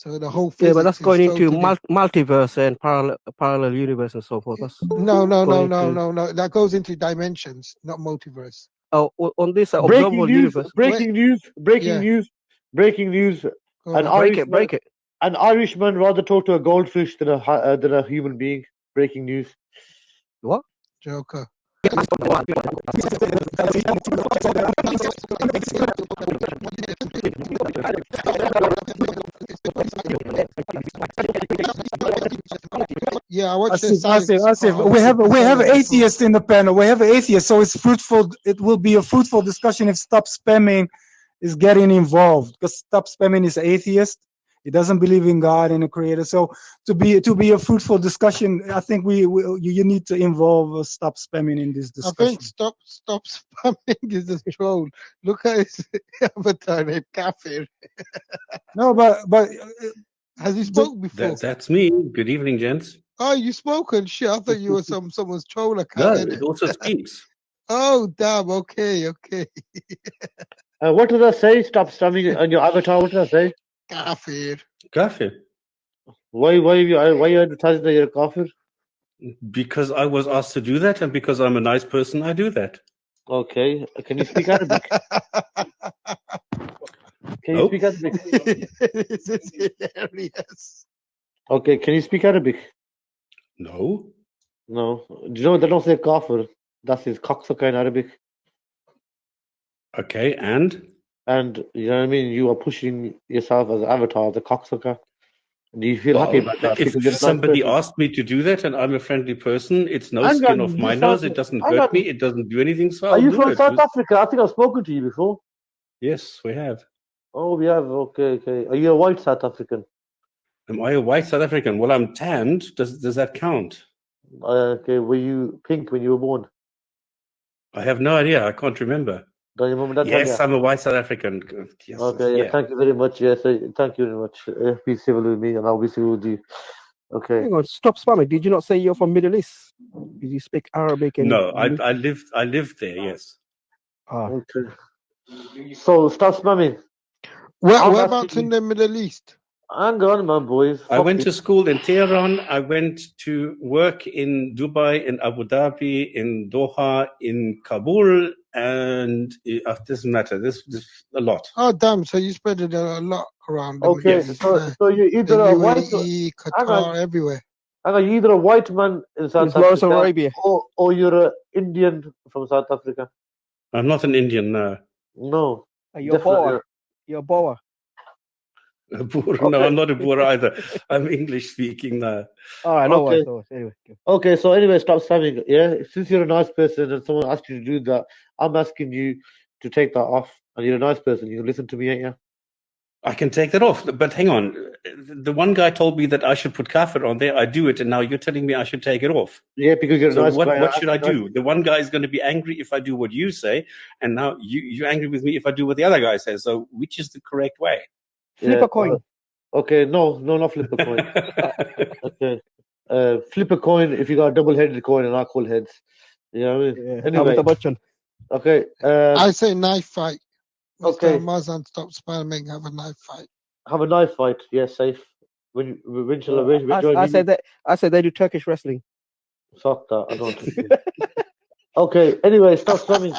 So the whole Yeah, but physics that's going is into totally multiverse and parallel universe and so forth. That's no. going into That goes into dimensions, not multiverse. on this Breaking observable news! universe. Breaking news! Breaking Yeah. news! Breaking news! Go An on. Irishman, Break it. an Irishman rather talk to a goldfish than a human being. Breaking news. What? Joker. Yeah, I watched the science. Asif, we have atheists in the panel. We have atheists, so it's fruitful. It will be a fruitful discussion if Stop Spamming is getting involved, because Stop Spamming is atheist. He doesn't believe in God and the Creator. So to be a fruitful discussion, I think you need to involve Stop Spamming in this I think discussion. stop spamming is a troll. Look at his avatar named Kafir. No, but Has he spoke before? That's me. Good evening, gents. Oh, you spoken shit. I thought you were someone's troll No, account. it also speaks. Oh, damn. Okay. What did I say? Stop spamming on your avatar. What did I say? Kafir. Kafir. Why are you advertising that you're a kafir? Because I was asked to do that, and because I'm a nice person, I do that. Okay. Can you speak Arabic? Can you Nope. speak Arabic? This is hilarious. Okay. Can you speak Arabic? No. No. Do you know they don't say kafir? That is cocksucker in Arabic. Okay, and And you know what I mean? You are pushing yourself as an avatar, as a cocksucker. Do you feel happy about that? if Because you're a nice somebody person. asked me to do that and I'm a friendly person, it's no Hang skin on, off my you nose. sound- It doesn't hang hurt on. me. It doesn't do anything. So Are I'll you do from it. South Africa? I think I've spoken to you before. Yes, we have. Oh, we have. Okay. Are you a white South African? Am I a white South African? Well, I'm tanned. Does that count? Okay. Were you pink when you were born? I have no idea. I can't remember. Don't your mum and dad tell Yes, you? I'm a white South African. Yes, Okay. Yeah. yeah. Thank you very much. Yes. Thank you very much. Be civil with me, and I'll be civil with you. Okay. Hang on, Stop Spamming. Did you not say you're from Middle East? Did you speak Arabic? And No, I lived there. Yes. Okay. So stop spamming. Whereabouts in the Middle East? Hang on, man, boys. I went to school in Tehran. I went to work in Dubai, in Abu Dhabi, in Doha, in Kabul, and it doesn't matter. This a lot. Oh, damn. So you spread it a lot around. Okay, Yes. so you're The either a white, UAE, hang Qatar, on. everywhere. You're either a white man in South It's Lawrence Africa, Arabia. or you're an Indian from South Africa. I'm not an Indian. No. No, You're definitely. Boer. You're Boer. A Boer. No, I'm not a Boer either. I'm English speaking now. All right, no Okay. worries. Anyway. Okay, so anyway, stop spamming. Yeah, since you're a nice person and someone asked you to do that, I'm asking you to take that off. And you're a nice person. You can listen to me, ain't you? I can take that off, but hang on. The one guy told me that I should put kafir on there. I do it, and now you're telling me I should take it off. Yeah, because you're a So nice guy. what should I do? The one guy is going to be angry if I do what you say, and now you're angry with me if I do what the other guy says. So which is the correct way? Flip a coin. Okay, no, not flip a coin. Okay, flip a coin if you got a double-headed coin and not cool heads. You know what I mean? Yeah, Anyway, Amitabh Bachchan. okay. I say knife fight. Okay. Mr. Mazan, stop spamming. Have a knife fight. Have a knife fight. Yes, safe. When shall I said they do Turkish wrestling. Fuck that. I don't. Okay. Anyway, stop spamming.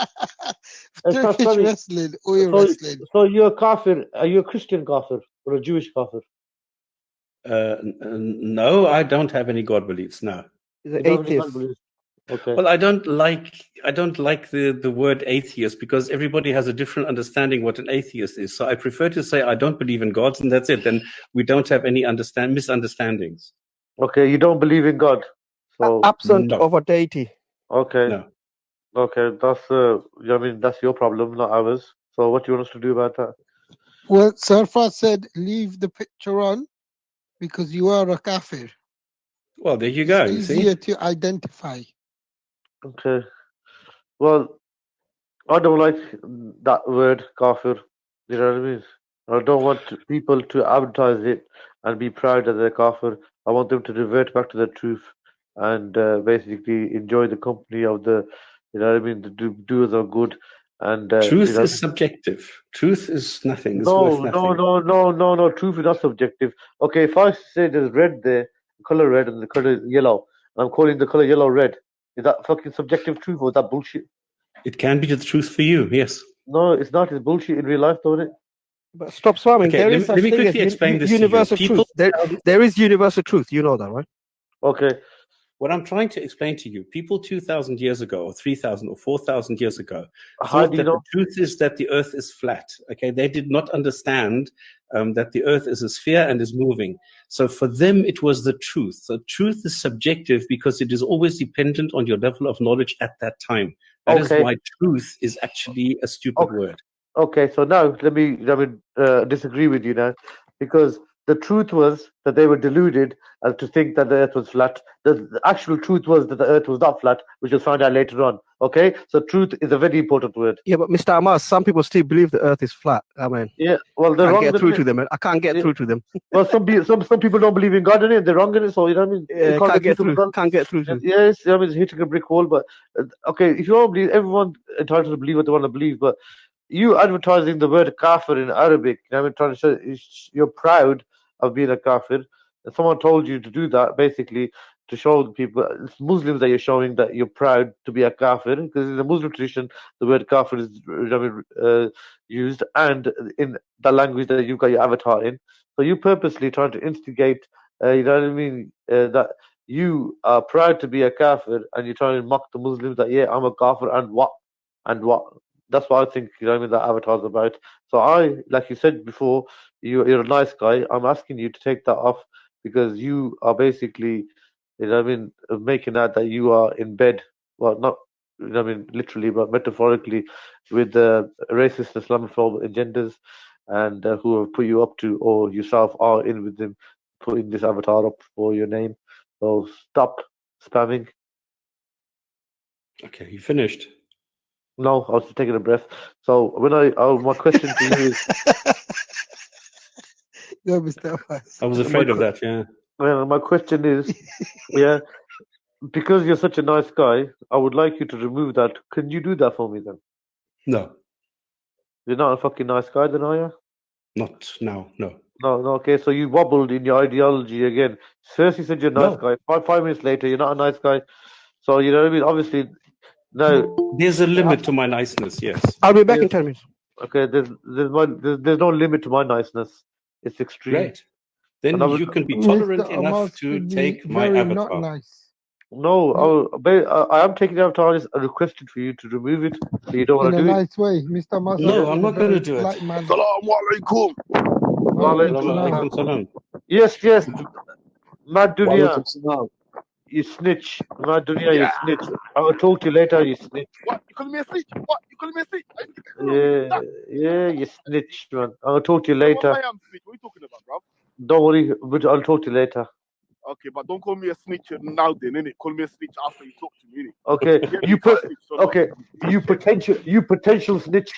Stop Turkish spamming. wrestling, oil wrestling. So you're a kafir. Are you a Christian kafir or a Jewish kafir? No, I don't have any God beliefs. No. He's an You don't have any atheist. God beliefs? Okay. Well, I don't like the word atheist because everybody has a different understanding what an atheist is. So I prefer to say I don't believe in gods, and that's it. Then we don't have any misunderstandings. Okay, you don't believe in God. So Absent No. of a deity. okay. No. Okay, that's I mean that's your problem, not ours. So what do you want us to do about that? Well, Sarfat said leave the picture on because you are a kafir. Well, there you go. It's You see? easier to identify. Okay. Well, I don't like that word kafir. You know what I mean? I don't want people to advertise it and be proud that they're kafir. I want them to revert back to the truth and basically enjoy the company of the, you know what I mean, the doers of good And Truth is subjective. Truth is nothing. It's no, worth no, nothing. no. Truth is not subjective. Okay, if I say there's red there, color red, and the color yellow, I'm calling the color yellow red. Is that fucking subjective truth or is that bullshit? It can be the truth for you, yes. No, it's not. It's bullshit in real life, don't it? But stop spamming. Okay, There let is me such thing as quickly explain this to you. universal People, truth. There is universal truth. You know that, right? Okay. what I'm trying to explain to you, people 2,000 years ago, or 3,000 or 4,000 years ago, How thought do you that know? the truth is that the earth is flat. Okay, they did not understand that the earth is a sphere and is moving. So for them, it was the truth. So truth is subjective because it is always dependent on your level of knowledge at that time. That is Okay. why truth is actually a stupid Okay. word. Okay, so now let me disagree with you now, because the truth was that they were deluded to think that the Earth was flat. The actual truth was that the Earth was not flat, which we'll find out later on. Okay, so truth is a very important word. Yeah, but Mr. Amas, some people still believe the Earth is flat. I mean, Yeah, well, I they're can't wrong. get through Isn't to it? them. Man. I can't get Yeah. through to them. Well, some people don't believe in God, innit? They're wrong in it. So you know what I mean. You Can't get through through. as well. Can't get through to them. Yes, I mean it's hitting a brick wall. But okay, if you don't believe, everyone entitled to believe what they want to believe. But you advertising the word kafir in Arabic, you know, what I mean, trying to show you're proud of being a kafir. And someone told you to do that, basically, to show the people, it's Muslims that you're showing that you're proud to be a kafir, because in the Muslim tradition, the word kafir is used, and in the language that you've got your avatar in. So you purposely trying to instigate, you know what I mean, that you are proud to be a kafir, and you're trying to mock the Muslims that, yeah, I'm a kafir, and what? And what? That's what I think, you know what I mean, that avatar's about. So like you said before, you're a nice guy. I'm asking you to take that off because you are basically, you know what I mean, making out that you are in bed. Well, not, you know what I mean, literally, but metaphorically, with the racist Islamophobe agendas, and who have put you up to, or yourself are in with them, putting this avatar up for your name. So stop spamming. Okay, you finished. No, I was just taking a breath. So my question to you is, Yeah, Mr. Abbas. I was afraid of that, yeah. my question is, yeah, because you're such a nice guy, I would like you to remove that. Can you do that for me then? No, You're not a fucking nice guy, then, are you? not now, no. No, okay. So you wobbled in your ideology again. First you said you're a nice No, guy. 5 minutes later, you're not a nice guy. So you know what I mean. Obviously, no. there's a limit to my niceness, yes. I'll be back Yes. in 10 minutes. Okay, there's no limit to my niceness. It's extreme. Great. Then And I will, you can be tolerant Mr. enough Abbas to should be take my very not avatar. nice. no, I am taking out all this. I requested for you to remove it, but you don't want In to a do it. nice way. Mr. Abbas No, is I'm a not going to very do it. polite man. Assalamu alaikum. Walaikum Walaikum salam. Alaikum salam. Yes, Mad Dunya, Walaikum salam. you snitch. Mad Dunya, you Yeah. snitch. I will talk to you later, you snitch. What? You calling me a snitch? What? You calling me a snitch? I think Yeah, you snitch, man. I'll talk to you I later. am snitch. What are you talking about, bro? Don't worry, but I'll talk to you later. Okay, but don't call me a snitch now, then, innit? Call me a snitch after you talk to me, innit? Okay, Yeah, you can't put. snitch, so Okay, you potential snitch.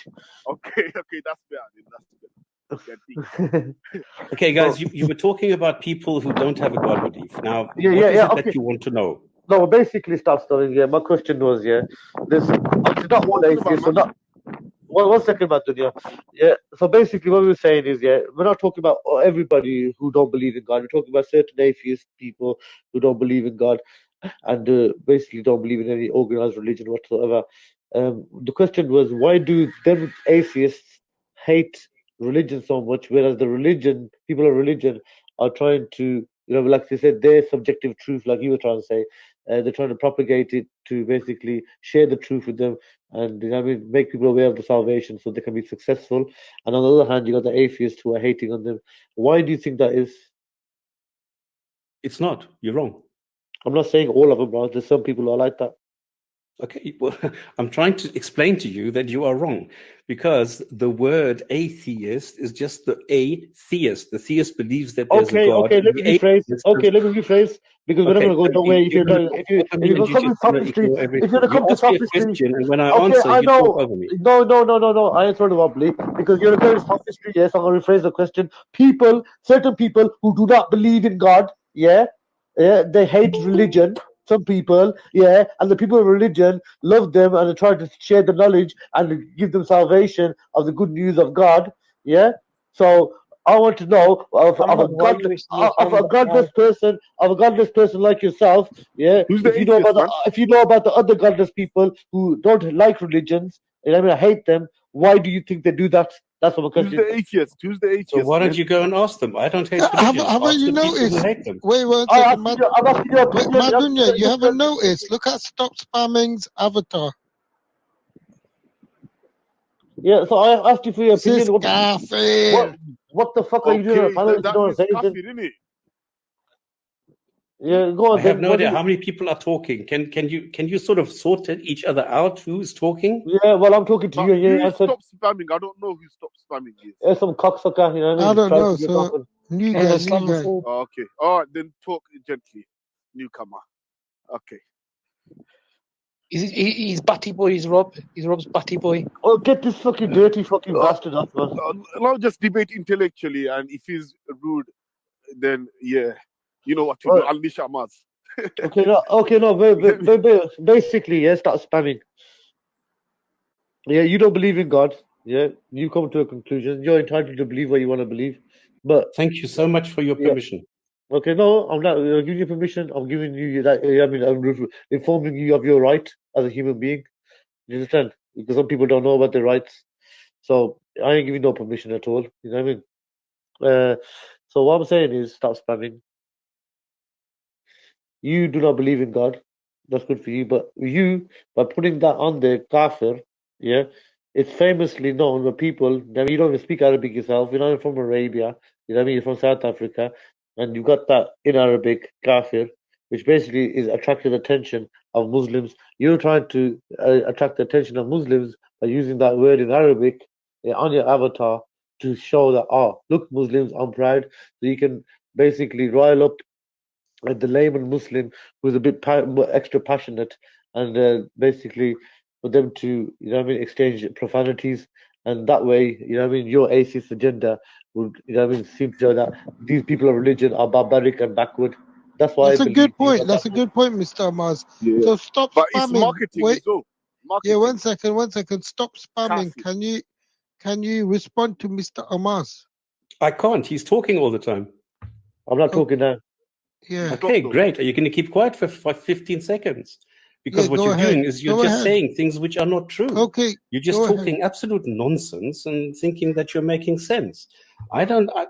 Okay, that's better. Then. That's better. Okay, guys, you were talking about people who don't have a God belief. Now, Yeah, what is it okay. that you want to know? No, basically, stop stalling. Yeah, my question was, yeah, there's obviously not all atheists, so not. One second, Dunya. Yeah, so basically, what we were saying is, yeah, we're not talking about everybody who don't believe in God. We're talking about certain atheist people who don't believe in God and basically don't believe in any organized religion whatsoever. The question was, why do them atheists hate religion so much, whereas people of religion are trying to, like you said, their subjective truth, like you were trying to say, they're trying to propagate it to basically share the truth with them and make people aware of the salvation so they can be successful. And on the other hand, you got the atheists who are hating on them. Why do you think that is? It's not. You're wrong. I'm not saying all of them, bro. There's some people who are like that. Okay, well, I'm trying to explain to you that you are wrong because the word atheist is just the atheist. The theist believes that there's a God. Okay, let me rephrase. Because we're not going to go nowhere. If you're going to come to sophistry, if you're going to come to sophistry, and when I okay, answer, I you know. talk over me. No. I ain't sort of wobbly because you're going to sophistry. Yes, I'm going to rephrase the question. Certain people who do not believe in God, they hate religion. some people, yeah, and the people of religion love them and they try to share the knowledge and give them salvation of the good news of God, yeah. So I want to know Muhammad, why are you wasting your time with that guy? of a godless person like yourself, yeah. Who's the atheist, man? If you know about the other godless people who don't like religions, and I mean I hate them, why do you think they do that? That's what my Who's question the is. atheist? Who's the atheist? So why don't man? you go and ask them? I don't hate Haven't religions. haven't Ask you the people who noticed? hate them. Wait one I'm second, asking your wait, opinion. Madunya, you haven't noticed? Look at Stop Spamming's avatar. Yeah, so I asked you for your It says opinion. Kafir. What the fuck are you doing on Okay, panel if you that don't want means to say anything? kafir, innit? Yeah, go on I have then. no What do idea you- how many people are talking. Can you sort of sort each other out? Who's talking? Yeah, well, I'm talking to But you, and you who answered. stops spamming? I don't know who stops spamming is. There's some cocksucker, you know what I I mean? don't Trying know. to get So off. new He's guy, an new guy. Islamophobe. Oh, okay. All right, then talk gently, newcomer. Okay. He's Batty Boy. He's Rob. He's Rob's Batty Boy. Oh, get this fucking dirty fucking bastard off, man. Now just debate intellectually, and if he's rude, then yeah, you know what to Right. do. Unleash Hamas. Okay, no, basically, yeah, start spamming. Yeah, you don't believe in God. Yeah, you come to a conclusion. You're entitled to believe what you want to believe. But Thank you so much for your Yeah. permission. okay, no, I'm not giving you permission. I'm giving you that. I mean, I'm informing you of your right as a human being. You understand? Because some people don't know about their rights. So I ain't giving no permission at all. You know what I mean? So what I'm saying is stop spamming. You do not believe in God. That's good for you. But you, by putting that on there, kafir, yeah, it's famously known by people. I mean, you don't even speak Arabic yourself. You're not even from Arabia. You know what I mean? You're from South Africa. And you got that in Arabic, kafir, which basically is attracting the attention of Muslims. You're trying to attract the attention of Muslims by using that word in Arabic on your avatar to show that, oh, look, Muslims, I'm proud. So you can basically rile up the layman Muslim who's a bit extra passionate, and basically for them to, you know what I mean, exchange profanities, and that way, you know what I mean, your atheist agenda would, you know what I mean, seem to show that these people of religion are barbaric and backward. That's why That's I a believe good you point. got That's that. a good point, Mr. Amaz. Yeah. So stop But it's spamming. marketing Wait, as well. yeah, Marketing. one second. Stop spamming. Kafir. Can you respond to Mr. Amaz? I can't. He's talking all the time. I'm not Oh. talking now. Yeah. Okay, though. great. Are you going to keep quiet for 15 seconds? Because Yeah, what go you're ahead. doing is you're Go just ahead. saying things which are not true. Okay. You're just go ahead. talking absolute nonsense and thinking that you're making sense.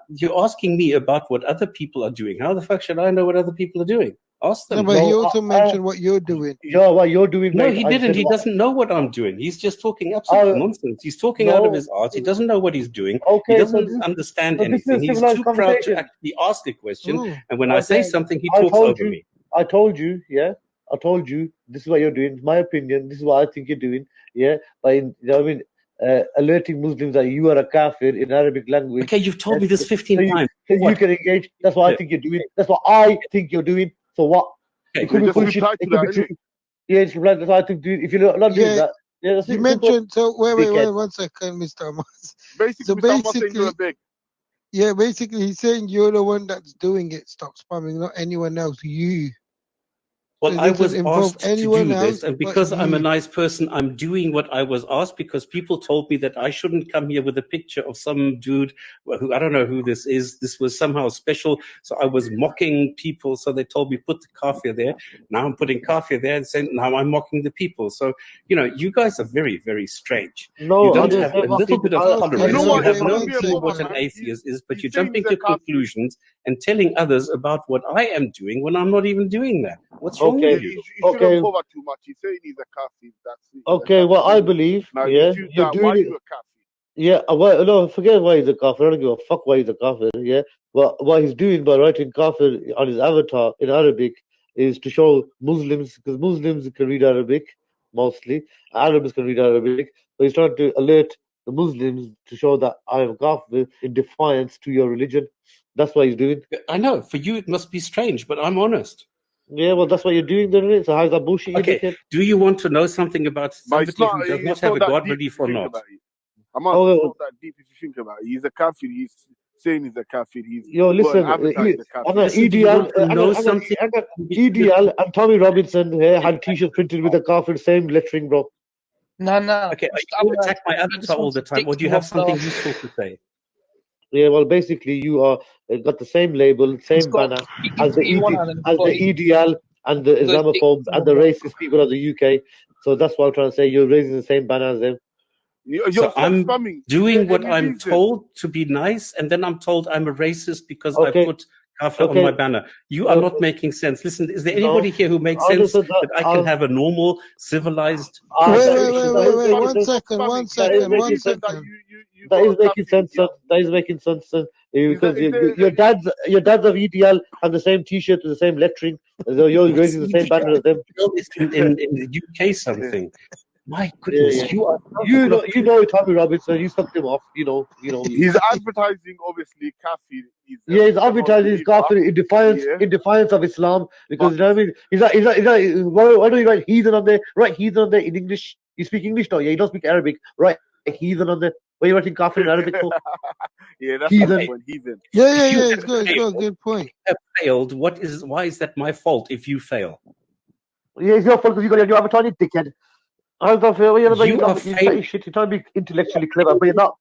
You're asking me about what other people are doing. How the fuck should I know what other people are doing? Ask No, them. but he No, also mentioned what you're doing. What you're doing, No, mate. he I didn't. said He what- doesn't know what I'm doing. He's just talking absolute Oh, nonsense. He's talking out of no. his arse. He doesn't know what he's doing. Okay, He so doesn't this is- understand so this is a anything. He's civilized too proud conversation. to actually ask a question. Oh. And when I say Okay, something, he I talks told over you. me. I told you, yeah. I told you this is what you're doing. My opinion. This is what I think you're doing, yeah. By you know what I mean, alerting Muslims that you are a kafir in Arabic language. Okay, you've told me this 15 times. So you What? can engage. That's what I think you're doing. That's what I think you're doing. So what? Okay, It could be just bullshit. reply to It could that, be true. innit? Yeah, it's like that's what I think. Dude, if you're not doing Yeah, that, yeah, that's You it. Simple. mentioned so wait, Dickhead. 1 second, Mr. Amaz. Basically, So Mr. Hamas saying basically- you're a beg. Yeah, basically he's saying you're the one that's doing it. Stop spamming, not anyone else. You. Well, So I it doesn't was involve asked to anyone do else this, and but because I'm a you. nice person, I'm doing what I was asked because people told me that I shouldn't come here with a picture of some dude who I don't know who this is. This was somehow special, so I was mocking people. So they told me put the kafir there. Now I'm putting kafir there, and saying now I'm mocking the people. So you guys are very, very strange. No, You I don't didn't have say a little bit of Okay, tolerance. You know You what? have It's no gonna be a clue bother, what an man. atheist is, but He's you're saying jumping he's a to kafir. conclusions and telling others about what I am doing when I'm not even doing that. What's wrong Okay. with You, you? you shouldn't Okay. bother too much. He's saying he's a kafir. That's it. He's a Okay, what kafir. I believe, Now, yeah, refute you're that. Why doing it. you a kafir? Yeah, well, no, forget why he's a kafir. I don't give a fuck why he's a kafir. Yeah, but what he's doing by writing kafir on his avatar in Arabic is to show Muslims, because Muslims can read Arabic mostly, Arabs can read Arabic. So he's trying to alert the Muslims to show that I am kafir in defiance to your religion. That's what he's doing. I know for you it must be strange, but I'm honest. Yeah, well, that's what you're doing, then, isn't it? So how's that bullshit, you Okay, dickhead? do you want to know something about But it's somebody not. who does not It's have not a that God deep if belief you or think not? about it. Hamas, Oh, it's well, not that deep if you think about it. He's a kafir. He's saying he's a kafir. He's Yo, listen, advertised the I'm kafir. an Listen, do you EDL, want to know something? EDL and Tommy Robinson here had t-shirts printed with the kafir, same lettering, bro. No, no. Okay, Mr. you Ahmad, attack my you just avatar all want the to time, or stick do you to have what something the useful to say? Yeah, well, basically you are got the same label, he's same got. banner as You want to as the EDL and the Islamophobes and the racist people of the UK. So that's what I'm trying to say. You're raising the same banner as them. Yo, So stop I'm spamming. Is doing there what any I'm reason? told to be nice, and then I'm told I'm a racist because Okay. I put kafir on Okay. my banner. You are not Okay. making sense. Listen, is there No. anybody here who makes I sense understand that I can have a normal, civilized that is Wait, making sense. one That is second. making sense. Second. You That got is a making kafir sense, son. That is making sense, son. Because is there- your dad's of EDL have the same T-shirt with the same lettering. So you're raising the same banner as them. in the UK something. My Yeah, goodness, yeah. you are You know Tommy Robinson. You sucked him off. You know. He's advertising obviously kafir. Yeah, he's advertising his kafir in defiance of Islam because you know what I mean. He's like, why don't you write heathen on there? Write heathen on there in English. You speak English, no? Yeah, you don't speak Arabic. Write heathen on there. Why are you writing kafir in Arabic for? Yeah, that's Heathen. the point. Heathen. Yeah, you it's got a good point. have failed. Why is that my fault if you fail? Yeah, it's your fault because you got your avatar, you dickhead. I don't feel you're failing. shit. You're trying to be intellectually clever, but you're not.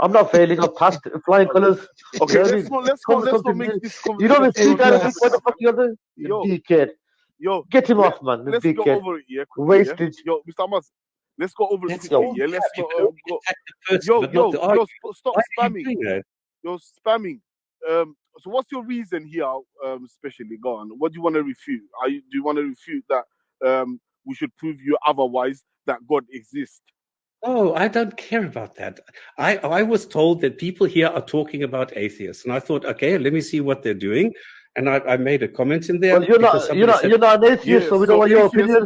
I'm not failing. I've passed flying colours. Okay, You know let's what I not mean? make this You don't even conversation. speak Arabic. What the fuck you doing? Yo, Dickhead. yo, Get him off, man. let's go Dickhead. over it, yeah. Quickly, Wasted. Yeah? Yo, Mr. Amas, let's go over it That's quickly, all yeah. you Let's have. You not can only go. attack the person, but not the argument. Stop Why are you spamming. doing that? You're spamming. So what's your reason here, especially? Go on. What do you want to refute? Do you want to refute that we should prove you otherwise, that God exists? Oh, I don't care about that. I was told that people here are talking about atheists, and I thought, okay, let me see what they're doing. And I made a comment in there. Well, you're because not somebody said, an atheist, so we don't want your opinion.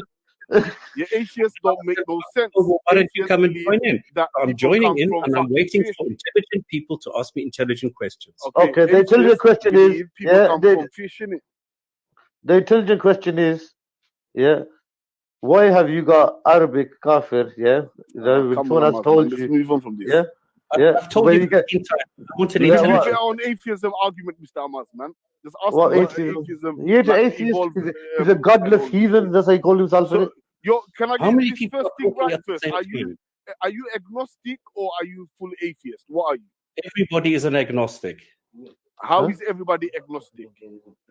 Yeah, atheists don't make no sense. "Oh, well, why don't you Atheists come and believe join in?" that I'm people joining come in, from and I'm fucking waiting fish. for intelligent people to ask me intelligent questions. Okay, the intelligent atheists question is, believe people yeah, come from fish, innit? the intelligent question is, yeah, why have you got Arabic kafir? Yeah, Come someone on, has man. told Let's you. move on from this. Yeah, yeah. I've told When you you get 15 times. I want an Yeah, Let's what- leave intelligent. it on atheism argument, Mr. Amas, man. Just ask what me what atheism? atheism Yeah, the like, atheist evolved. is a godless heathen. That's how he called himself. So, can I How get many this people first are thing talking right at the first? same time? Are you agnostic or are you full atheist? What are you? Everybody is an agnostic. How Huh? is everybody agnostic?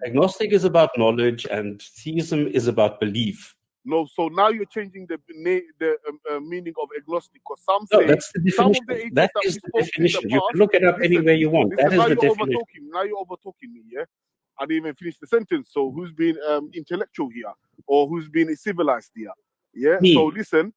Agnostic is about knowledge, and theism is about belief. No, so now you're changing the meaning of agnostic, because some No, say that's the some definition. of the atheists That that is we the spoke to in the definition. You past. can look it up Listen, anywhere you want. That is now the you're definition. overtalking. Now you're overtalking me. Yeah, I didn't even finish the sentence. So who's being intellectual here, or who's being civilized here? Yeah. Me. So listen,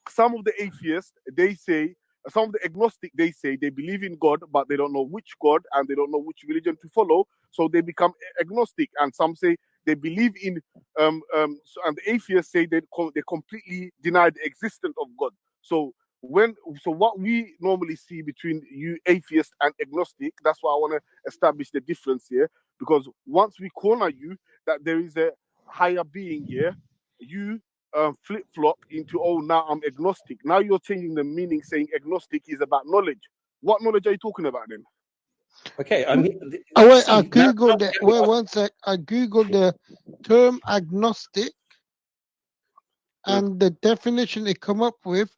some of the atheists, they say, some of the agnostic, they say they believe in God, but they don't know which God and they don't know which religion to follow, so they become agnostic. And some say they believe in, and the atheists say they completely deny the existence of God. So what we normally see between you atheist and agnostic, that's why I want to establish the difference here, because once we corner you that there is a higher being here, you flip-flop into, oh, now I'm agnostic. Now you're changing the meaning, saying agnostic is about knowledge. What knowledge are you talking about then? Okay, I mean, Oh wait, see, I now- googled now- it. Wait one sec. I googled the term agnostic, and the definition it come up with: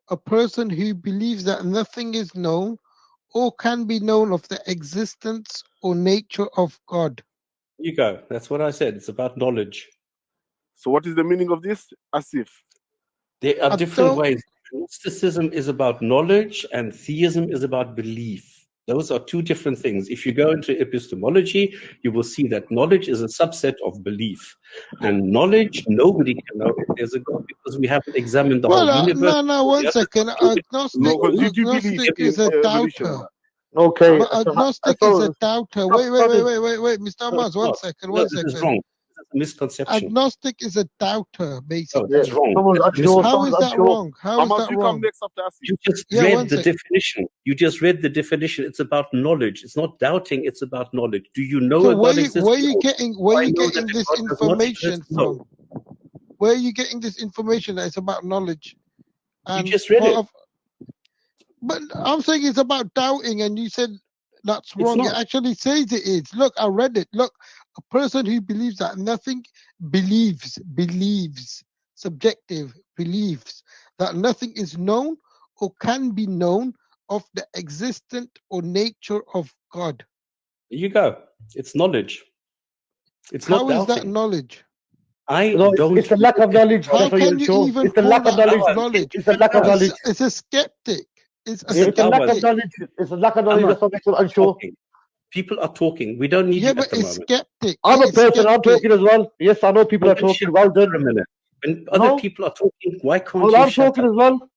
a person who believes that nothing is known or can be known of the existence or nature of God. you go. That's what I said. It's about knowledge. So what is the meaning of this? Asif. There are I different don't- ways. Gnosticism is about knowledge, and theism is about belief. Those are two different things. If you go into epistemology, you will see that knowledge is a subset of belief. And knowledge, nobody can know if there's a God, because we haven't examined the Well, whole universe. no, one second. Agnostic, No, because you do believe agnostic in is a evolution. doubter. Okay. But agnostic is a doubter. Wait, Mr. No, Amaz, it's one not. second, No, one this is second. wrong. This is a misconception. Agnostic is a doubter, basically. No, that's wrong. Someone's That's unsure. mis- How is that wrong? How is Amas, that you come wrong? next after Asif. You just Yeah, one read the sec. definition. You just read the definition. It's about knowledge. It's not doubting. It's about knowledge. Do you know So a God exists? where you No. getting Do I know that this God does not information exist? No. from? Where are you getting this information that it's about knowledge? You just read it. But I'm saying it's about doubting, and you said That's It's wrong. It not. actually says it is. Look, I read it. Look, a person who believes that nothing believes, subjective, believes that nothing is known or can be known of the existence or nature of God. There you go. It's knowledge. It's How not is that doubting. knowledge? I No, don't. it's the lack of knowledge. How That's what can you're you sure. even It's the call lack of that knowledge. knowledge? It's the lack of knowledge. It's a skeptic. It's a Yeah, it's the lack of skeptic. knowledge. It's the lack of knowledge. Amma, That's what makes them unsure. talking. People are talking. We don't need Yeah, you but at the it's moment. skeptic. I'm a It's person. I'm skeptic. talking as well. Yes, I know people are Well, then talking. shut Well up for a done. minute. When other No, people are talking, why can't well, you I'm shut talking up? as well.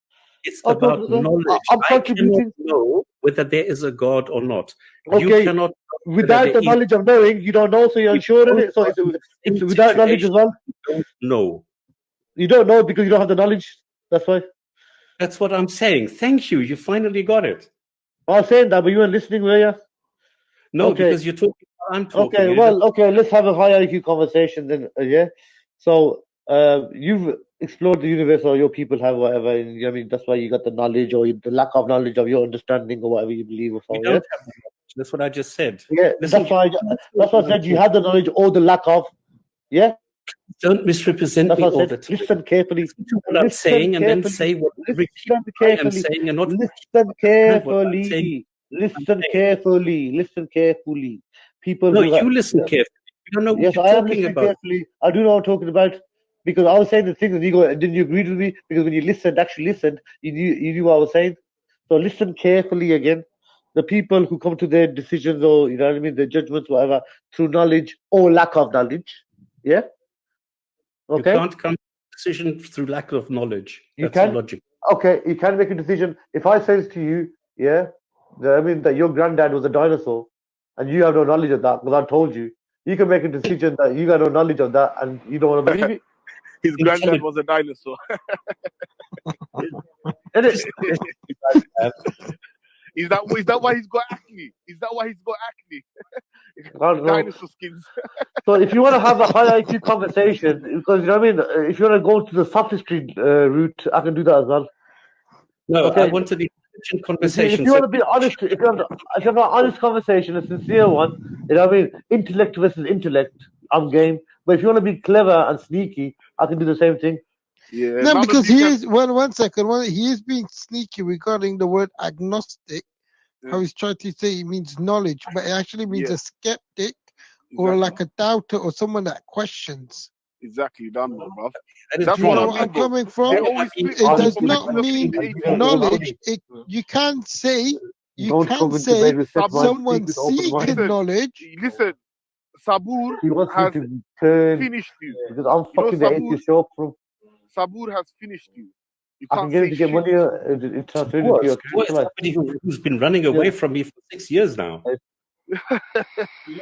It's I'm talking about as well. knowledge. I'm I cannot contributing. know whether there is a God or not. You Okay, cannot know whether without there the is. knowledge of knowing, you don't know, so you're We unsure in both it. So are in the it's same without knowledge as situation. well. We don't know. You don't know because you don't have the knowledge. That's why. That's what I'm saying. Thank you. You finally got it. I was saying that, but you weren't listening, were you? No, Okay. because you're talking while I'm talking. Okay, and it well, okay, let's have a high IQ conversation then, yeah? So, you've explored the universe, or your people have, whatever, and, I mean, that's why you got the knowledge, or the lack of knowledge of your understanding, or whatever you believe, or we so, don't yeah? have the knowledge. That's what I just said. Yeah, Listen, that's why I said you had the knowledge or the lack of, yeah? don't misrepresent That's me what I all the said. time. Listen carefully. Listen to what I'm Listen saying and then carefully. say what I Listen am carefully. saying and not Listen understand what I'm saying. carefully. Listen carefully. Listen carefully. People No, who are, you listen carefully. You don't know what yes, you're I am talking listening about. carefully. I do know what I'm talking about because I was saying the thing and then you agreed with me because when you actually listened, you knew what I was saying. So listen carefully again. The people who come to their decisions or you know what I mean, their judgments, whatever, through knowledge or lack of knowledge. Yeah. You Okay. can't come to a decision through lack of knowledge. You That's can. illogical. Okay, you can make a decision. If I says to you, yeah, that, I mean that your granddad was a dinosaur, and you have no knowledge of that, because I told you, you can make a decision that you got no knowledge of that, and you don't want to believe it. His granddad was a dinosaur. Is it? Is that why he's got acne? Is that why he's got acne? I don't know. Dinosaur skins. So if you want to have a high IQ conversation, because you know what I mean, if you want to go to the sophistry route, I can do that as well. No, Okay. I wanted the intelligent If conversation. you want to be honest, if you have an honest conversation, a sincere one, you know what I mean, intellect versus intellect, I'm game. But if you want to be clever and sneaky, I can do the same thing. Yeah, No, none of because you he can. is one second. He is being sneaky regarding the word agnostic. How he's trying to say it means knowledge, but it actually means Yeah. a skeptic or Exactly. like a doubter or someone that questions. Exactly, done, bro. That is That's Do you what know I what mean, I'm bro. coming from? They always flip It from does not philosophy mean to atheism. knowledge. You can say Don't come into bed with set mind, someone speak with open mind. seeking knowledge. Listen, Sabur He wants has me to turn finished you. because I'm You know, fucking the atheist show up from. Sabur has finished you. You I can can't get him say to get shit. money. It's transferred into your Who is account. somebody who's been running away from me for 6 years now?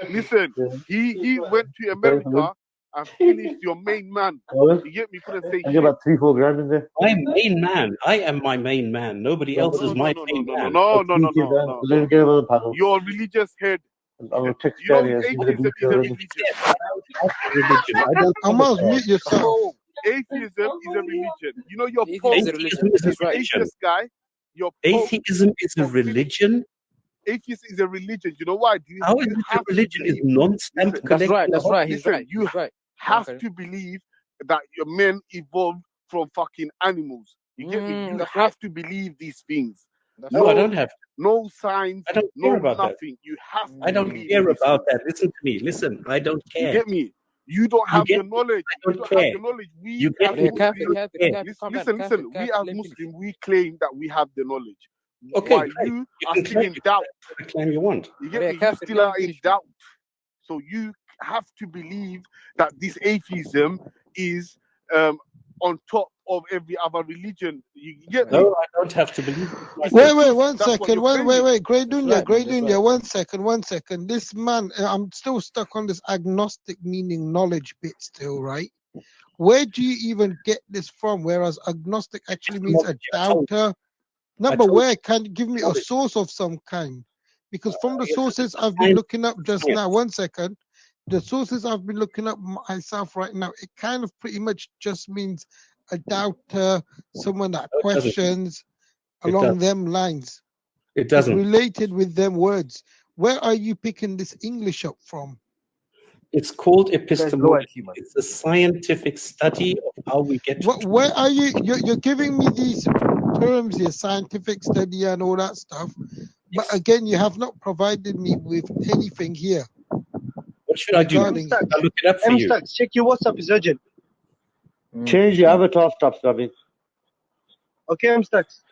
Listen, he went to America and finished your main man. You get me? Couldn't say I get shit. about 3-4 grand in there. My main man. I am my main man. Nobody else is my main man. No. Let me get another panel. Your religious head. I'm a text You know, carrier. atheism is a religion. Religion. I don't Amos, mute yourself. Bro, atheism is a religion. You know, your Atheism Pope, is a religion. Atheism is a That's right. religion. atheist guy, your Pope, Atheism is a religion. atheist is a religion. You know why? How is it a religion? Is non-stamp Listen, That's right. collecting That's a right. He's listen, right. you He's right. have Okay. to believe that your men evolved from fucking animals. You get me? You that's have right. to believe these things. That's No, right. I don't have to. No signs, I don't no care about that. nothing. You have to I don't believe care these about things. that. Listen to me. Listen, I don't You care. get me? You don't have get the me? knowledge. I You don't don't care. have the knowledge. We You as get me? Yeah, Muslims, Calm down. listen. We as Muslims, we claim that we have the knowledge. Okay, While great. you You are can still claim in doubt. whatever claim you want. You get Yeah, me? You Catholic, still let me are in finish. doubt. So you have to believe that this atheism is on top of every other religion. You get me? No, I don't have to believe it. It's Wait, the wait, truth. one That's what second. you're Wait, claiming. Great That's Dunya, right, Great man, that's Dunya. right. One second. This man, I'm still stuck on this agnostic meaning knowledge bit still, right? Where do you even get this from? Whereas agnostic actually means a I told you. doubter. No, I but told you. where? Can you give me a Knowledge. source of some kind? Because from the It's sources I've been science. looking up just Science. now, one second, the sources I've been looking up myself right now, it kind of pretty much just means a doubter, someone that No, it doesn't. questions It along doesn't. them lines. It It's doesn't. related with them words. Where are you picking this English up from? It's called low epistemology. IQ, man. It's a scientific study of how we get to Where are you? You're giving me these terms here, scientific study and all that stuff. But again, you have not provided me with anything here What should I do? regarding it. I'll look it up for you. Stacks, check your WhatsApp. It's urgent. Change your avatar, Stopspamming. Okay, Stacks.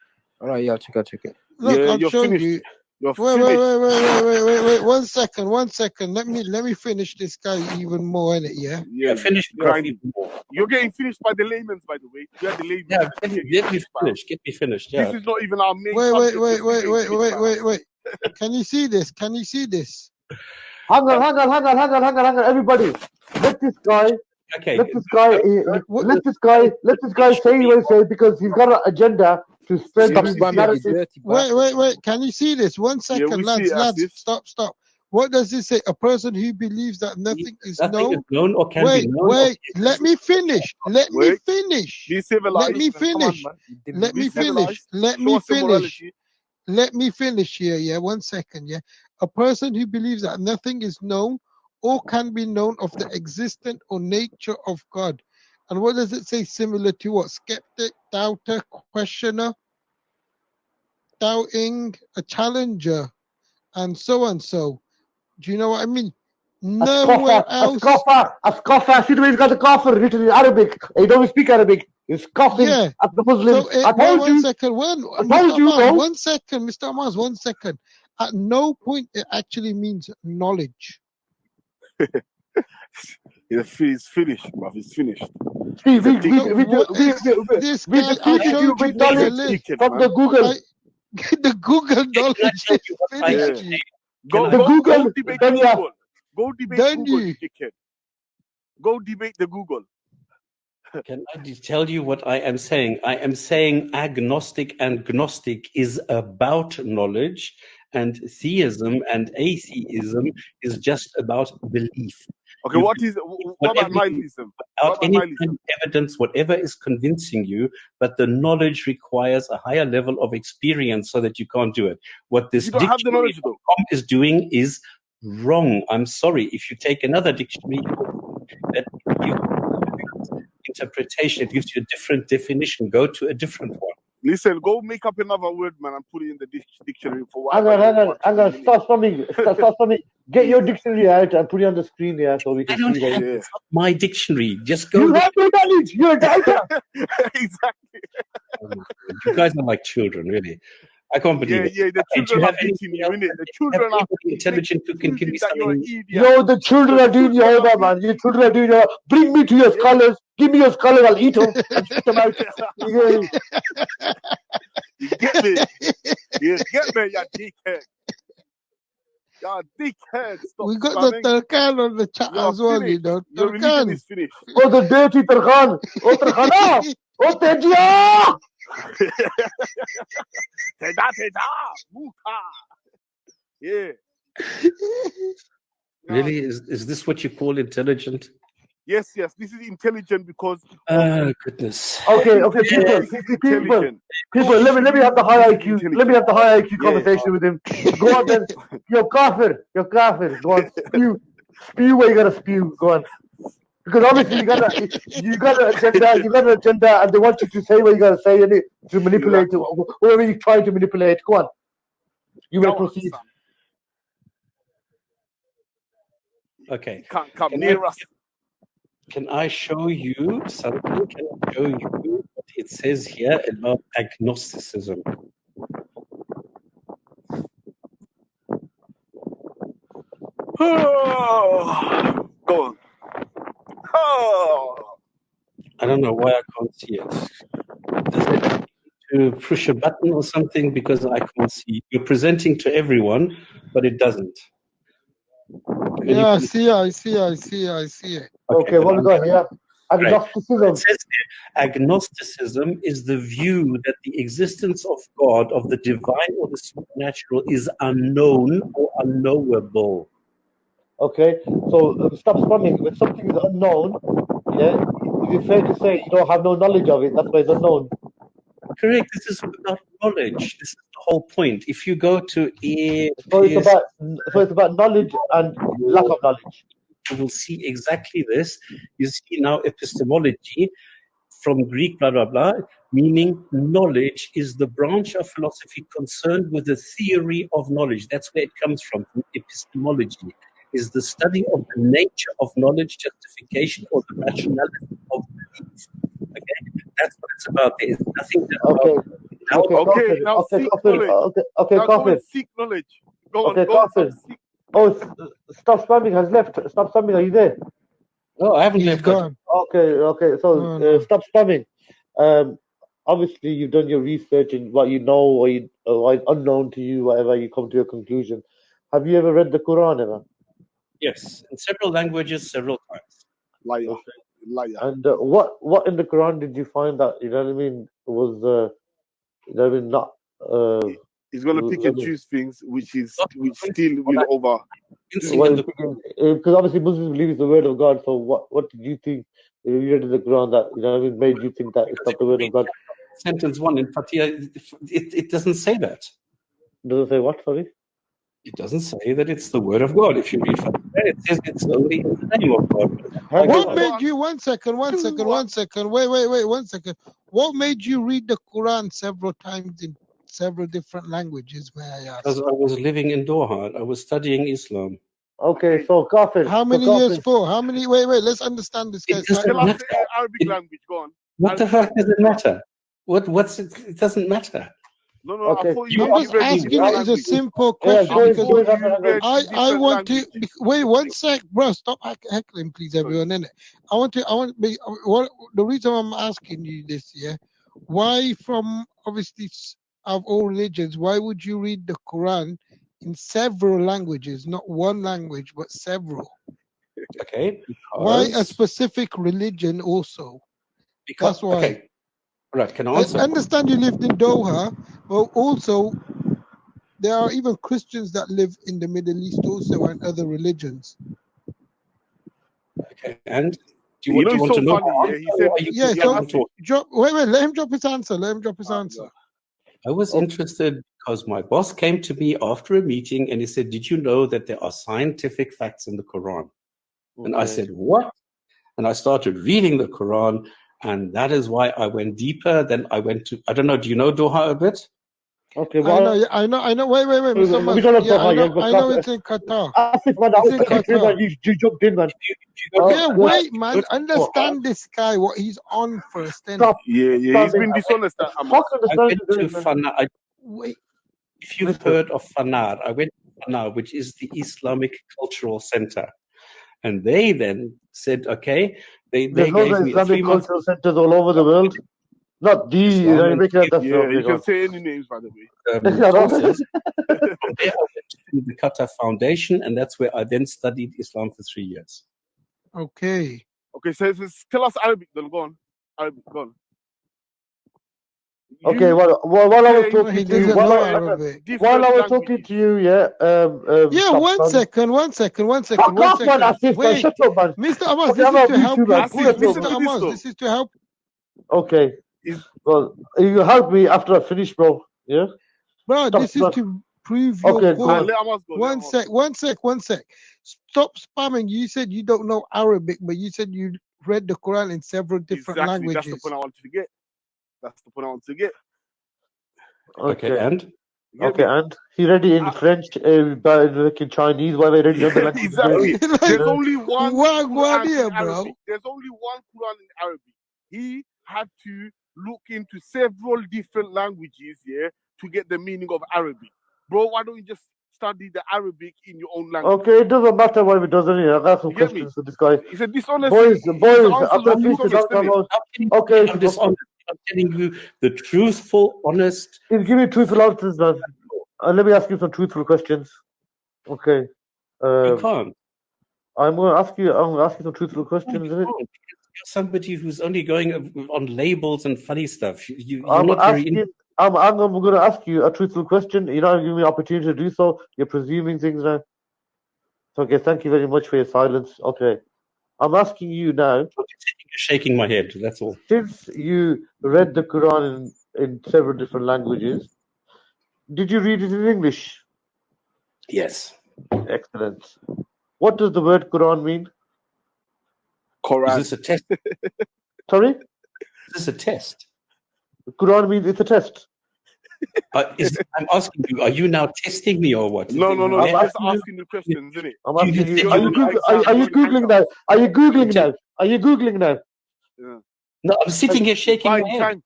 All right, yeah, check it. Look, Yeah, I'll you're show finished. you. You're Wait, finished. wait. 1 second, 1 second. Let me finish this guy even more in it, yeah? Yeah, finish me off even more. You're getting finished by the layman's, by the way. We are the layman's. Yeah, You're get me getting finished. Get me finished. Yeah. This is not even our main Wait, subject. This is wait. Can you see this? Can you see this? Hang on, everybody. Let this guy Okay. let this guy say what he say, because he's got an agenda to spread Stop his spamming, you narrative. dirty bastard. Wait. Can you see this? 1 second, we lads, see it, lads. Asif. Stop. What does it say? A person who believes that nothing is Nothing is known. known or can be known. Wait. Let me finish. Let me Wait. finish. Be civilized. Let me Come on, finish. man. Let me Be finish. civilized. Let Show me us some finish. morality. Let me finish here, yeah. 1 second, yeah. A person who believes that nothing is known or can be known of the existence or nature of God. And what does it say? Similar to what? Skeptic, doubter, questioner, doubting, a challenger, and so and so. Do you know what I mean? Nowhere else. A scoffer. See the way he's got the coffer written in Arabic. He don't speak Arabic. He's scoffing Yeah. at the Muslims. So, I told you. 1 second. told you, bro. 1 second, Mr. Amaz, 1 second. At no point it actually means knowledge. He's finished, bruv. He's finished. See, This guy, I defeated you showed you with the knowledge list. from the Google. The Google knowledge tell is you what I finished. am Go debate the Danya. Google. Go debate Done Google, you. you dickhead. Go debate the Google. Can I tell you what I am saying? I am saying agnostic and gnostic is about knowledge, and theism and atheism is just about belief. Okay, You what about whatever you- nihilism? Without What about any nihilism? kind of evidence, whatever is convincing you, but the knowledge requires a higher level of experience so that you can't do it. What this You don't have the knowledge, though. dictionary.com is doing is wrong. I'm sorry. If you take another dictionary, that gives you interpretation, it gives you a different definition. Go to a different one. Listen, go make up another word, man, and put it in the dictionary for Hang on. Stop spamming. Get your dictionary out and put it on the screen here so we I can don't see what have it is. it's not my dictionary. Just go. You have no knowledge. You're a doubter. Exactly. You guys are like children, really. I can't believe it. Yeah, the Hey, do you children are have beating anything you, else? innit? The Have children are anybody intelligent who can give me that you're an something? idiot. Yo, the children are doing your order, man. Your children are doing your. Bring me to your scholars. Give me your scholars. I'll eat them and spit them out. Yeah. You get me? You get me, you dickhead. You dickhead. Stop We got spamming. the Turkan on the chat You're as well, you finished. know. Your religion Turkan. is finished. Oh, the dirty Tarkhan. Oh, Tarkhana. Oh, Tejia. Teda, muta. Yeah. Really? Is this what you call intelligent? Yes. This is intelligent because Oh, goodness. Okay, this is intelligent. people. Let me have the high IQ. Intelligent. Let me have the high IQ Yeah. conversation with him. Go on then. Yo, kafir. Go on. Spew where you gotta spew. Go on. Because obviously you got an agenda, and they want you to say what you gotta say, and to manipulate whoever you try to manipulate. Go on. You may Go on, proceed. son. Okay. Can't come Can near I- us. Can I show you something? Can I show you what it says here about agnosticism? Go on. Oh. I don't know why I can't see it. Does it need to push a button or something? Because I can't see. You're presenting to everyone, but it doesn't. Yeah, I see it. Okay, what we got here? Agnosticism. It says here, agnosticism is the view that the existence of God, of the divine or the supernatural, is unknown or unknowable. Okay, so stop spamming. When something is unknown, yeah, it's fair to say you don't have no knowledge of it. That's why it's unknown. Correct. This is about knowledge. This is whole point. If you go to So it's about knowledge and lack of knowledge. you will see exactly this. You see now epistemology from Greek, blah, blah, blah, meaning knowledge is the branch of philosophy concerned with the theory of knowledge. That's where it comes from epistemology, is the study of the nature of knowledge, justification, or the rationality of belief. Okay, that's what it's about. There is nothing Okay. Okay, now seek knowledge. Okay, Now go Kafir. and seek knowledge. Go Okay, on, go Kafir. and seek. Oh, Stop Spamming has left. Stop Spamming, are you there? No, I haven't He's left. gone. Okay. So No. Stop Spamming. Obviously, you've done your research and what you know or what is unknown to you, whatever, you come to a conclusion. Have you ever read the Quran ever? Yes, in several languages, several times. Liar. And what in the Quran did you find that, you know what I mean, was, you know what I mean, not... He's gonna pick and choose things which still will over. Because obviously Muslims believe it's the word of God. So what did you think you read in the Quran that, you know what I mean, made you think that it's not the word of God? Sentence 1 in Fatiha, it doesn't say that. Doesn't say what? Sorry. It doesn't say that it's the word of God. If you read Fatiha, it says it's only in the name of God. What made you? One second. Wait, 1 second. What made you read the Quran several times in several different languages, may I ask? Because I was living in Doha. I was studying Islam. Okay, so Kafir. How many years for? How many? Wait. Let's understand this guy's Tell us timeline. the Arabic language. Go on. What the fuck does it matter? What's it? It doesn't matter. No. Okay. I thought you I'm just asking you as a simple question because I want to wait 1 sec, bro. Stop heckling, please, everyone. In it, what the reason I'm asking you this, yeah? Why, from obviously of all religions, why would you read the Quran in several languages, not one language, but several? Okay. Why a specific religion also? That's why. Okay. Right. Can I I answer? understand you lived in Doha, but also there are even Christians that live in the Middle East also and other religions. Okay. And do You you know, want it's to so know? funny. Yeah, he said, Yeah, so wait, let him drop his answer. I was interested because my boss came to me after a meeting and he said, "Did you know that there are scientific facts in the Quran?" And I said, "What?" And I started reading the Quran, and that is why I went deeper. Then I went to, I don't know, do you know Doha a bit? Okay, I know. Wait, Mr. We don't know I know it's in Qatar. You jumped in, man. Wait, man. Understand this guy, what he's on first. Then. Yeah. He's been dishonest. I went to Fanar. Wait. If you've heard of Fanar, I went to Fanar, which is the Islamic Cultural Center. And they then said, okay, they gave me Islamic 3 months. cultural centers all over the world. Not the you can say any names, by the way. Courses. From there, I went to the Qatar Foundation, and that's where I then studied Islam for 3 years. Okay. So tell us Arabic, then. Go on. Arabic, go on. Okay, while I was talking to you, while I was talking to you, yeah. Yeah, 1 second. Wait, shut up, man. Mr. Amas, this is to help you. Mr. Amas, this is to help. Okay. Well, you help me after I finish, bro. Yeah. Bro, this is to prove your point. One sec. Stop spamming. You said you don't know Arabic, but you said you read the Quran in several different languages. That's the point I want to get. Okay, and? Okay, and he read it in French, in Chinese. Why they read the other languages? Exactly. There's only one Quran in bro. Arabic. There's only one Quran in Arabic. He had to look into several different languages, yeah, to get the meaning of Arabic. Bro, why don't you just study the Arabic in your own language? Okay, it doesn't matter why he doesn't. I got some questions for this guy. He said dishonest. Boys, I'm okay. I'm dishonest. I'm telling you the truthful, honest. Give me truthful answers, man. Let me ask you some truthful questions. Okay. You can't. I'm going to ask you some truthful questions. You're somebody who's only going on labels and funny stuff. I'm going to ask you a truthful question. You're not giving me an opportunity to do so. You're presuming things now. Okay, thank you very much for your silence. Okay. I'm asking you now. You're shaking my head, that's all. Since you read the Quran in several different languages, Did you read it in English? Yes. Excellent. What does the word Quran mean? Is Quran. this a test? Sorry? Is this a test? Quran means it's a test. I'm asking you, are you now testing me or what? No. I'm You're just asking you. asking the questions, isn't it? I'm You asking you. think Are you you, know Googling, exam are you on Googling handouts. now? Are you Googling now? Are you Googling now? Yeah. No, I'm sitting here shaking my Buying head. time.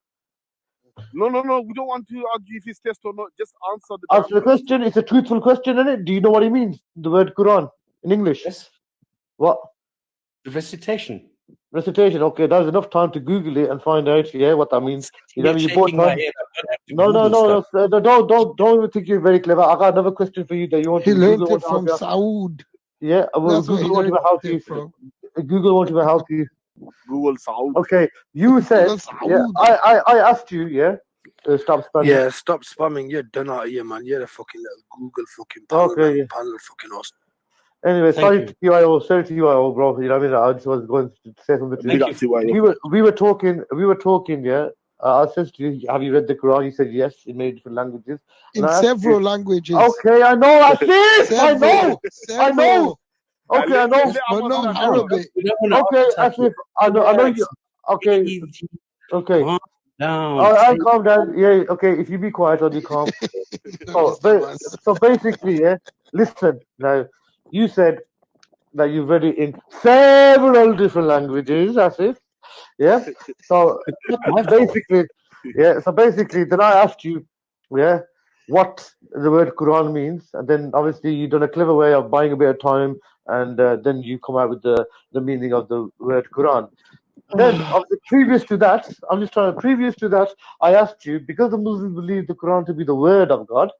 No. We don't want to argue if it's test or not. Just answer the Answer the damn question. question. It's a truthful question, isn't it? Do you know what it means? The word Quran in English. Yes. What? The recitation. Recitation. Okay, there's enough time to Google it and find out. Yeah, what that means. You know, you bought Shaking my time. head. I don't have to No, Google stuff. sir, don't even think you're very clever. I got another question for you that you want He to learned Google. it from Saud. Yeah, well, That's what he Google won't learned even help you. it from. Google won't even help you. Google Saud. Okay, you said. Yeah, Saud. I asked you. Yeah, stop spamming. Yeah, stop spamming. You're done out here, man. You're a fucking little Google fucking panel, Okay, man. yeah. Panel fucking host. Anyway, Thank sorry you. to TYO, bro. You know what I mean? I just was going to say something to Big you. up to you. We were talking. Yeah. I said to you, have you read the Quran? You said yes in many different languages. And In I asked you, several languages. okay, I know. I see. I know. Several. Okay, I know. Let But Amos not stand Arabic. You don't want Okay, to Asif, I know you. Okay, Easy. okay. Calm down. I'll calm down. Yeah, okay. If you be quiet, I'll be calm. So basically, yeah. Listen now. You said that you've read it in several different languages, Asif. Yeah. So My fault. basically, yeah. So basically, then I asked you, yeah, what the word Quran means, and then obviously you done a clever way of buying a bit of time, and then you come out with the meaning of the word Quran. Then, obviously, previous to that, I asked you, because the Muslims believe the Quran to be the word of God,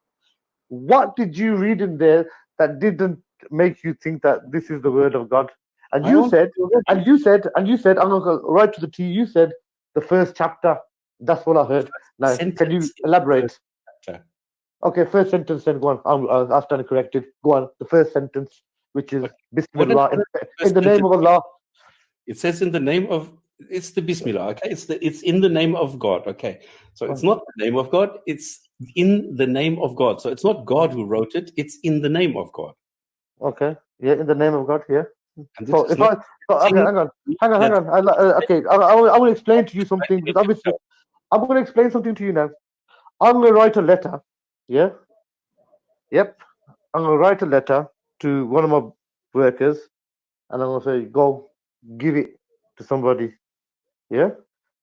what did you read in there that didn't make you think that this is the word of God? And I you want said, to read I'm going to go right to the T. You said the first chapter. That's what I heard. Now, can you sentence in elaborate? the chapter. Okay, first sentence. Then go on. I'll stand corrected. Go on. The first sentence, which is Okay. Bismillah, What is the in first the name sentence? of Allah. It says in the name of, it's the Bismillah, okay? It's in the name of God, okay? So it's not the name of God, it's in the name of God. So it's not God who wrote it, it's in the name of God. Okay. Yeah, in the name of God. Yeah. And this So is if not okay, hang on. Okay, I will explain to you something because obviously I'm going to explain something to you now. I'm going to write a letter. Yeah. Yep. I'm going to write a letter to one of my workers, and I'm going to say, go give it to somebody. Yeah.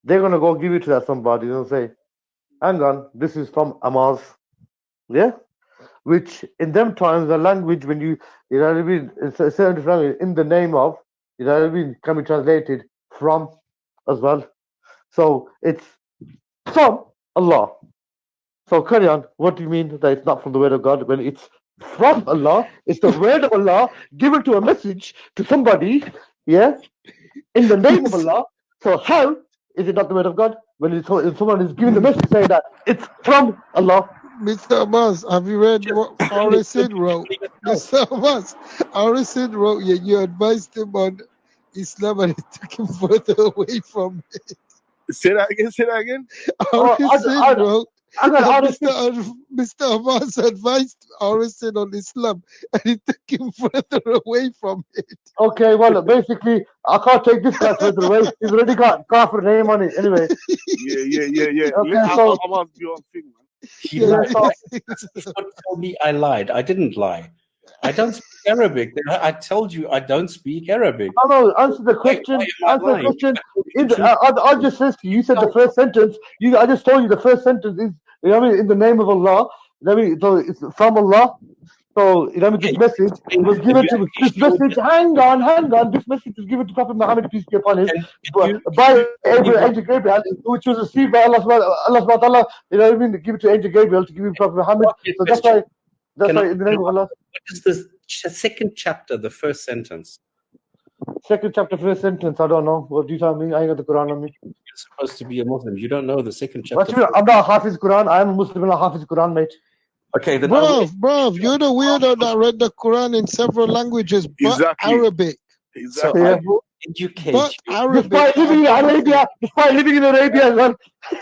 They're going to go give it to that somebody. They'll say, hang on, this is from Amaz. Yeah. Which in them times, the language when you know what I mean, it's a certain language in the name of, you know what I mean, can be translated from as well. So it's from Allah. So carry on. What do you mean that it's not from the word of God? Well, it's from Allah. It's the word of Allah given to a message to somebody. Yeah, in the name of Allah. So how is it not the word of God when if someone is giving the message saying that it's from Allah? Mr. Abbas, have you read what Arisid wrote? Mr. Abbas, Arisid wrote, yeah, you advised him on Islam and it took him further away from it. Say that again. Arisid wrote, I Mr. Abbas advised Arisid on Islam and it took him further away from it. Okay, well, basically, I can't take this guy further away. He's already got Kafir name on it. Anyway. Yeah. Okay, Let so Amos be on thing, man. He yeah, lied. so Don't tell me I lied. I didn't lie. I don't speak Arabic. I told you I don't speak Arabic. I don't know. Answer the Why question. am I Answer the lying? question. I told you the truth. I just said to you. You said the first sentence. I just told you the first sentence is. You know what I mean? In the name of Allah. You know what I mean? So it's from Allah. So you know what I mean? This message was given to this message. Hang on. This message was given to Prophet Muhammad, peace be upon him, by Angel Gabriel, which was received by Allah subhanahu wa ta'ala. You know what I mean? Give it to Angel Gabriel to give it to Prophet Muhammad. So that's why. That's why in the name of Allah. What is the second chapter, the first sentence? Second chapter, first sentence. I don't know. What do you tell me? I ain't got the Quran on me. You're supposed to be a Muslim. You don't know the second What chapter. you mean? I'm not a Hafiz Quran. I am a Muslim and a Hafiz Quran, mate. Okay, then Bruv, you're the weirdo that read the Quran in several languages but Exactly. Arabic. Exactly. So Yeah. Educate But you. Arabic. Despite living in Arabia, as well,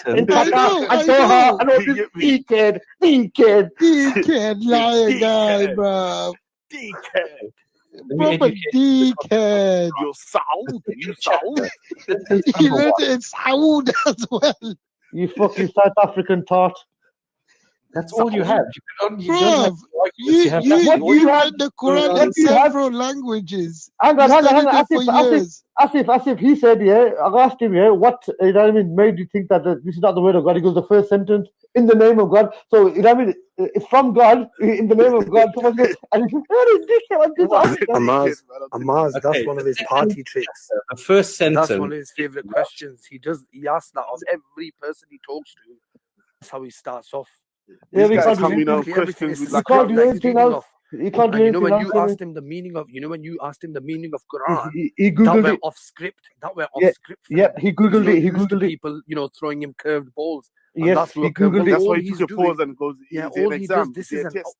in I Qatar know, and I Doha, know. and all You this get me? dickhead. Dickhead, liar guy, Dickhead. bro. Dickhead. Let me Proper educate you. dickhead. You sound. You New sound. chapter. Sentence He number learned one. it in Saudi as well. You fucking South African tart. That's all you have. You don't have Bruv, arguments. you You have you nothing. What do you you have? read the Quran What in do you have? several languages. Hang You on. studied it for years. Asif, he said, yeah, I asked him, yeah, what, you know what I mean, made you think that this is not the word of God? He goes, the first sentence, in the name of God. So, you know what I mean, it's from God, in the name of God. Someone goes, and he says, what is this? What's this? What? Amaz, that's Okay. one of his The party tricks. The first That's sentence. one of his favorite questions. He asks that of every person he talks to. That's how he starts off. Yeah, This we guy's can't do coming anything. out literally everything questions is with You like can't do that he's anything reading else. off. You can't do And you know anything when else. you asked him the meaning of, when you asked him the meaning of Quran, He that Googled went it. off script. That went off Yeah, script for yeah, him. he He's Googled not it. He used to Googled it. people, throwing him curved balls. And Yes, that's he what curved Googled balls. it. That's why All he took he's a pause doing, and goes, yeah, is it all an he does, exam? this Is is it a an test?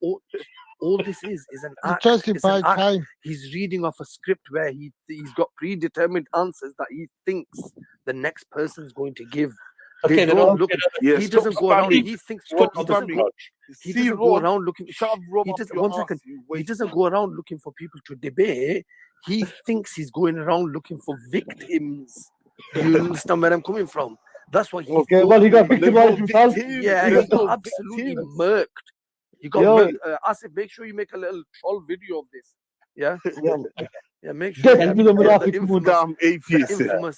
all this is an You act. It's an justified act. time. He's reading off a script where he's got predetermined answers that he thinks the next person's going to give. They Okay, then don't I'll look. get Yeah, He stop doesn't go around. spamming. He thinks. Stop He doesn't go. spamming. He See doesn't go Rob. around looking. Shove Rob He up does. your One ass, second. you He waste doesn't man. go around looking for people to debate. He thinks he's going around looking for victims. You understand where I'm coming from? That's what he Okay, thought. well, he got There's victimized no himself. victims. Yeah, he There's got no absolutely victims. murked. He got Yo, murked. Asif, make sure you make a little troll video of this. Yeah, yeah, yeah. Make sure. death Yeah, to the yeah. The Munafiqun. infamous. Damn atheist.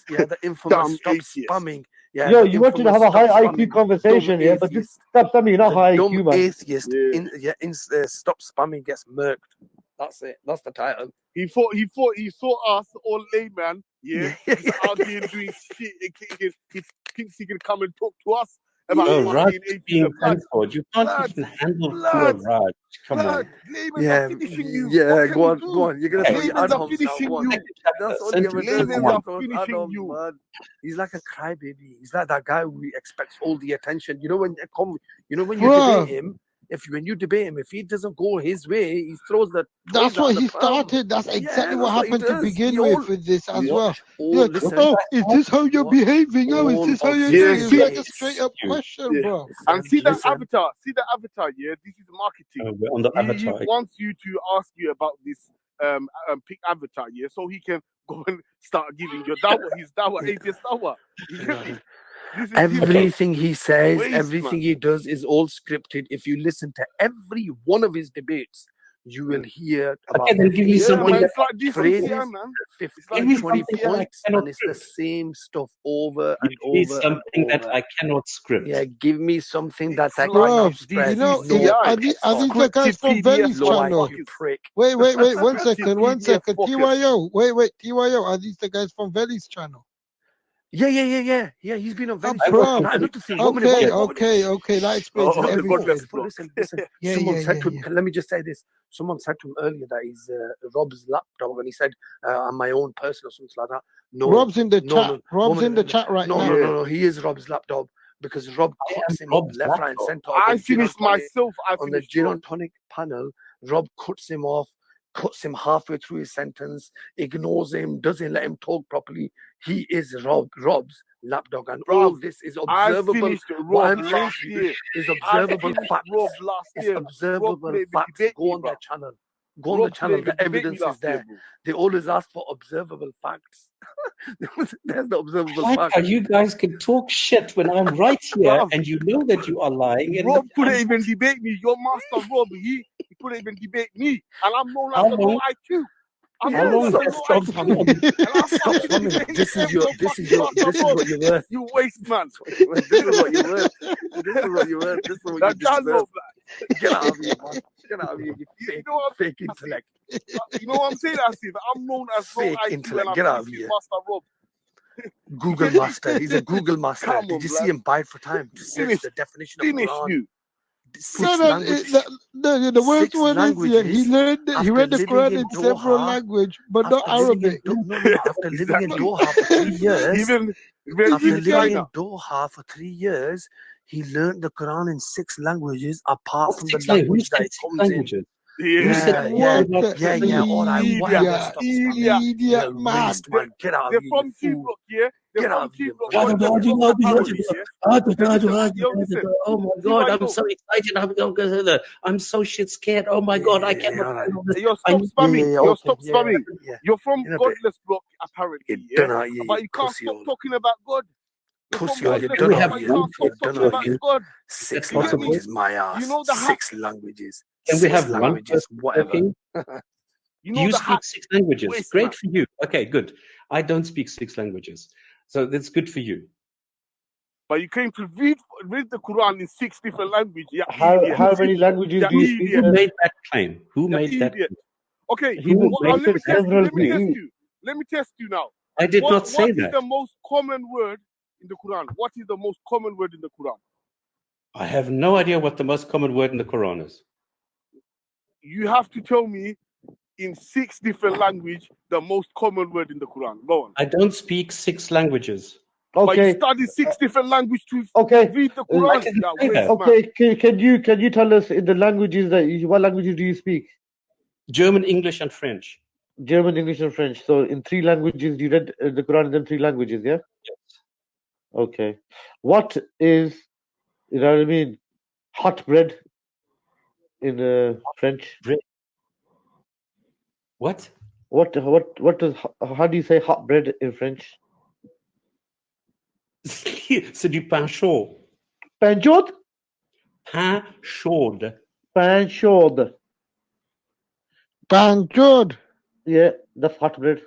Yeah, the infamous Damn stop atheist. spamming. Yeah, Yo, the you wanted to infamous have a stop high spamming. IQ conversation, Dumb yeah, but just atheist. stop spamming, not The high dumb IQ, man. atheist. Stop spamming gets murked. That's it. That's the title. He saw us all layman. Yeah, he's out here doing shit. He thinks he can come and talk to us about Oh, fucking Raj atheism. being Blood, cancelled. You can't blood, even handle poor blood, Raj. Come on. blood. Laymen Yeah, are finishing you. yeah. What can Go we on, do? go on. You're gonna throw your Laymen are ad-homs now. finishing Go on. you. Second chapter, That's all he ever sentence does. number Laymen Is one. are throws finishing add-ons, you. man. He's like a crybaby. He's like that guy who expects all the attention. You know when you debate Bruv, him. When you debate him, if he doesn't go his way, he throws the that's toys out what of the he pram. started. That's Yeah, exactly that's what what he happened to does. begin He with this as Yeah. well. Oh, Yeah. listen. Oh, is this how you're Watch behaving? Oh, is all this how of you're his doing? Yeah, It's see, like a debates. straight up You. question, yeah. bro. And see that Listen. avatar. See the avatar. Yeah, this is marketing. We're on the He avatar. wants you to ask you about this pick avatar. Yeah, so he can go and start giving you dawah. His dawah, atheist dawah. You get me? This is his Everything he says, waste, everything man. he does is all scripted. If you listen to every one of his debates, you will hear about Okay, then give me 20 something that It's like decency, phrases, man. It's 15, give me 20 something that I points, cannot and it's the same stuff over give and me over and something that over. I cannot script. Yeah, give me something that It's I like cannot Bruv, spread. you know, Low are CI. these the guys Scripted from PDF Veli's low channel? IQ prick. Wait, one Scripted second, PDF fuckers. TYO, wait, TYO, are these the guys from Veli's channel? Yeah. He's been on very I watch Bruv, Now, the another thing. okay, One minute. that explains Oh, the God everything. bless block. Listen. Yeah, Someone said to him, yeah. let me just say this. Someone said to him earlier that he's Rob's lapdog, and he said, I'm my own person or something like that. No, Rob's in the no, chat. Rob's woman, in the chat right no, now. no. He is Rob's lapdog because Rob I am cuts him up Rob's left, right, and laptop. center. on I the gin and finished tonic- myself. I on the finished gin yours. and tonic panel. Rob cuts him off, cuts him halfway through his sentence, ignores him, doesn't let him talk properly. He is Rob's lapdog, and all Bruv, this is I observable. finished What Rob I'm saying last to you year. is I observable finished facts. Rob last It's year. Rob observable couldn't even facts. debate Go me, on bro. the channel. Go on the Rob channel. couldn't The even debate me evidence is last year, there. bro. They always ask for observable facts. There's the observable Like facts. how you guys can talk shit when I'm right here Bruv, and you know that you are lying. And Rob couldn't I'm- even debate me. Your master Rob, he couldn't even debate me. And I'm known How as a low long- IQ. I'm how known long as a has low Rob IQ. been on- And I'm Stop fucking spamming. debating This is your what fucking you're worth. You waste, man. This is what you're worth. This is what you're worth. This is what you That guy deserve. Rob, Get out of here, man. Get out of here, you you fake, know what? fake intellect. You know what I'm saying, Asif? I'm known as low Fake IQ intellect. and I'm Get out of finishing here. Master Rob. Google master. He's a Google master. Come Did on, you see lad. him bide for time to search Finish- the definition of Finish Quran? you. Six languages. The worst Six one is he languages learned he after read the living Quran in in several Doha. languages, but not After living in Arabic. after living in Exactly. Doha for 3 years. Even After in living China. in Doha for 3 years, he learned the Quran in 6 languages apart from the Six languages. language that Who it said six comes in. languages? You said Yeah, What about the all right, idiot, whatever, stop spamming. idiot You man. waste, man. Get out of They're here, from you T fool. Block, yeah? They're Get from out of T here, Block, man. godless block, apparently, yeah? Yo, listen. Oh my See God, why I'm yo, so excited. I'm so shit scared. Oh my God, I Yeah, cannot all right. handle this. Yo, I stop need spamming. Yo, Okay, stop spamming. yeah. You're from In a bit. godless block, apparently, You're yeah? done out here, But you you can't pussy stop old. talking about God. You're from Pussy old, you're godless Can done we block, out have but you here. one can't stop You're person done talking out about here. talking? God. Is that 6 You get me? possible? languages, my ass. You know the hack. 6 languages. Can we 6 have one languages, person whatever. talking? You Do know you the speak hack. 6 languages? Waste Great man. for you. Okay, good. I don't speak 6 languages. So that's good for you. But you came to read the Quran in 6 different languages. You're How idiot. many languages You're do you speak? Who idiot. made that claim? Who You're made that idiot. claim? Okay, Who He made let said me that test you. several Let me claim? test things. you. Let me test you now. I did not say What is that. the most common word in the Quran? What is the most common word in the Quran? I have no idea what the most common word in the Quran is. You have to tell me in 6 different languages the most common word in the Quran. Go on. I don't speak 6 languages. But you Okay, study 6 different languages to okay, read the I Quran. didn't Yeah, say waste that. man. okay. Can you tell us in the languages what languages do you speak? German, English, and French. German, English, and French. So in 3 languages, you read the Quran in them 3 languages, yeah? Yes. Okay. What is, you know what I mean, hot bread in French? Bread. What? What does, how do you say hot bread in French? C'est du pain chaud. Pain chaud? Pain chaud. Pain chaud. Banjod. Yeah, that's hot bread.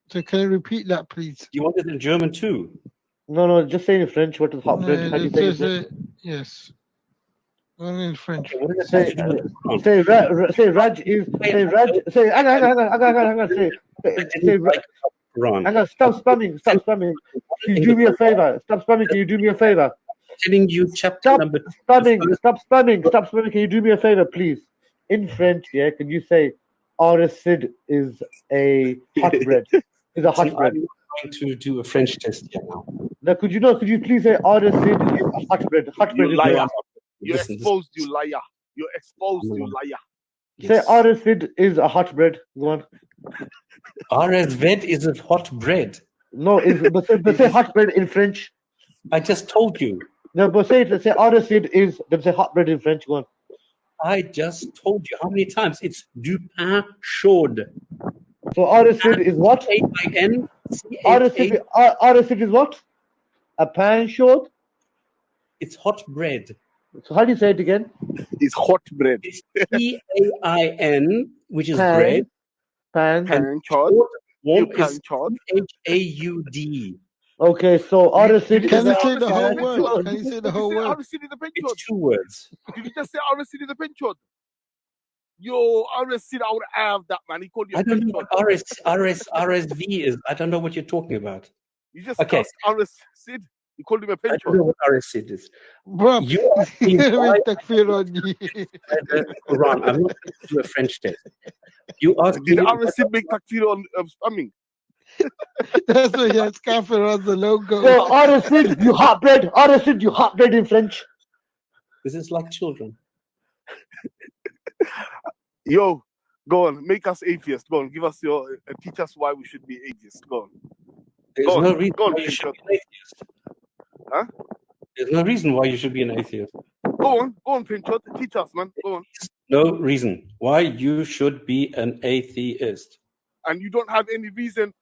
So can you repeat that, please? You want it in German too? No, just say in French. What is hot bread? How do you say it? Yes. Only in French, Okay, what does please. it have Say, to do with the Quran? say Raj is, say Raj, say, hang on, say, I didn't like the Quran. hang on, stop spamming. Can you In do the me a Quran, favor? Stop spamming, can you do me a favor? telling you chapter Stop number 2. spamming, can you do me a favor, please? In French, yeah, can you say, Arasid is a hot bread? Is a hot I'm bread. going to do a French test here now. Now, could you please say Arasid is a hot bread? Hot bread You is liar. what? You're Listen, exposed, you liar. You're exposed, I'm a you liar. liar. Say Yes. Arasid is a hot bread. Go on. RSVed is a hot bread. No, but say hot bread in French. I just told you. No, but say Arasid is, then say hot bread in French. Go on. I just told you how many times. It's du pain chaud. So Arasid is what? A-I-N-C-H-A. Arasid is what? A pain chaud? It's hot bread. So how do you say it again? It's hot bread. It's P-A-I-N, which is bread. Pan. Pan chod. Warm You pan is chod. C-H-A-U-D. Okay, so Arasid Can is you say the whole Arasid word? is a Can you say the Did you whole say word? Arasid is a pen chod? It's 2 words. Did you just say Arasid is a pen chod? Yo, Arasid, I would have that, man. He called you I a don't pen know chod. what RSV is. I don't know what you're talking about. You just Okay. cussed Arasid. You called him a I pen don't chod. know what RSV is. Bro, You asked me you're why gonna make takfir on you. I read the Quran. I'm not going to do a French test. You asked Did me. Arasid make takfir on spamming? That's why he has kafir on the logo. so Arasid, you hot bread. Arasid, you hot bread in French. This is like children. Yo, go on. Make us atheists. Go on. Give us your... teach us why we should be atheists. Go on. There's Go on, no reason go on, why you should Pinchot. be an atheist. Huh? There's no reason why you should be an atheist. Go on, Pinchot. Teach us, man. Go on. No reason why you should be an atheist. And you don't have any reason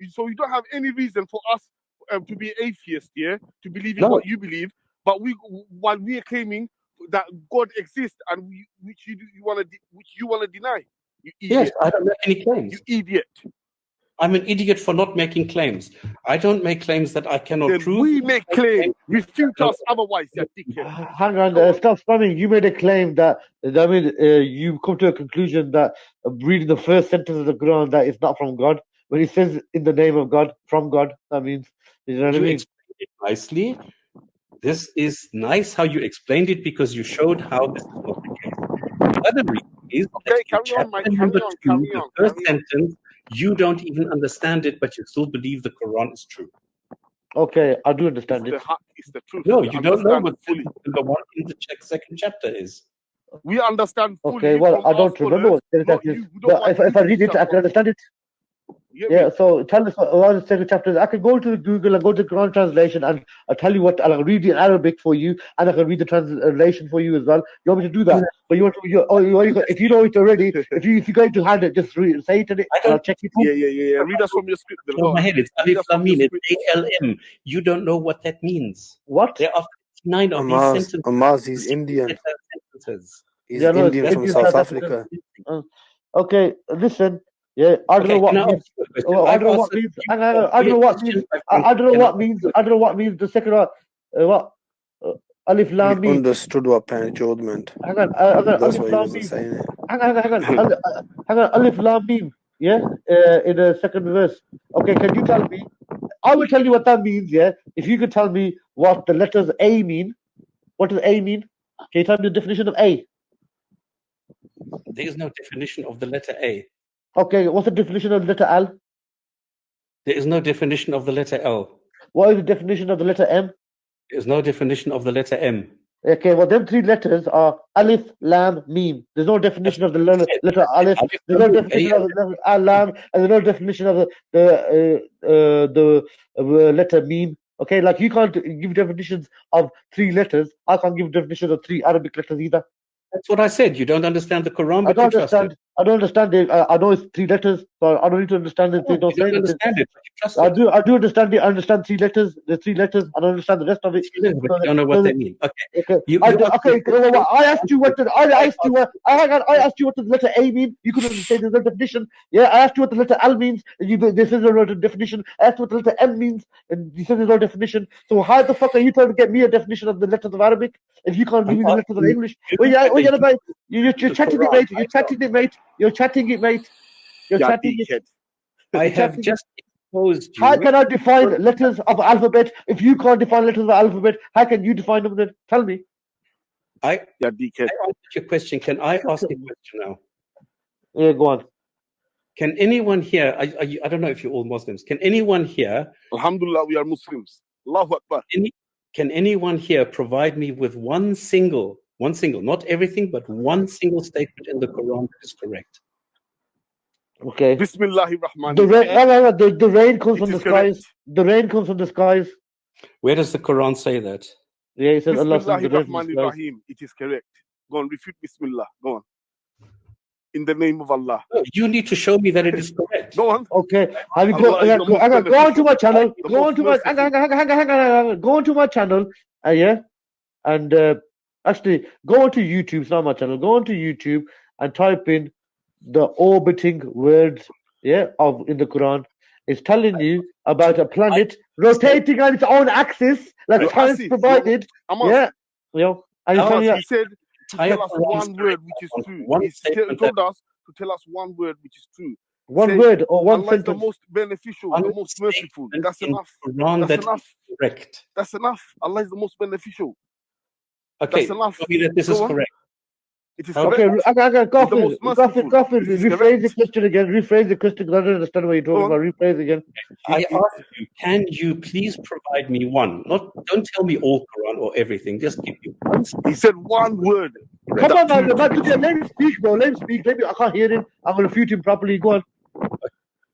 so you don't have any reason for us to be atheists, yeah, to believe in No. what you believe. But while we are claiming that God exists and which you want to deny, you idiot. Yes, I don't make any claims. You idiot. I'm an idiot for not making claims. I don't make claims that I cannot Then prove. we make claim. Refute us otherwise, you dickhead. Hang on, Go on. stop spamming. You made a claim that, I mean, you come to a conclusion that reading the first sentence of the Quran that it's not from God. When he says in the name of God, from God, that means, you know what I You mean? explained it nicely. This is nice how you explained it because you showed how this is not the case. The other reason is that Okay, in carry on, chapter mate. number Carry on, 2, carry the on, first carry on. sentence, you don't even understand it, but you still believe the Quran is true. Okay, I do understand It's it. the hack. It's the truth. No, We you don't know understand what fully. number 1 in the second chapter is. We understand fully Okay, well, from I our don't remember scholars, what the not chapter is, you. We don't but want if you I to read teach it, us I can from. understand it. You get Yeah, me? so tell us what the second chapter is. I can go to Google and go to Quran translation and I'll tell you what, and I'll read it in Arabic for you, and I can read the translation for you as well. You want me to do that? But you want to, if you know it already, if you're going to hand it, just say it in it, I and I'll don't. check it. Yeah. Read us from your script. Then. On Go my on. head, it's Read Alif us Lam from your Mim. script. It's ALM. You don't know what that means. What? There are 59 of these sentences. Amaz, he's Indian. Sentences. He's Yeah, no, it's Indian from Indian, South South African. Africa. Okay, listen. Yeah, I don't know Okay, can what I means. ask you a question? I I've don't know what asked means. you Hang on, a I don't know what question, means. my I friend. don't know Can I what ask means. you a I don't know what means the second one. What? Alif Lam He Mim. understood what Planet Jod meant. Hang on, That's Alif why he Lam wasn't Mim. saying it. Hang on. Alif Lam Mim. Yeah, in the second verse. Okay, can you tell me? I will tell you what that means. Yeah, if you could tell me what the letters A mean. What does A mean? Can you tell me the definition of A? There is no definition of the letter A. Okay, what's the definition of the letter L? There is no definition of the letter L. What is the definition of the letter M? There is no definition of the letter M. Okay, well, them three letters are Alif, Lam, Mim. There's no definition of the letter Alif. There's no definition of the letter Lam, and there's no definition of the letter Mim. Okay, like you can't give definitions of three letters. I can't give definitions of three Arabic letters either. That's what I said. You don't understand the Quran, but you trust it. I don't understand it. I know it's three letters, so I don't need to understand it. They You don't say don't anything. understand it, but you trust I it. do understand it. I understand three letters. The three letters. I don't understand the rest of it. But you don't know what they mean. Okay. Okay. You I asked me- asked you what the I asked you what the letter A means. You couldn't say there's no definition. Yeah, I asked you what the letter L means. This is no definition. I asked what the letter M means, and you said there's no definition. So how the fuck are you trying to get me a definition of the letters of Arabic if you can't give me the letters of English? You're chatting it, mate. You're chatting it, mate. You're chatting it, mate. You're Yeah, chatting it. dickhead. I have just exposed you. How can I define letters of alphabet if you can't define letters of alphabet? How can you define them then? Tell me. I Yeah, dickhead. answered your question. Can I ask a question now? Yeah, go on. Can anyone here? I don't know if you're all Muslims. Can anyone here? Alhamdulillah, we are Muslims. Allahu Akbar. Can anyone here provide me with one single, not everything, but one single statement in the Quran that is correct? Okay. Bismillahir Rahmanir The rain comes from It the is correct. skies. The rain comes from the skies. Where does the Quran say that? Yeah, it says Allah sends the Bismillahir rain from the Rahmanir skies. Rahim. It is correct. Go on, refute Bismillah. Go on. In the name of Allah. No, you need to show me that it is correct. Go on. Okay. Have you Allah is the most go onto my channel. the Go most onto my merciful. go onto my channel. Yeah. And actually go onto YouTube. It's not my channel. Go onto YouTube and type in the orbiting words. Yeah, of in the Quran. It's telling you about a planet rotating on its own axis, like Your science axis, provided. Amas, Yeah. You know. And it's telling you, he said to Entire tell us Quran one is word correct which is on true. one He statement told us to tell us one word which is true. one Say, word or one Allah is the sentence. most beneficial, One the most merciful. statement That's in enough. the Quran That's that is enough. correct. That's enough. Allah is the most beneficial. Okay, That's enough. show me that this Go is on. correct. It is Okay, correct. Go He's the most merciful. It is rephrase correct. the question again. Rephrase the question because I don't understand what you're talking about. Rephrase again. I ask you, can you please provide me one? Don't tell me all Quran or everything. Just give me one. He said one word. Come on, man. That Let him speak, bro. Let him speak. I can't hear him. I'm going to refute him properly. Go on.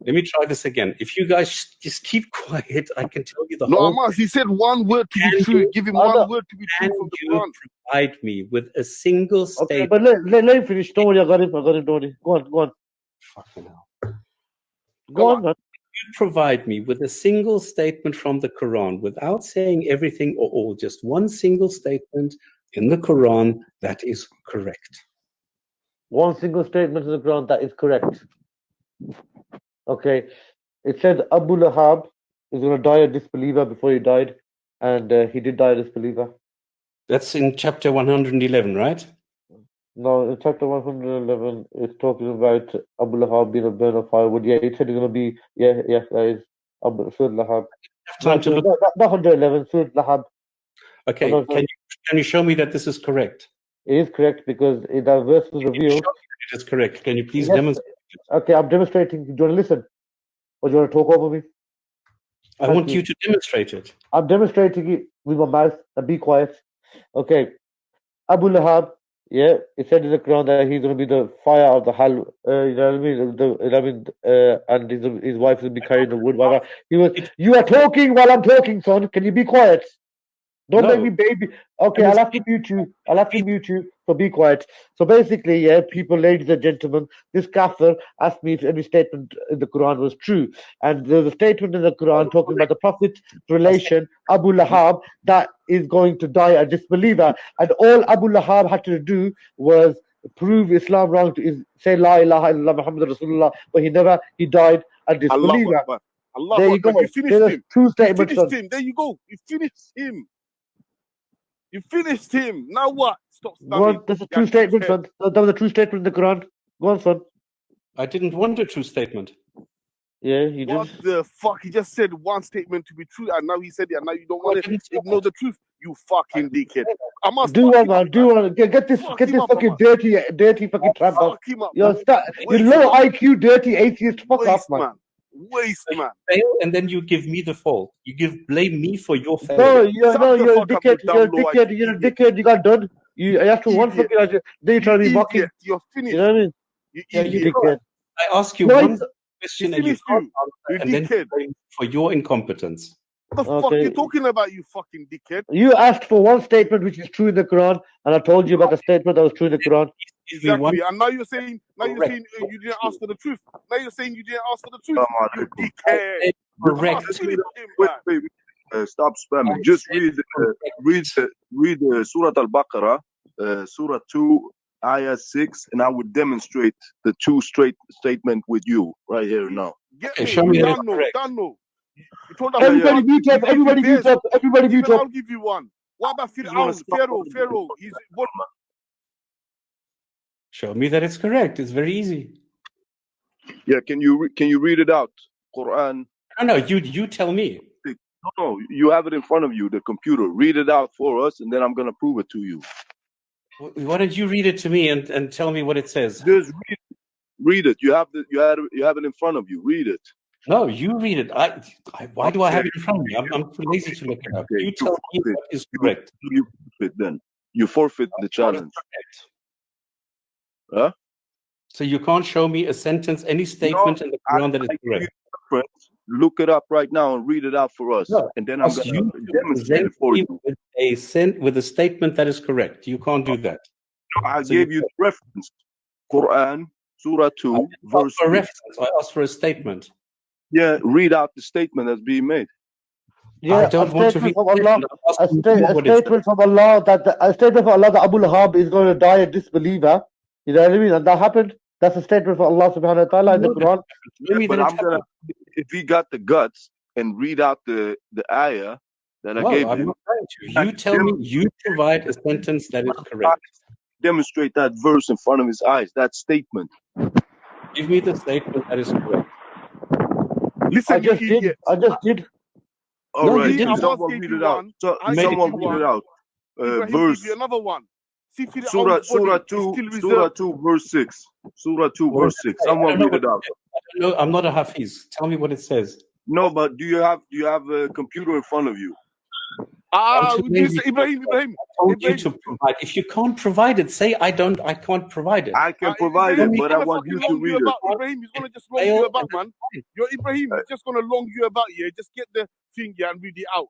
Let me try this again. If you guys just keep quiet, I can tell you the No, whole. Amas, he said one word to be true. Give him one word to be true Can from the you Quran. provide me with a single Okay, statement? but let him finish. Don't worry. I got him. Don't worry. Go on. Fucking hell. Go on, man. You provide me with a single statement from the Quran without saying everything or all, just one single statement in the Quran that is correct. One single statement in the Quran that is correct. Okay. It said Abu Lahab is going to die a disbeliever before he died, and he did die a disbeliever. That's in chapter 111, right? No, in chapter 111, it's talking about Abu Lahab being a burn of firewood. Yeah, it said he's going to be, that is Surah Lahab. Time to look. Not 111, Surah Lahab. Okay, can you show me that this is correct? It is correct because that verse was revealed. It is correct. Can you please demonstrate? Okay, I'm demonstrating. Do you want to listen? Or do you want to talk over me? I want you to demonstrate it. I'm demonstrating it with my mouth. And be quiet. Okay. Abu Lahab Yeah, it said in the Quran that he's going to be the fire of the hell. You know what I mean? And his wife will be carrying the wood. Whatever. It, You are talking while I'm talking, son. Can you be quiet? Don't make me no, baby. Okay, I'm I'll have to speaking. mute you. I'll have to mute you. So be quiet. So basically, yeah, people, ladies and gentlemen, this kafir asked me if any statement in the Quran was true, and there's a statement in the Quran talking about the Prophet's relation, Abu Lahab, that is going to die a disbeliever, and all Abu Lahab had to do was prove Islam wrong to say La ilaha illallah Muhammad Rasulullah, but he died a Allah disbeliever. Akbar. There Allah you Akbar. go. You finished There's him. two You statements, finished son. him. There you go. You finished him. You finished him. Now what? Stop Go spamming. on, that's a Yeah, true statement, dickhead. son. That was a true statement in the Quran. Go on, son. I didn't want a true statement. Yeah, you What did. the fuck? He just said one statement to be true, and now he said it, and now you don't No, I want to didn't say ignore that. the truth. You fucking dickhead. I must Do fuck one, him up, man. Do man. one. Get this Fuck him up, I fucking must. dirty fucking tramp off. Fuck him up, You're man. you Waste, low man. IQ, dirty atheist. Fuck off, Waste, man. man. Waste, So you man. fail, and then you give me the fault. You blame me for your No, failure. you're Shut the a fuck up, you dickhead. You're a dumb low IQ dickhead. You're a idiot. dickhead. You got done. You asked for one Idiot. fucking. Then you try to be mocking. Idiot. You're You finished. know what I mean? You Yeah, You you idiot. dickhead. I ask you Why? one He question and you finished can't you. answer, You and then you dickhead. blame me for your incompetence. What the fuck Okay. you talking about, you fucking dickhead? You asked for one statement which is true in the Quran, and I told you about the statement that was true in the Quran. Give me one Exactly. And now you're saying correct. you didn't ask for the truth. Now you're saying you didn't ask for the truth. You dickhead. Correct. I finish him, Wait, man. wait, stop spamming. I Just said read Surah Al-Baqarah, Surah 2, Ayah 6, and I would demonstrate the two statement with you right here now. Get Okay, me. show me that it's Dano. correct. Dano. You told us Everybody one. mute up. You give Everybody mute theirs. up. Everybody mute Even up. I'll give you one. What about He's gonna Fir'aun? stop Pharaoh. He's what? Show me that it's correct. It's very easy. Yeah, can you read it out? Quran. No, you tell me. No, you have it in front of you, the computer. Read it out for us, and then I'm gonna prove it to you. Why don't you read it to me and tell me what it says? Just read it. You have it in front of you. Read it. No, you read it. Why do I have it in front of me? I'm too lazy to look it up. Okay, You tell me what is correct. You forfeit then. You forfeit the challenge. Huh? So you can't show me a sentence, any statement in the Quran that is correct. Look it up right now and read it out for us, No, and then I'm because gonna you demonstrate it for you. with a statement that is correct. You can't do that. I So gave you the reference, Quran, Surah 2, verse for a 3. reference. I asked for a statement. Yeah, read out the statement that's being made. Yeah, I don't want to read from Allah. A what it statement from Allah that Abu Lahab is going to die a disbeliever. You know what I mean? And that happened. That's a statement from Allah Subhanahu wa Taala in the Quran. But I'm gonna, if he got the guts and read out the ayah that I gave I'm him. not trying to. You tell me. You provide a sentence that is correct. Demonstrate that verse in front of his eyes. That statement. Give me the statement that is correct. Listen, I just did. All right, you didn't. someone read it out. Someone read it out. Ibrahim Verse. give you another one. See, Surah 2, verse 6. Surah 2, verse 6. Someone read it out. No, I'm not a Hafiz. Tell me what it says. No, but do you have a computer in front of you? Ibrahim. I told you to provide. If you can't provide it, say I can't provide it. I can provide it, but I want you to read it. Ibrahim, he's gonna just long you about, man. You're Ibrahim, he's just gonna long you about, yeah. Just get the thing, yeah, and read it out.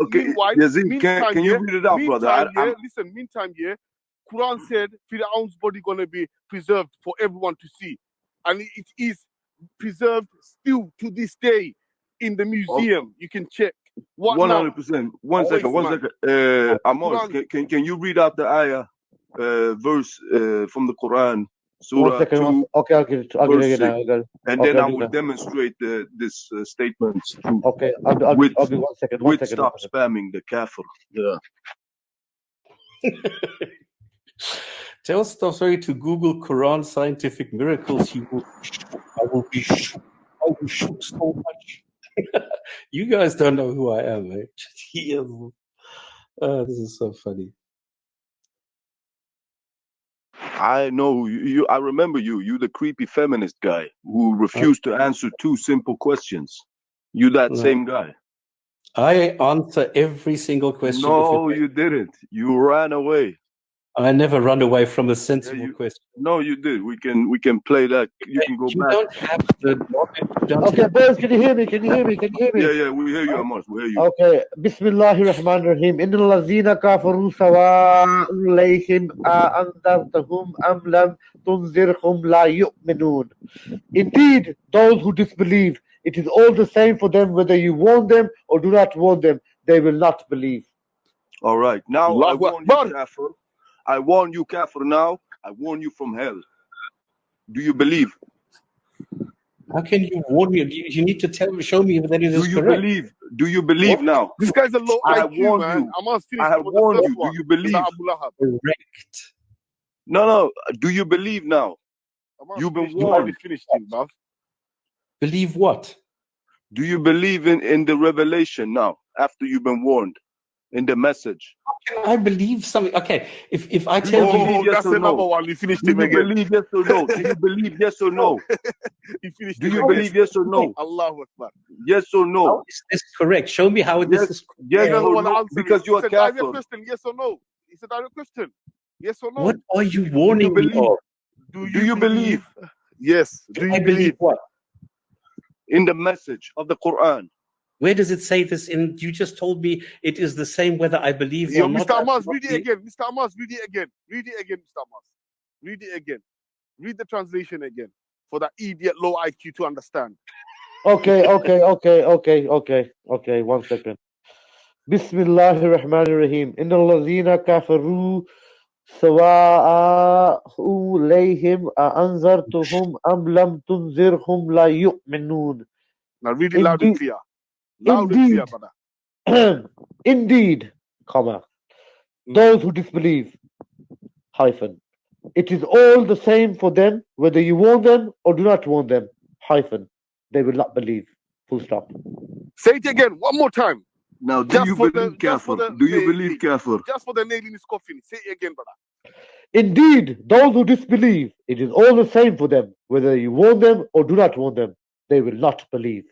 Okay, Yazid, can you read it out, brother? Meantime, Quran said Fir'aun's body gonna be preserved for everyone to see, and it is preserved still to this day in the museum. You can check. 100%. One second. Amos, can you read out the ayah verse from the Quran, Surah 2, Okay, I'll get it. and then I will demonstrate this statement Okay, I'll be 1 second. Stop spamming the kafir. Yeah. Tell Stopspamming to Google Quran scientific miracles. I will be shook so much. You guys don't know who I am, eh? This is so funny. I know you. I remember you. You the creepy feminist guy who refused to answer 2 simple questions. You that same guy. I answer every single question. No, you didn't. You ran away. I never run away from a Yeah, sensible question. no, you did. We can play that. You can go You back. don't have the knowledge. You don't Okay, have boys, can you hear me? Can you hear me? Can you hear me? Yeah, we hear you, Amos. We hear you. Okay, Bismillahir Rahmanir Rahim. إن الذين كفروا سواء عليهم أأنذرتهم أم لم تنذرهم لا يؤمنون. Indeed, those who disbelieve, it is all the same for them whether you warn them or do not warn them, they will not believe. All right. Now I Allahu warn you, Akbar. Kafir. I warn you, Kafir. Now I warn you from hell. Do you believe? How can you warn me? You need to show me that it Do is you correct. believe? Do you believe What? now? This guy's a low I IQ, warned man. you. Amas I finished have with the warned first you. one. Do you believe? Mr. Abu Lahab. Correct. No. Do you believe now? Amas You've been finished. You already warned. finished him, bruv. Believe what? Do you believe in the revelation now after you've been warned in the message? I believe something. Okay, if I Do tell you you, believe yes That's or another no? one. You finished Do him you again. believe yes or no? Do you believe yes or no? He finished Do him you again. believe yes or no? Allahu Akbar. Yes or how no? is this correct? Show me how this Yes, is yes He doesn't or want to no? answer Because it. you're a It's a direct kafir. question. Yes or no? It's a direct question. Yes or no? What are you Do you warning me believe? of? Do you believe? Yes. Do I you believe believe? what? In the message of the Quran. Where does it say this? In you just told me it is the same whether I believe Yo, or not. Mr. Amas, I'm not read it the- again. Mr. Amas, read it again. Read it again, Mr. Amas. Read it again. Read the translation again for that idiot low IQ to understand. Okay, 1 second. Bismillahir Rahmanir Rahim. إن الذين كفروا سواء عليهم أأنذرتهم أم لم تنذرهم لا يؤمنون. Now read it loud and Indeed, clear. Loud and clear, brother. indeed, comma, those who disbelieve, hyphen. It is all the same for them whether you warn them or do not warn them, hyphen. They will not believe. Full stop. Say it again one more time. Now, do Just you for believe the, just for kafir? the Do you nail, believe kafir? just for the nail in his coffin. Say it again, brother. Indeed, those who disbelieve, it is all the same for them whether you warn them or do not warn them. They will not believe.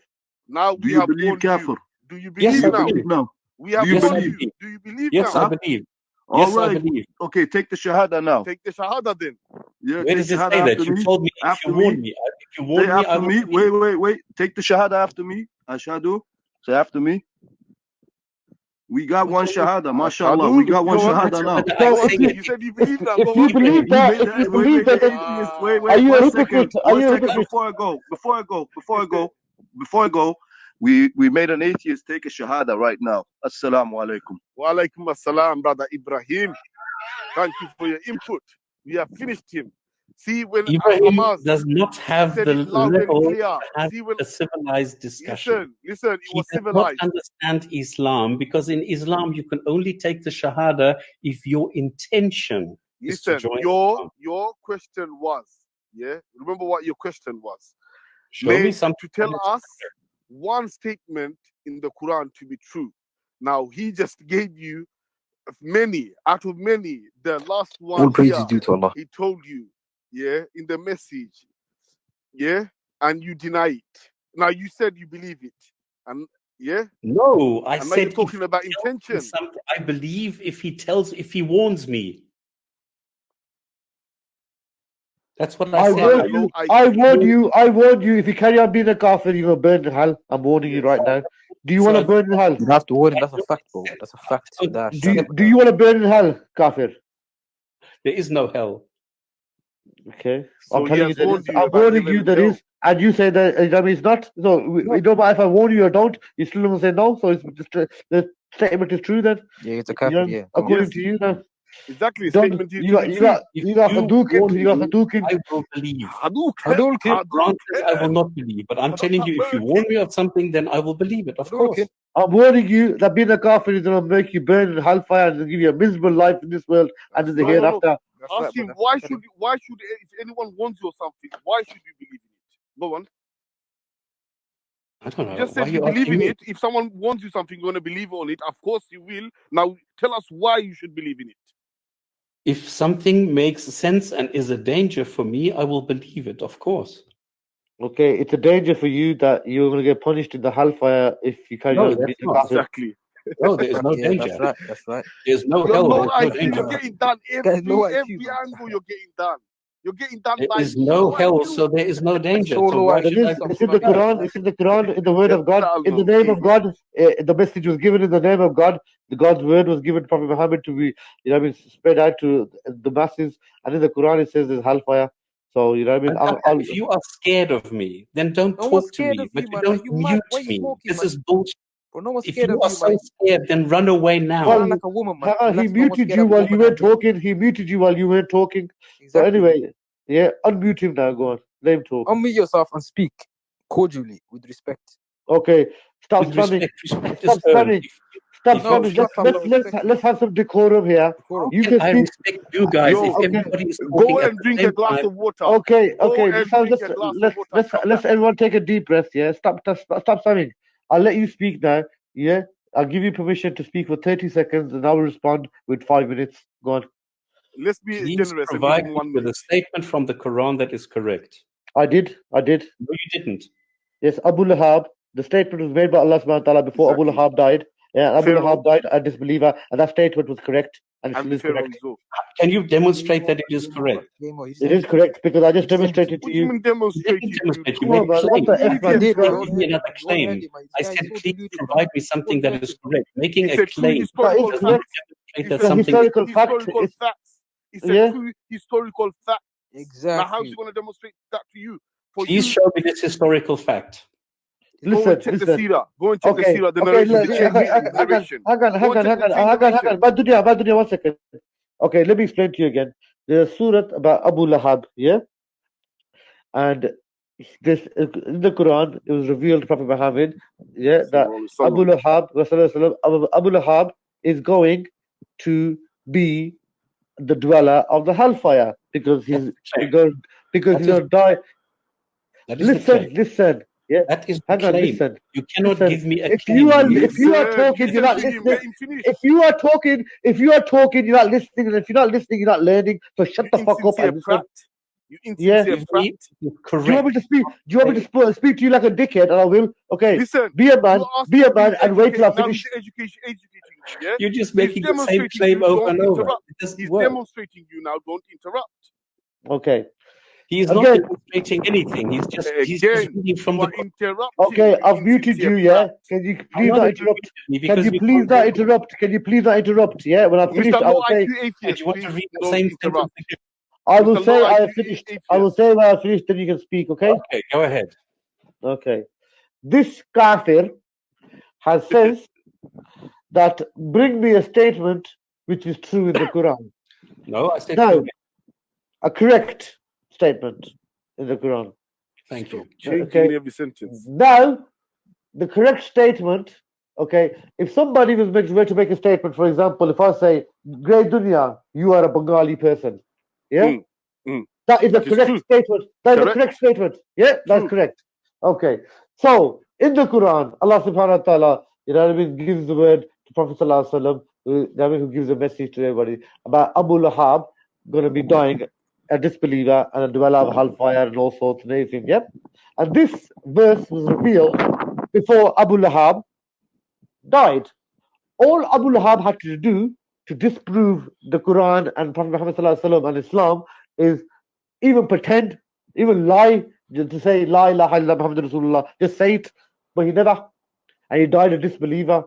Now Do we you have believe warned kafir? you. Do you Do Yes, believe you I now? believe now? We have Do you Yes, I warned believe? you. believe. Do you believe Yes, now? I believe. All Yes, I right. believe. Okay, take the shahada now. Take the shahada then. Yeah, Where take does it shahada say that? after You me. told me if After you warn me. me. If you Say warn me, I after will me. believe. Wait. Take the shahada after me. Ashadu. Say after me. We got What one do you- shahada, mashallah. We Ashadu. got one Go on. shahada now. I Go on. say You said you believe now. If Go you on. believe You that, made if you that. believe Wait. that, are you a One hypocrite? second. Are One you a second hypocrite? before I go. We made an atheist take a shahada right now. Assalamu alaikum. Wa alaikum assalam, brother Ibrahim. Thank you for your input. We have finished him. See when Ibrahim Amas does not have said the it loud and level clear. to have See when a civilized discussion. listen, it He was does not civilized. understand Islam because in Islam you can only take the Shahada if your intention is to Listen, join Islam. your question was, yeah. Remember what your question was. Show me something. To tell that is- us one statement in the Quran to be true. Now he just gave you many out of many. The last All one praise here, is due to Allah. he told you, yeah, in the message, yeah, and you deny it. Now you said you believe it, and yeah, No, I and now you're said talking if about he tells me intention. something, I believe if he warns me. That's what I I said. warn you. I warn you. If you carry on being a kafir, you're gonna burn in hell. I'm warning you right now. Do you So want I- to burn in hell? You have to warn him. That's a fact, bro. That's a fact. So Dash. Do you want to burn in hell, kafir? there is no hell. Okay. So I'm he telling you has there warned is. you I'm about warning heaven you and there hell. is, and you say that it's not. So it don't matter if I warn you or don't. You still gonna say no. So it's just the statement is true then. Yeah, it's a You kafir. know, Yeah, come on. according Yes. to you now. Exactly, Don't statement is you to got be you true. got If you got you Hadouken. warn You got me, Hadouken. I will believe. Hadouken. Granted, I will not believe, but I'm telling you, if you warn me of something, then I will believe it. Of course. I'm warning you that being a kafir is gonna make you burn in hellfire and give you a miserable life in this world and in the No. hereafter. Ask him why should if anyone warns you or something, why should you believe in it? Go on. I don't know. You just Why said you you believe asking in me? it. If someone warns you something, you're gonna believe on it. Of course you will. Now tell us why you should believe in it. If something makes sense and is a danger for me, I will believe it. Of course. Okay, it's a danger for you that you're gonna get punished in the hellfire if you carry No, on being that's a not. kafir. Exactly. No, there is no Yeah, danger. that's right. That's right. There's no You're hell. low There's no IQ. danger. You're getting done Guys, low IQ, every man. angle. You're getting done. You're getting done There by is no low hell, IQ. so there is no danger. So So low why IQ. should I Stop It's in the spamming. Quran. It's in the Quran. In the word of God. Nah, In the no, name of idiot. God. The message was given in the name of God. The God's word was given to Prophet Muhammad to be, spread out to the masses. And in the Quran it says there's hellfire. So If you are scared of me, then don't No one's talk to scared me. of But you, you man. Are don't you mad? mute Why are you me. smoking, This man? is bullshit. Bro, no one's If scared you of are you, so man. scared, then run away now. You sound like a woman, man. he Relax, no one's muted scared you of a while you woman, weren't Andrew. talking. He muted you while you weren't talking. So Exactly. anyway, yeah, unmute him now. Go on. Let him talk. Unmute yourself and speak cordially, with respect. Okay. Stop With spamming. respect Stop is earned. spamming. Stop If No, spamming. shut up. No respect. Let's have some decorum here. Decorum. You How can can I speak. respect you guys Yo, if Okay. everybody is go talking at and the drink same a glass time? of water. Okay. Go Okay. and drink a glass of water. Come Let's back. everyone take a deep breath. Yeah. Stop spamming. I'll let you speak now. Yeah. I'll give you permission to speak for 30 seconds, and I will respond with 5 minutes. Go on. Let's be Please generous and give provide him me 1 with minute. a statement from the Quran that is correct. I did. No, you didn't. Yes, Abu Lahab. The statement was made by Allah subhanahu wa ta'ala before Exactly. Abu Lahab died. Yeah, Abu Pharaoh Lahab died a disbeliever, and that statement was correct, and it and still the is Pharaoh correct. as well. Can you demonstrate that it is correct? It is correct because I just demonstrated What to do you you. mean You demonstrated? didn't You demonstrate. You Come made on, a man. What claim. the F, man? He This did, guy. bro. Give me another Go ahead, claim. man. This I guy is said, so please deluded, man. provide me something that is correct. Making He a said true claim That historical is does not correct. facts. demonstrate He that said something true is Historical fact. historical facts. He said Yeah. true historical facts. Now, how's he Exactly. going to demonstrate that to you? For Please you, show me this historical fact. go and check the Listen. Seerah. Go and check the Okay. Seerah, the Okay. narration, Look, the chain narration. hang on. Go and check the chain narration. Badunia, 1 second. Okay, let me explain to you again. There's a surah about Abu Lahab, yeah? And this in the Quran, it was revealed to Prophet Muhammad, yeah, that Abu Lahab is going to be the dweller of the hellfire because he's going to die. That is the Listen, claim. yeah. That is the Hang on, claim. listen. You cannot Listen. give me a If claim. you are Listen, talking, you're listen not to him. listening. Let him finish. If you are talking, you're not listening. And if you're not listening, you're not learning. So shut the fuck up Insincere and listen. prat. You Yeah. insincere Give prat. me Do you want correct. me to speak? Do you want me to speak to you like a dickhead? And I will. Okay. Listen, Be a man. you're asking Be a to be man and wait till I educated. Now finish. he's educating you, yeah? You're just He's making the same demonstrating claim you, over don't and over. interrupt. It doesn't He's work. demonstrating you now, don't interrupt. Okay. He is not Again. demonstrating anything. He's just Again, reading from you the are Quran. interrupting. Okay. I've muted insincere you. Yeah. prat. Can you I please know not that you interrupt? muted me Can because you you please can't not talk. interrupt? Can you please not interrupt? Yeah. When I finish, Mr. I Low will say. IQ And atheist, you want to please read the don't same interrupt. sentence. I will Mr. say Low I have IQ finished. atheist. I will say when I have finished, then you can speak. Okay. Okay, go ahead. Okay. This kafir has says that bring me a statement which is true in the Quran. No, I said No, correct. a correct statement in the Quran. Thank you. Changing every sentence. Now, the correct statement, okay, if somebody was were to make a statement, for example, if I say, Great Dunya, you are a Bengali person, yeah? That is a That is correct true. statement. That is a Correct. correct statement. Yeah, that's True. correct. Okay. So in the Quran, Allah subhanahu wa ta'ala, gives the word to Prophet sallallahu alaihi wasallam, who gives a message to everybody about Abu Lahab going to be dying, a disbeliever and a dweller of hellfire and all sorts and everything. Yep. And this verse was revealed before Abu Lahab died. All Abu Lahab had to do to disprove the Quran and Prophet Muhammad sallallahu alaihi wasallam and Islam is even pretend, even lie, just to say La ilaha illallah Muhammad Rasulullah, just say it, but he never, and he died a disbeliever.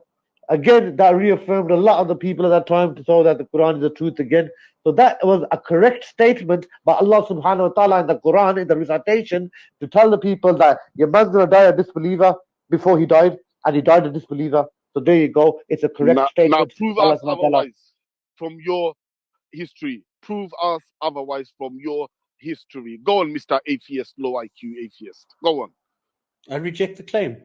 Again, that reaffirmed a lot of the people at that time to show that the Quran is the truth again. So that was a correct statement by Allah subhanahu wa ta'ala in the Quran, in the recitation, to tell the people that your man's going to die a disbeliever before he died, and he died a disbeliever. So there you go. It's a correct Now statement. prove Allah us subhanahu wa ta'ala. otherwise from your history. Prove us otherwise from your history. Go on, Mr. Atheist, Low IQ atheist. Go on. I reject the claim.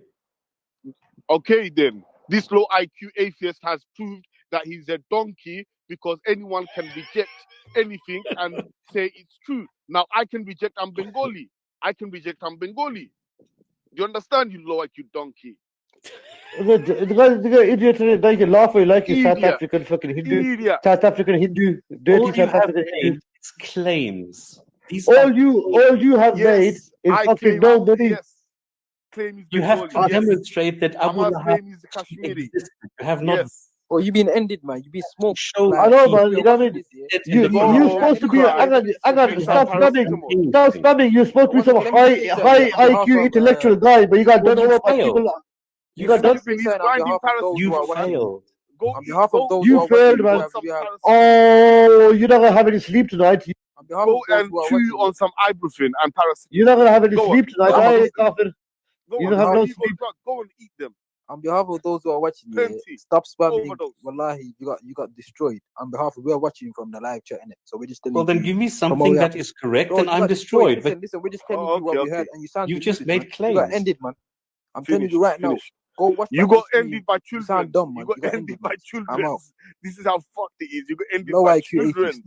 Okay, then. This low IQ atheist has proved that he's a donkey because anyone can reject anything and say it's true. Now, I can reject I'm Bengali. I can reject I'm Bengali. Do you understand, you low IQ donkey? The guy idiot, like you laugh or like you South Idiot. African fucking Hindu. Idiot. South African Hindu, dirty All you South have African Hindu. made is claims. These All are you have made Yes, is I fucking claim no I'm, money. yes. claim he's You have Bengali. to Yes. demonstrate that Abu Hamas Lahab claim he's Kashmiri. existed. You have not Yes. Oh, you been ended, man. You been smoked. shown I Like, know, when man. we You were know what I watching mean? this, yeah. it in the Go You're Quran. home, supposed to be. cry, I got drink stop some spamming. paracetamol. Stop spamming. You're supposed to be One some second, let me just say something high on behalf IQ of intellectual guy, but you got Well, done you over by failed. people. You You got done. let me Flipping, say he's something on grinding behalf of those You who are paracetamol. watching. failed. Go On eat, behalf go of those You who are failed, watching, man. we on have, some we have paracetamol. Oh, you're not gonna have any sleep tonight. on behalf Go of those and who are chew watching. on some ibuprofen and You're not paracetamol. gonna have any Go on. sleep tonight. No, On, I listen. Kafir. Go You on. don't have Say no you got sleep. drunk. Go and eat them. on behalf of those who are watching, yeah, Plenty. stop spamming. Overdose. Wallahi, you got destroyed. On behalf of, we are watching from the live chat, innit? So we're just telling Well, then you give me from what something we that have. is correct, Bro, and you I'm got destroyed. destroyed. But Listen, we're just telling Oh, you what okay, we heard, okay. and you sound you just deluded, made man. You got claims. ended, man. I'm telling Finish. you right now. Finish. Go watch You back got the stream. ended by You children. sound dumb, You man. got You got ended ended, by man. I'm children. out. This is how fucked it is. You got ended Low by IQ atheist, man. children.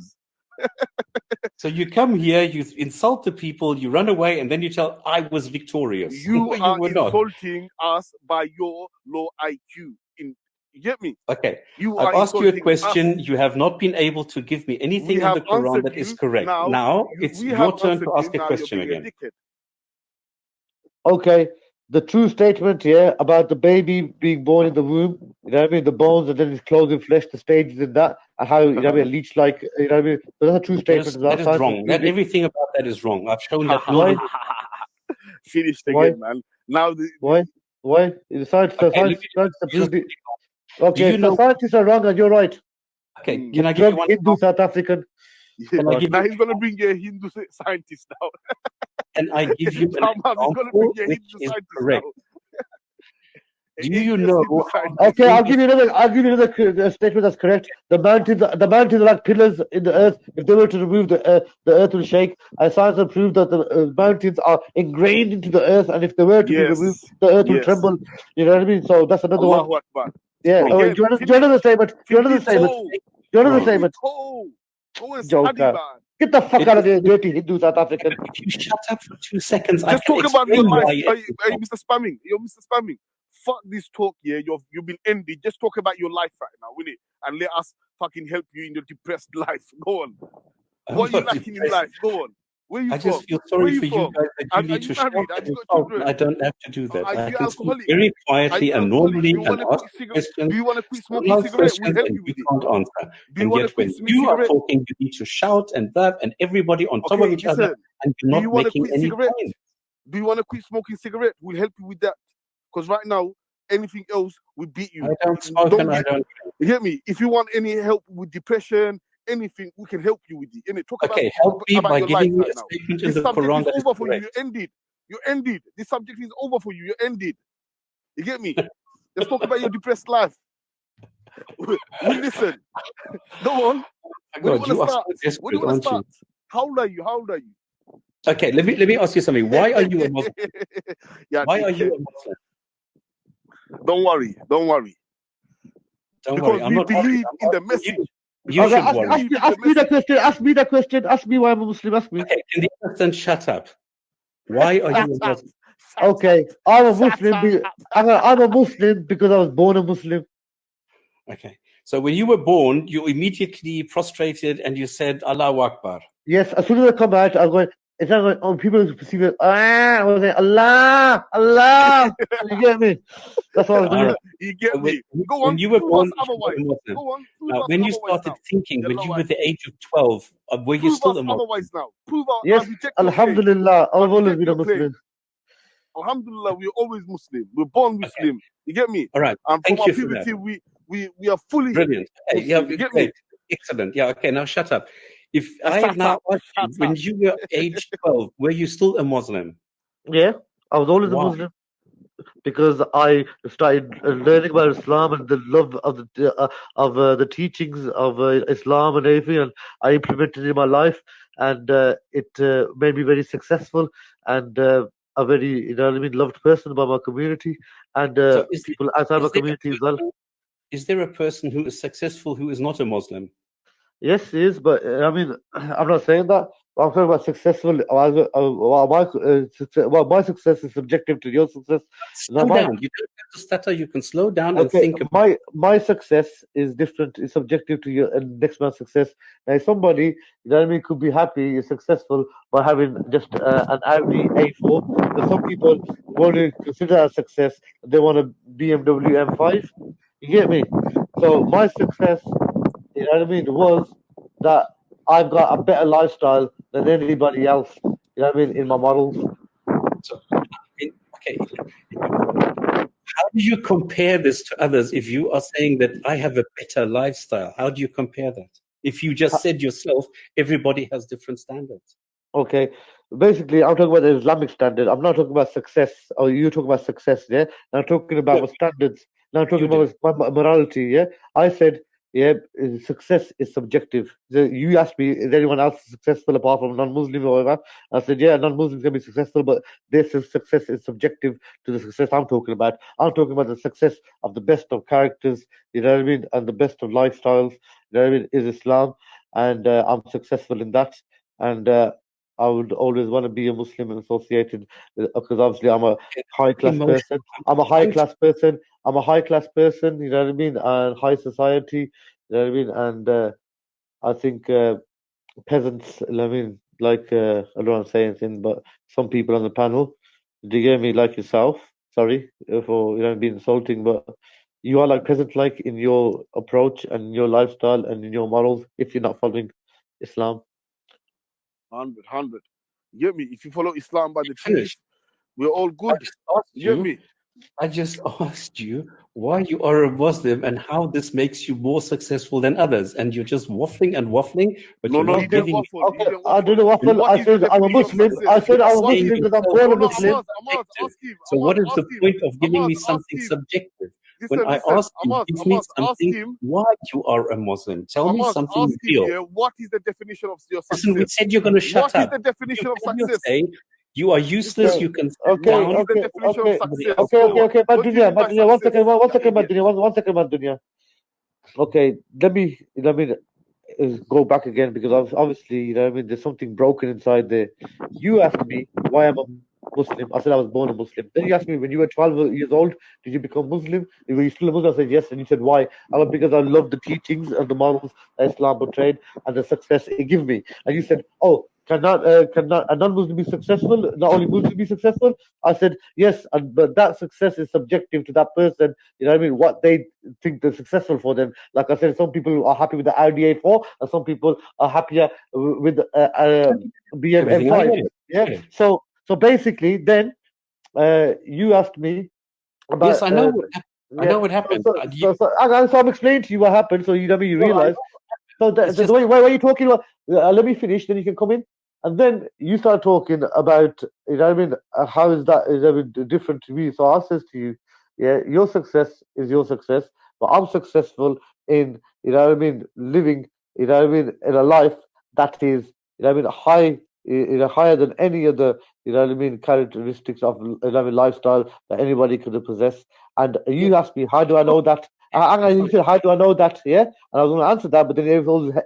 So you come here, you insult the people, you run away, and then you tell I was victorious. You No, you are were not. insulting us by your low IQ. You get me? Okay. You I've are asked you a insulting question. us. You have not been able to give me We anything in have the Quran answered that is you. correct. Now, Now it's we have your turn answered to you. ask a Now you're question being a again. dickhead. Okay, the true statement here about the baby being born in the womb, you know what I mean, the bones and then his clothing flesh, the stages in that, and how, you know what I mean, leech like, you know what I mean, so that's a true statement as well. That is Science has wrong. That proved it. everything about that is wrong. I've shown that Why? Finished Why? again, man. Now Why? The science, Okay, let me science have just, proved it. do Okay, you so know? scientists are wrong and you're right. Okay, Mm. can You I give you drug one? Hindu South African. Can I give Now you? he's gonna bring you a Hindu scientist now. Can I give you an Hamas is gonna bring example you a which Hindu is scientist correct? now. Do you Atheist know Hindu how scientist. Okay, I'll give English- you another statement that's correct. The mountains are like pillars in the earth. If they were to remove the earth will shake. And science has proved that the mountains are ingrained into the earth, and if they were to be removed, Yes. the earth will Yes. tremble. You know what I mean? So that's another one. Allahu Akbar. Yeah. Wrong. Oh, Again, do you want another statement? Do you want another statement? Finito. Do you want another Wrong. statement? Finito. Go and study, Joker. man. Get the fuck It- out of here, dirty Hindu South African. If you shut up for 2 seconds, I Just can talk about your explain life. why it Hey, is hey, wrong. Mr. Spamming. Yo, Mr. Spamming. Fuck this talk, yeah. You've been ended. Just talk about your life right now, innit? And let us fucking help you in your depressed life. Go on. I'm What are you not lacking in depressed. life? Go on. Where you I from? just feel Where sorry you for you from? guys that you Are need you to shout married? Have and you got insult. children? I don't have to do that. Are I you can speak alcoholic? very Are quietly you and alcoholic? normally Do you want and to ask quit cigarette? questions. Do you want to quit Don't smoking ask cigarette? We'll questions help and you you with it. can't answer. Do you And want to yet quit when smoking you are cigarette? talking, you need to shout and that and everybody on top of Okay, each other, listen. and you're Do you not want to making quit any cigarette? point. Do you want to quit smoking cigarette? We'll help you with that. Because right now, anything else will beat you. I don't smoke Don't and I get, don't. you get me? If you want any help with depression, anything, we can help you with it. Innit? Talk Okay, help me about by your life giving me right a now. statement in This the subject Quran is that is over for you. correct. You're ended. You're ended. This subject is over for you. You're ended. You get me? Let's talk about your depressed life. We listen. Go on. Oh Where do God, you you want are to so start? Where do you desperate, want to aren't you? start? How old are you? How old are you? Okay, let me ask you something. Why are you a Muslim? Yeah, Why are you dickhead. a Muslim? Don't worry. Don't worry. Don't Because worry, I'm we not worried. believe I'm in the asking message. you. Because You Okay, should we worry. believe in the ask me the message. question. Ask me the question. Ask me why I'm a Muslim. Ask me. Okay, can the person shut up? Why are you Shut a up. Muslim? Shut Okay, up. I'm a Shut Muslim. up. I'm a Muslim because I was born a Muslim. Okay, so when you were born, you immediately prostrated and you said Allahu Akbar. Yes, as soon as I come out, I'm going. It's not going. Oh, people perceive it. I was saying Allah, Allah. You get me? That's what I was All doing. right. You get So me? Go when on, you were prove born, us you were otherwise. a Muslim. Go on, prove Now, us when you otherwise started now. thinking, The when low you were the IQ. age of 12, were you Prove still us a Muslim? otherwise now. Prove I Yes, reject your claim. Alhamdulillah. I I've always reject been a your claim. Muslim. Alhamdulillah, we're always Muslim. We're born Muslim. You get me? All right. And from Thank our you for that. puberty, we are fully Brilliant. Okay, yeah, Muslim. You get me? great. Excellent. Yeah, okay, now shut up. If I Shut now up. ask you, Shut when up. you were age 12, were you still a Muslim? Yeah, I was always a Why? Muslim because I started learning about Islam and the love of the teachings of Islam and everything, and I implemented it in my life, and it made me very successful and a very, you know what I mean, loved person by my community and So people outside my is there community as well. is there a person who is successful who is not a Muslim? Yes, it is, but I mean, I'm not saying that. I'm talking about successful. My success is subjective to your success. Now, Slow down. You don't have to stutter. You can slow down and okay, think about my success is different. Is subjective to your next man's success. Now, somebody, you know what I mean, could be happy, is successful by having just an Audi A4. But some people want to consider as success. They want a BMW M5. You get me? So my success, you know what I mean, was that I've got a better lifestyle than anybody else. You know what I mean, in my models. So, okay, how do you compare this to others if you are saying that I have a better lifestyle? How do you compare that? If you just said yourself, everybody has different standards. Okay, basically, I'm talking about the Islamic standard. I'm not talking about success, or you talking about success, yeah? Now I'm talking about No, my standards. Now I'm talking you did. about my morality, yeah? I said, yeah, success is subjective. You asked me, is anyone else successful apart from non-Muslim or whatever? I said, yeah, non-Muslims can be successful, but their success is subjective to the success I'm talking about. I'm talking about the success of the best of characters, you know what I mean, and the best of lifestyles, you know what I mean, is Islam, and I'm successful in that. And I would always want to be a Muslim and associated because obviously I'm a Okay, high class emotion. person. I'm a I'm high trying to class person. I'm a high class person. You know what I mean? And high society. You know what I mean? And I think peasants. I mean, like I don't want to say anything, but some people on the panel, do you get me? Like yourself. Sorry for being insulting, but you are like peasant like in your approach and your lifestyle and in your morals. If you're not following Islam. 100. You get me? If you follow Islam by the finish. truth, we're all I good. just asked You get you. me? I just asked you why you are a Muslim and how this makes you more successful than others, and you're just waffling and waffling, but No, you're no, he not didn't giving me. waffle. He Okay, didn't I waffle. didn't waffle. What I is the said I'm a definition of Muslim. success? I said You're I'm a What saying is? Muslim because I'm yourself born No, a no, Muslim. Amaz, subjective. ask him. So what is Ask the him. point of giving Amaz, me ask something him. subjective? When Listen, I listen. ask you, give me Amaz, ask something him. why you are a Muslim. Tell me Amaz, something ask him. real. Yeah, what is the definition of your Listen, we success? said you're going to shut What is up. the definition of Can you success? say you are useless, Listen. you can sit Okay, down, What is the okay, definition of okay, somebody success? else okay, can okay, Go on. okay. What do you mean by Madunya, one success? second, one You second, idiot. One second, Madunya. Okay, let me go back again because obviously, you know what I mean, there's something broken inside there. You asked me why I'm a Muslim. I said I was born a Muslim. Then you asked me when you were 12 years old, did you become Muslim? Were you still a Muslim? I said yes. And you said why? I went because I love the teachings and the morals that Islam portrayed and the success it gave me. And you said, oh, cannot a non-Muslim be successful? Not only Muslim be successful? I said yes, but that success is subjective to that person. You know what I mean? What they think they're successful for them. Like I said, some people are happy with the Audi A4, and some people are happier with BM everything. I M5. get it. Yeah. I get it. So basically, then you asked me Yes, about I know what happened. I yeah. know what happened. I'm explaining to you what happened, so you know you No, I realize. know. So It's the just way why are you talking about? Let me finish, then you can come in. And then you start talking about, you know what I mean? How is that? Is that different to me? So I says to you, yeah, your success is your success, but I'm successful in, you know what I mean, living, you know what I mean, in a life that is, you know what I mean, higher than any other, you know what I mean, characteristics of, you know what I mean, lifestyle that anybody could possess. And yeah. you asked me, how do I know that? You said, how do I know that? Yeah, and I was going to answer that, but then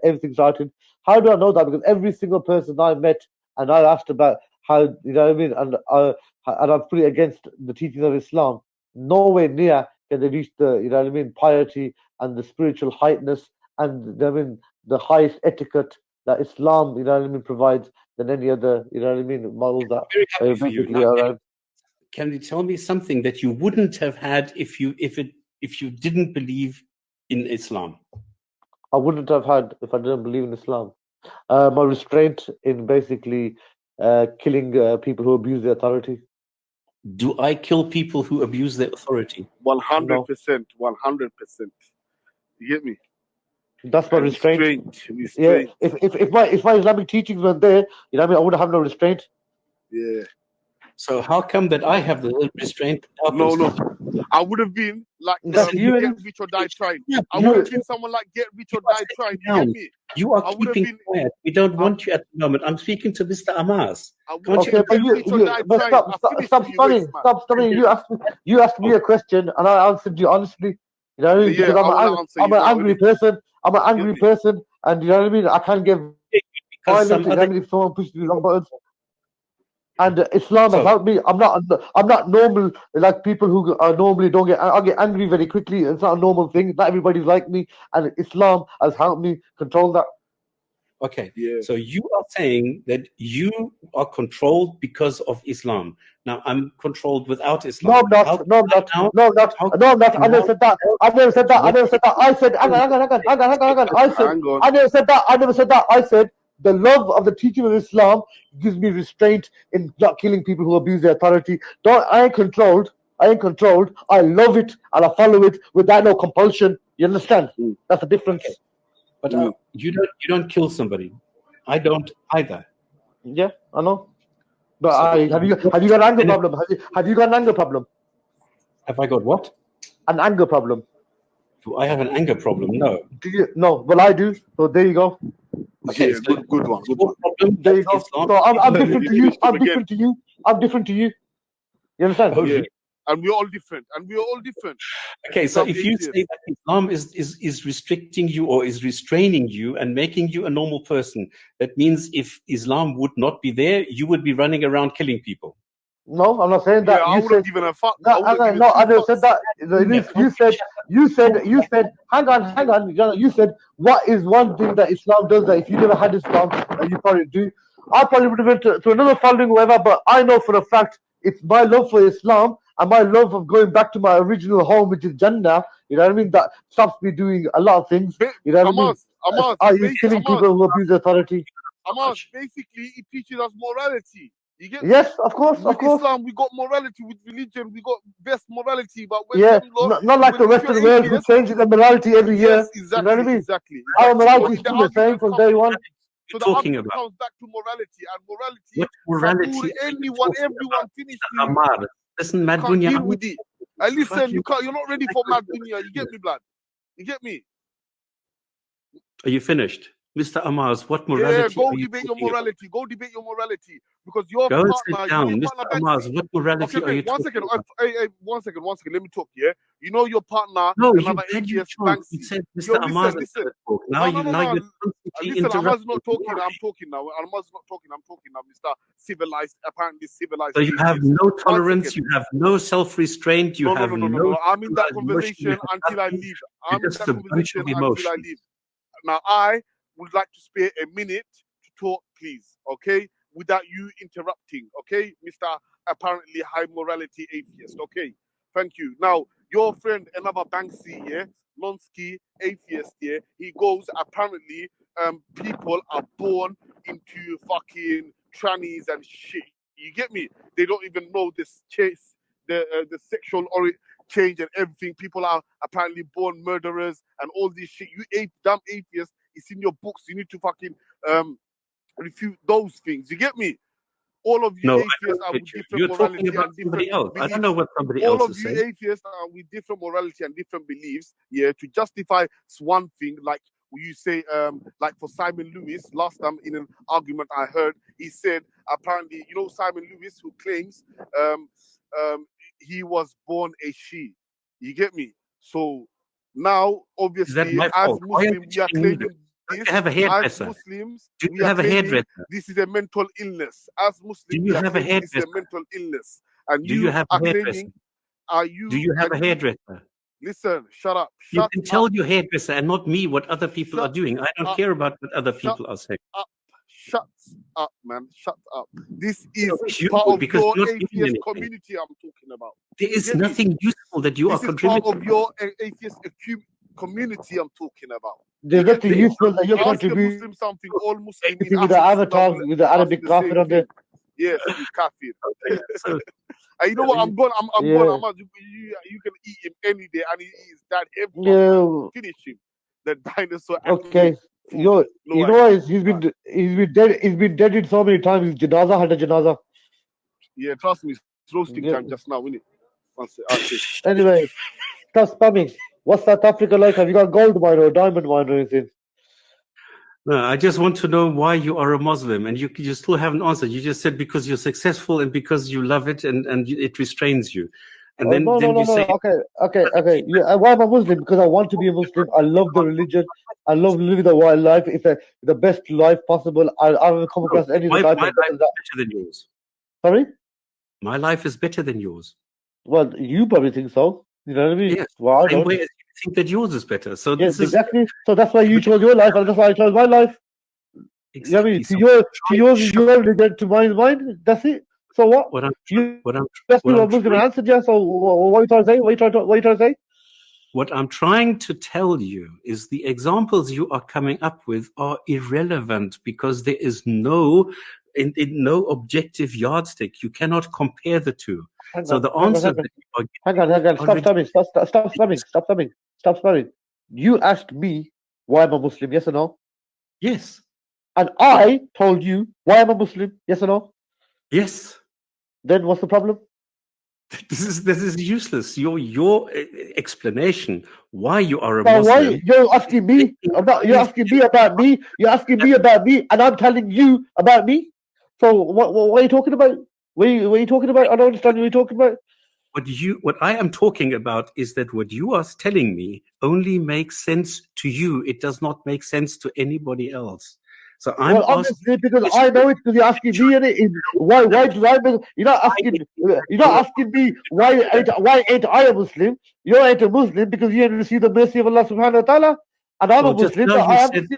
everything started. How do I know that? Because every single person I met and I asked about how, you know what I mean, and I've put it against the teachings of Islam. Nowhere near can they reach the, you know what I mean, piety and the spiritual heightness and, I mean, the highest etiquette that Islam, you know what I mean, provides than any other, you know what I mean, models that I'm very happy for you. basically Now, are around. can you tell me something that you wouldn't have had if you didn't believe in Islam? I wouldn't have had if I didn't believe in Islam. My restraint in basically killing people who abuse the authority. Do I kill people who abuse their authority? 100%. No, 100%. You get me? that's my And restraint. restraint. Yeah, Restraint. if my Islamic teachings weren't there, you know what I mean, I would have no restraint. Yeah. So how come that I have the restraint without No, those no. teachings? I would have been like That's Listen, you you Get and Rich or Die Trying. yeah, I you would are have you. been someone like Get Rich or you are Die sitting Trying. You get down. me? You are I would have keeping been. quiet. We don't I, want you at the moment. I'm speaking to Mr. Amas. I would Can't have you been Okay, but Get understand? Rich or Die but Trying. stop, I stop, finished stop for you, waste spamming, man. stop spamming. You asked me a question and I answered you honestly. You know what I mean? Yeah, Because I want to answer I'm you an now, angry innit? person. I'm an You get angry me? person, and you know what I mean. I can't give. You violent some other. if someone pushes the wrong buttons. And Islam has So helped me. I'm not normal like people who are normally don't get. I get angry very quickly. It's not a normal thing. Not everybody's like me, and Islam has helped me control that. okay, Yeah. so you are saying that you are controlled because of Islam. Now I'm controlled without No, Islam. I'm not. How No, I'm not. now? No, I'm not. How No, I'm not. I never now? said that. I never said that. I What never said that. I said, hang on. I said, Hang on. I never said that. I never said that. I said, the love of the teaching of Islam gives me restraint in not killing people who abuse their authority. I ain't controlled. I love it and I follow it without no compulsion. You understand? Mm. That's the difference. Okay. But Mm. you don't kill somebody. I don't either. Yeah, I know. But So have you got an anger and problem? Have you got an anger problem? have I got what? An anger problem? Do I have an anger problem? No. Do you? No. Well, I do. So there you go. Okay, Yeah, so good one. it's your problem There you that go. Islam. So I'm different You to you. finished him I'm again. different to you. I'm different to you. You understand? Oh, Yeah. really? And we're all different. Okay, so Islam's if you atheist. say that Islam is restricting you or is restraining you and making you a normal person, that means if Islam would not be there, you would be running around killing people. No, I'm not saying Yeah, that. I You wouldn't said give a fuck. no. I wouldn't give No, I two never said fucks. that. You said. Hang on. You said what is one thing that Islam does that if you never had Islam that you probably do? I probably would have went to another following, whatever. But I know for a fact it's my love for Islam and my love of going back to my original home, which is Jannah. You know what I mean? That stops me doing a lot of things. You know what I mean? Amas, Killing people who abuse authority. basically, it teaches us morality. You get me? Yes, of course. With Islam, we got morality. With religion, we got best morality. But when Yeah, them lot, not like the if you're Western world who atheist, changes their morality every year. yes, You know what I mean? exactly. Our So morality is the still the same argument from comes. day one. So the Talking argument about comes back to morality, and morality, what morality Sabur, are you anyone, talking everyone about? finished Mr. you. Ammar, listen, Mad Can't Dunya, deal with it. Listen, fucking- you can't. You're not ready for mad dunya. You get me, blood? You get me? Are you finished? Mr. Ammar, what morality Yeah, go are you debate your talking about? morality. Go debate your morality because your Go and partner, sit you know down. your Mr. partner Ammar, Banksy. what morality are you One talking second. about? Hey, one second. Let me talk. Yeah, you know your partner, No, you another had your atheist, chance. You Banksy. said Yo, Mr. Ammar listen. talk. Now No. you're constantly Listen, Ahmad's not interrupting. talking. I'm talking now. Ahmad's not talking. I'm talking now, Mr. Civilized, apparently civilized. So you have atheist. no 1 tolerance, second. you have no self-restraint, you No. have I'm in that civilized emotion, you conversation have until I nothing. leave. You're I'm in just that a bunch conversation of until I emotions. leave. Now, I would like to spare a minute to talk, please, okay? Without you interrupting, okay? Mr. Apparently high morality atheist, okay? Thank you. Now, your friend, another Banksy, yeah? Nonsky atheist, yeah? He goes, apparently, people are born into fucking trannies and shit. You get me? They don't even know this chase, the sexual change and everything. People are apparently born murderers and all this shit. You damn atheist. It's in your books. You need to fucking refute those things. You get me? All of you No, I atheists don't are get with you. different You're morality talking about and different somebody else. I beliefs. don't know what somebody All else of is you saying. atheists are with different morality and different beliefs. Yeah, to justify one thing, like you say, like for Simon Lewis, last time in an argument I heard, he said apparently, you know, Simon Lewis who claims he was born a she. You get me? So now, Is that obviously, my as fault? Why are you Muslims, we are telling me that? claiming Don't this. you have a As hairdresser? Muslims, Do we you are have a claiming hairdresser? this is a mental illness. As Muslims, Do we you are have a claiming this is a hairdresser? mental illness. And Do you you have are a hairdresser? claiming, are Do you, you have a and you, hairdresser? listen, shut up, You shut can up, tell your hairdresser and not me what other people are shut doing. I don't up, care about what other shut people are saying. up, shut up, man, shut up. This I is wish you part would, of because your you're not doing atheist anything. community I'm talking about. There You is get me? nothing useful that you are This is part contributing. of your atheist community I'm talking about. There's You get nothing me? useful that you're Ask a contributing. Muslim something, all Muslim in Anything with the Ahlul Sunnah avatars, will with the ask Arabic the kafir same on there. thing. Yes, you kafir. Okay, so And you know what? I'm going. I'm Yeah. going. You can eat him any day, and he is that heavy. Yeah. Finish him. The dinosaur. Okay. Food. You No, know what? He's been dead. He's been dead so many times. His janaza had a janaza. Yeah, trust me. It's roasting Yeah. time just now, innit? Anyway, stop spamming. What's South Africa like? Have you got gold mine or diamond mine or anything? no, I just want to know why you are a Muslim, and you still haven't answered. You just said because you're successful and because you love it and it restrains you. And then, No, no, then no, you no. say, Okay. Why am I Muslim? Because I want to be a Muslim. I love the religion. I love living the wild life. It's the best life possible. I haven't come no, across any my other life life as better is than that. better than yours. Sorry? My life is better than yours. Well, you probably think so. You know what I mean? Yes. Well, I Same don't. way as you think that yours is better. So Yeah, this is exactly. So that's why you chose your life, and that's why I chose my life. You know what I mean? exactly. So To yours is your religion, to mine is mine. That's it. So what? what I'm You what I'm asked me what what I'm I'm Muslim trying and answered, yeah. So what are you trying to say? What are you trying to say? what I'm trying to tell you is the examples you are coming up with are irrelevant because there is no no objective yardstick. You cannot compare the two. Hang So on, the hang on, answers hang on, that you are hang on. are Stop spamming. ridiculous. Stop spamming. You asked me why I'm a Muslim, yes or no? Yes. And I told you why I'm a Muslim, yes or no? Yes. Then what's the problem? This is useless. Your explanation why you are a So why Muslim you're asking is me about? You're asking me about me. You're asking me about me, and I'm telling you about me. So what are you talking about? What are you talking about? I don't understand what you're talking about. what I am talking about is that what you are telling me only makes sense to you. It does not make sense to anybody else. So I'm Well, asking obviously, because you I a know it. Because you're asking me, and why? question. Why do I? You're not asking. You're not asking me why ain't I a Muslim? You ain't a Muslim because you ain't received the mercy of Allah Subhanahu wa Taala, and I'm a Well, Muslim. So I have just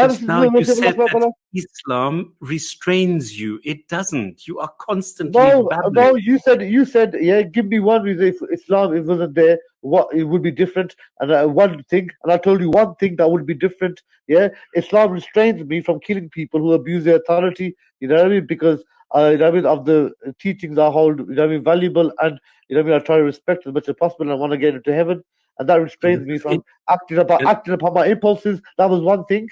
received now the you mercy of Allah said Subhanahu wa that Taala. Islam restrains you. It doesn't. You are constantly No, babbling. no. You said, yeah. Give me one reason if Islam it wasn't there, what it would be different, and one thing, and I told you one thing that would be different. Yeah, Islam restrains me from killing people who abuse their authority. You know what I mean? Because you know what I mean, of the teachings I hold, you know what I mean, valuable, and you know what I mean, I try to respect as much as possible, and I want to get into heaven, and that And restrains this me is from acting upon my impulses. That was one thing.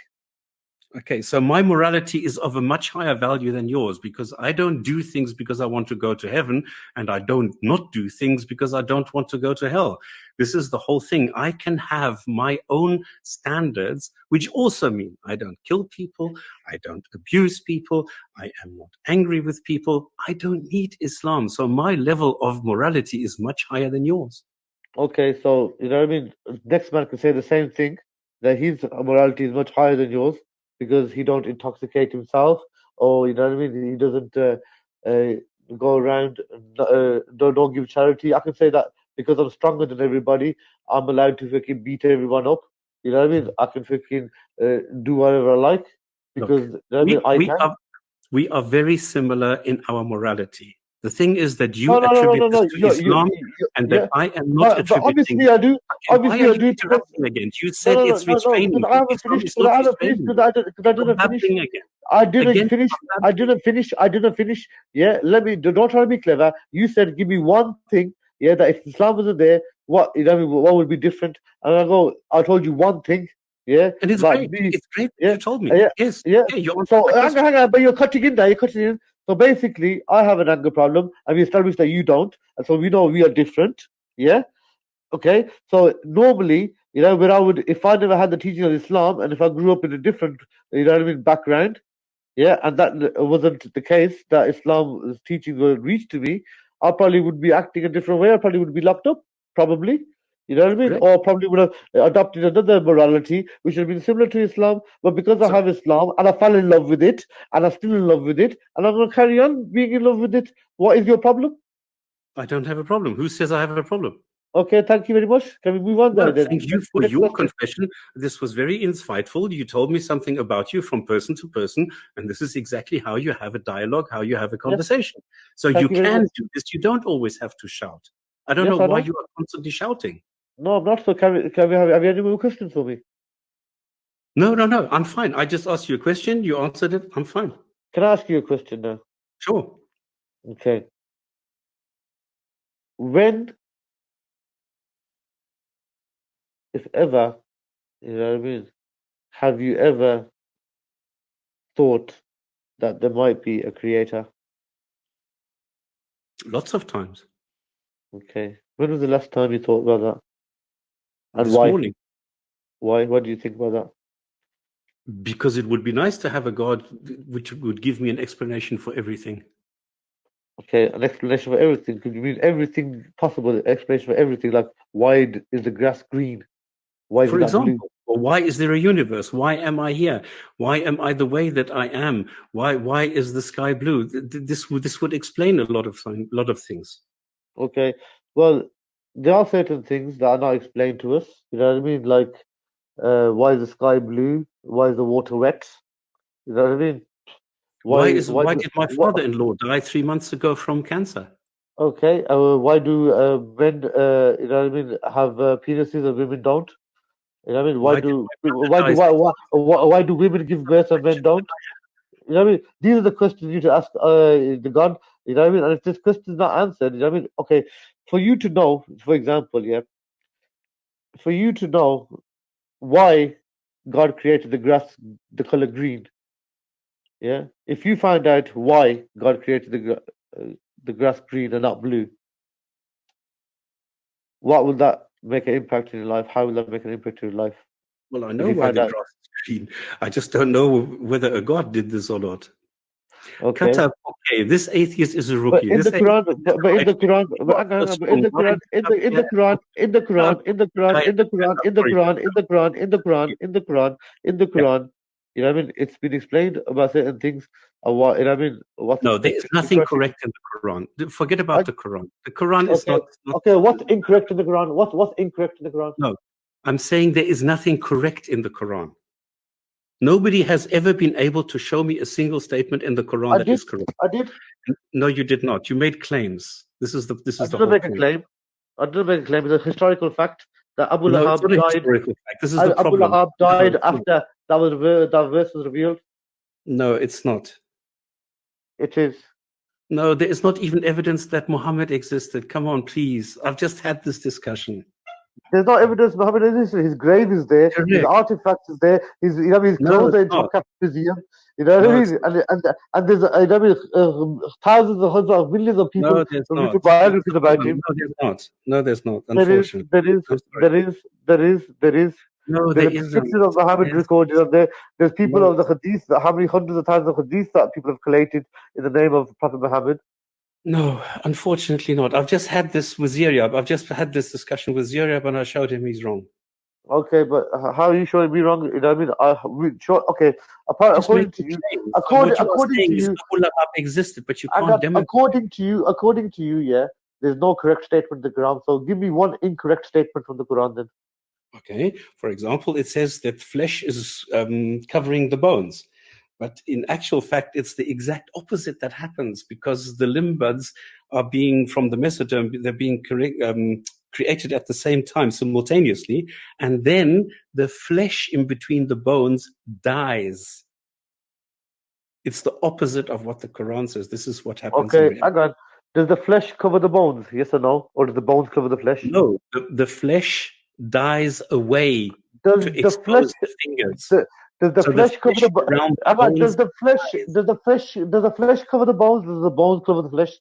okay, so my morality is of a much higher value than yours because I don't do things because I want to go to heaven, and I don't not do things because I don't want to go to hell. This is the whole thing. I can have my own standards, which also mean I don't kill people, I don't abuse people, I am not angry with people. I don't need Islam. So my level of morality is much higher than yours. Okay, so you know what I mean. Next man can say the same thing that his morality is much higher than yours because he don't intoxicate himself, or you know what I mean. He doesn't uh, go around. Don't give charity. I can say that because I'm stronger than everybody. I'm allowed to fucking beat everyone up. You know what I mean. I can fucking do whatever I like because Look, you know what I mean. I can. we are very similar in our morality. The thing is that No, you no, no, no, attribute no, this no. to Islam and that Yeah, I am not but attributing. obviously I do. Okay, why Obviously are I you do because interrupting again? You no, said no, no, it's no, no, because restraining I you. haven't Islam finished. is Because not I haven't finished. restraining Because you. I You are didn't finish. babbling again. I didn't Again, finish. you are babbling. I didn't finish. Yeah, let me. Don't try to be clever. You said give me one thing. Yeah, that if Islam wasn't there, what you know, what would be different? And I go. I told you one thing. Yeah, And it's that great. me. It's great that Yeah, you told me. yeah, Yes. yeah. Okay, you answered So my question. hang on, but you're cutting in there. You're cutting in. So basically, I have an anger problem, and we established that you don't, and so we know we are different. Yeah. Okay, so normally, you know, when I would, if I never had the teaching of Islam, and if I grew up in a different, you know what I mean, background, yeah, and that wasn't the case, that Islam's teachings were reached to me, I probably would be acting a different way. I probably would be locked up, probably, you know what I mean, Great. or probably would have adopted another morality which would have been similar to Islam. But because I So have Islam and I fell in love with it, and I'm still in love with it, and I'm going to carry on being in love with it, what is your problem? I don't have a problem. Who says I have a problem? Okay, thank you very much. Can we move on No, there then? thank you for Next your question. confession. This was very insightful. You told me something about you from person to person, and this is exactly how you have a dialogue, how you have a Yeah, conversation. So you thank you very much. can do this. You don't always have to shout. I don't know Yes, I why know. you are constantly shouting. No, I'm not. So can we have you any more questions for me? No, no, no. I'm fine. I just asked you a question. You answered it. I'm fine. Can I ask you a question now? Sure. Okay. When, if ever, you know what I mean, have you ever thought that there might be a creator? Lots of times. Okay. When was the last time you thought about that? And This why? morning. Why? What do you think about that? Because it would be nice to have a God which would give me an explanation for everything. Okay, an explanation for everything. Could you mean everything possible? Explanation for everything, like why is the grass green? Why is it For not blue? example, or why is there a universe? Why am I here? Why am I the way that I am? Why is the sky blue? This would explain a lot of things. Okay, well, there are certain things that are not explained to us. You know what I mean? Like, why is the sky blue? Why is the water wet? You know what I mean? Why did my father-in-law die 3 months ago from cancer? Okay, why do men, you know what I mean, have penises and women don't? You know what I mean? Why did my brother die? Why do women give birth and men don't? You know what I mean? These are the questions you need to ask the God. You know what I mean? And if this question is not answered, you know what I mean? Okay, for you to know, for example, yeah, for you to know why God created the grass the color green, yeah. If you find out why God created the grass green and not blue, what will that make an impact in your life? How will that make an impact in your life? Well, I If know you why find the out, grass is green. I just don't know whether a God did this or not. okay. Katab, okay, this atheist is a But rookie. in the This atheist Quran, is but in right. the Quran, You are so but in strong. the Why Quran, is it up here? in the No, Quran, in the Quran, in the Quran, in the sorry. Quran, in the Quran, in the Quran, in the Quran, in the Yeah. Quran, you know what I mean? It's been explained about certain things. What you know what I mean? No, there is nothing incorrect? correct in the Quran. Forget about I, the Quran. The Quran is okay, not. okay. What's incorrect in the Quran? What's incorrect in the Quran? No, I'm saying there is nothing correct in the Quran. Nobody has ever been able to show me a single statement in the Quran that is correct. I did. No, you did not. You made claims. This is I the didn't whole make a point. claim. I didn't make a claim. It's a historical fact that Abu No, it's Lahab not a died. historical fact. This is the Abu problem. Lahab No, died it's not. after that verse was revealed. No, it's not. It is. No, there is not even evidence that Muhammad existed. Come on, please. I've just had this discussion. There's no evidence Muhammad existed. His grave is there. His Correct. artifacts is there. His, you know, his No, clothes are in it's not. Topkapi Museum. You know what No, I it's mean? not. And there's, you know, what I mean, thousands of hundreds of millions of people No, there's who've written not. biographies Come about on. him. No, there's not. No, there's not. There is, Unfortunately. there is, I'm sorry. there is, there is, there is. No, There's there a isn't. description of Muhammad There's recorded on there. There's people no. of the Hadith, how many hundreds of thousands of Hadith that people have collated in the name of Prophet Muhammad. No, unfortunately not. I've just had this with Ziryab. I've just had this discussion with Ziryab and I showed him he's wrong. Okay, but how are you showing me wrong? You know what I mean? Okay, Just according to making you, claims. What you are according to saying is you, Abu Lahab existed, but you I can't got demonstrate. according to you, yeah, there's no correct statement in the Quran. So give me one incorrect statement from the Quran then. Okay. For example, it says that flesh is covering the bones. But in actual fact, it's the exact opposite that happens because the limb buds are being, from the mesoderm, they're being created at the same time simultaneously. And then the flesh in between the bones dies. It's the opposite of what the Quran says. This is what happens in Okay, reality. hang on. Does the flesh cover the bones? Yes or no? Or does the bones cover the flesh? No, the flesh dies away Does to the flesh expose the fingers. does the So flesh cover the around the hang on, bones dies. does the flesh cover the bones? Does the bones cover the flesh?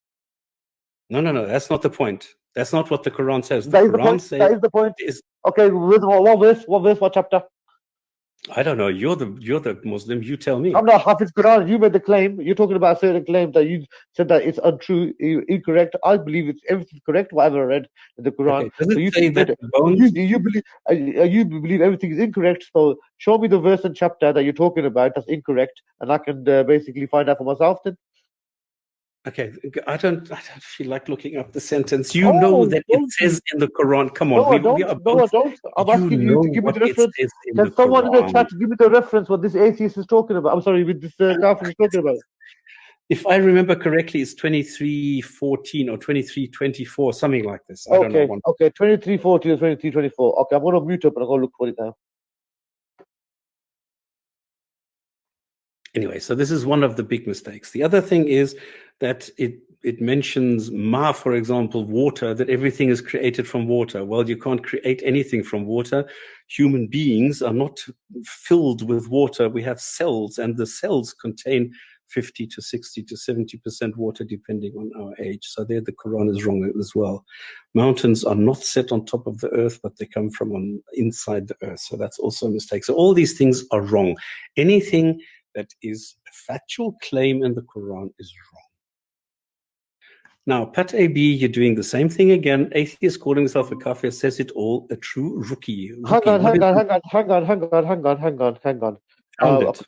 No. That's not the point. That's not what the Quran says. The That is the Quran point. says That is the point. is Okay, what verse? What verse? What chapter? I don't know. You're the Muslim. You tell me. I'm not Hafiz Quran. You made the claim. You're talking about a certain claim that you said that it's untrue, incorrect. I believe it's everything's correct. Whatever I read in the Quran. Okay. Does So it you say think that that the bones? you believe everything is incorrect. So show me the verse and chapter that you're talking about that's incorrect, and I can basically find out for myself. Then. Okay. I don't feel like looking up the sentence. You know that it Don't you? says in the Quran. Come on. No, I We don't. are No, I both. don't. I'm You asking you know to give me what the it reference. says in Can the someone in the Quran. chat give me the reference what this atheist is talking about? I'm sorry, with this kafir is talking about. If I remember correctly, it's 23:14 or 23:24, something like this. I don't know. Okay, 23:40 or 23:24. Okay, I'm gonna mute up and I'm gonna look for it now. Anyway, so this is one of the big mistakes. The other thing is that it mentions ma, for example, water, that everything is created from water. Well, you can't create anything from water. Human beings are not filled with water. We have cells, and the cells contain 50 to 60 to 70% water, depending on our age. So there the Quran is wrong as well. Mountains are not set on top of the earth, but they come from inside the earth. So that's also a mistake. So all these things are wrong. Anything that is a factual claim in the Quran is wrong. Now, Pat AB, you're doing the same thing again. Atheist calling himself a kafir says it all. A true rookie. Hang on, What hang is on, hang on, hang on, hang on, hang on, hang on, hang on. found it?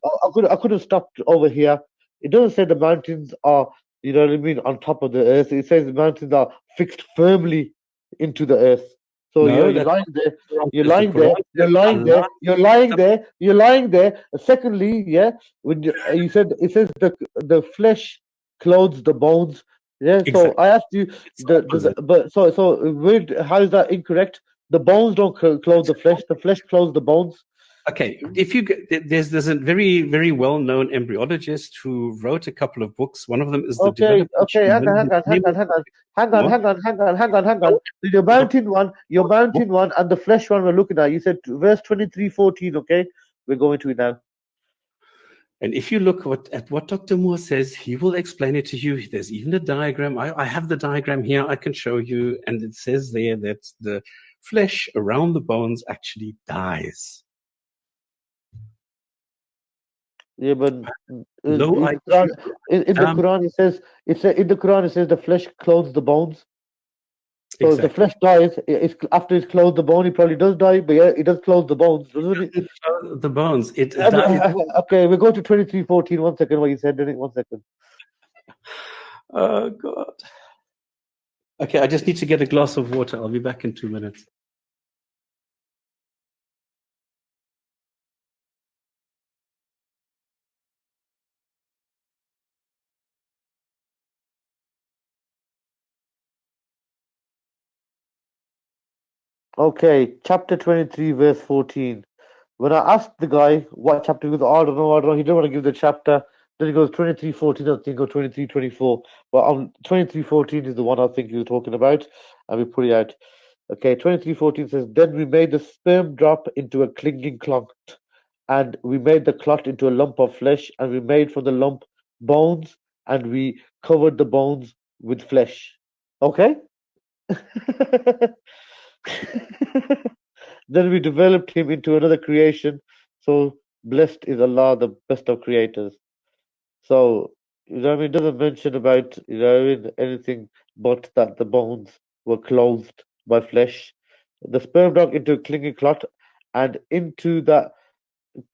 I could have stopped over here. It doesn't say the mountains are, you know what I mean, on top of the earth. It says the mountains are fixed firmly into the earth. So No, you're that's lying there. Quran You're says. The lying there. Quran You're says lying there. Allah. You're lying there. You're lying there. Secondly, yeah, when you said it says the flesh clothes the bones. Yeah. So Exactly. I asked you It's the opposite. but how is that incorrect? The bones don't clothe the flesh. The flesh clothes the bones. Okay, if you there's a very very well known embryologist who wrote a couple of books. One of them is the Okay, development. okay, hang on, hang on, hang on, hang on, hang on, hang on, hang on, hang on, hang on. Your mountain one, and the flesh one we're looking at. You said verse 23:14. Okay, we're going to it now. And if you look at what Dr. Moore says, he will explain it to you. There's even a diagram. I have the diagram here. I can show you. And it says there that the flesh around the bones actually dies. Yeah, but Low in IQ. the Quran it says the flesh clothes the bones. So if the Exactly. flesh dies, after it's clothed the bone, it probably does die, but yeah, it does clothe the bones, doesn't it? The bones. It Yeah, dies. okay, we go to 23:14. 1 second, what you said, didn't it? 1 second. Oh, God. Okay, I just need to get a glass of water. I'll be back in 2 minutes. Okay, chapter 23, verse 14. When I asked the guy what chapter, he goes, oh, I don't know, he didn't want to give the chapter. Then he goes 23:14, I think, or 23:24. But 23:14 is the one I think he was talking about, and we put it out. Okay, 23:14 says, then we made the sperm drop into a clinging clot, and we made the clot into a lump of flesh, and we made from the lump bones, and we covered the bones with flesh. Okay? Then we developed him into another creation. So blessed is Allah, the best of creators. So, you know what I mean? It doesn't mention about, you know what I mean, anything but that the bones were clothed by flesh. The sperm dog into a clinging clot, and into that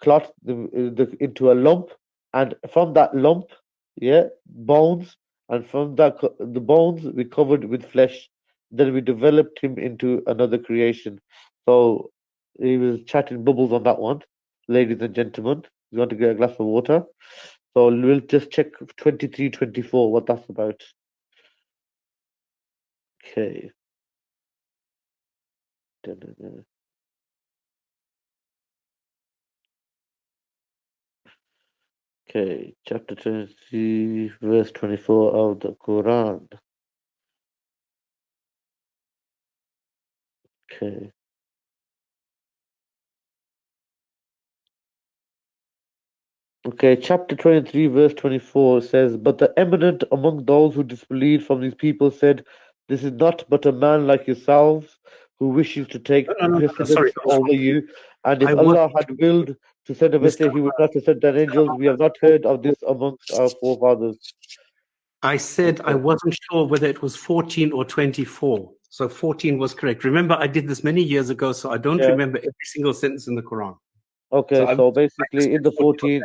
clot, into a lump, and from that lump, yeah, bones, and from that the bones we covered with flesh. Then we developed him into another creation. So he was chatting bubbles on that one, ladies and gentlemen. You want to get a glass of water? So we'll just check 23:24 what that's about. Okay. Okay, chapter 23, verse 24 of the Quran. Okay. Okay, chapter 23, verse 24 says, but the eminent among those who disbelieved from these people said, this is not but a man like yourselves who wishes to take No, sorry. precedence over you. And if I want Allah had willed to send a Mr. messenger, he would not have sent an angel. We have not heard of this amongst our forefathers. I said I Okay. wasn't sure whether it was 14 or 24. So 14 was correct. Remember, I did this many years ago, so I don't Yeah. remember every single sentence in the Quran. Okay, So so basically in the 14,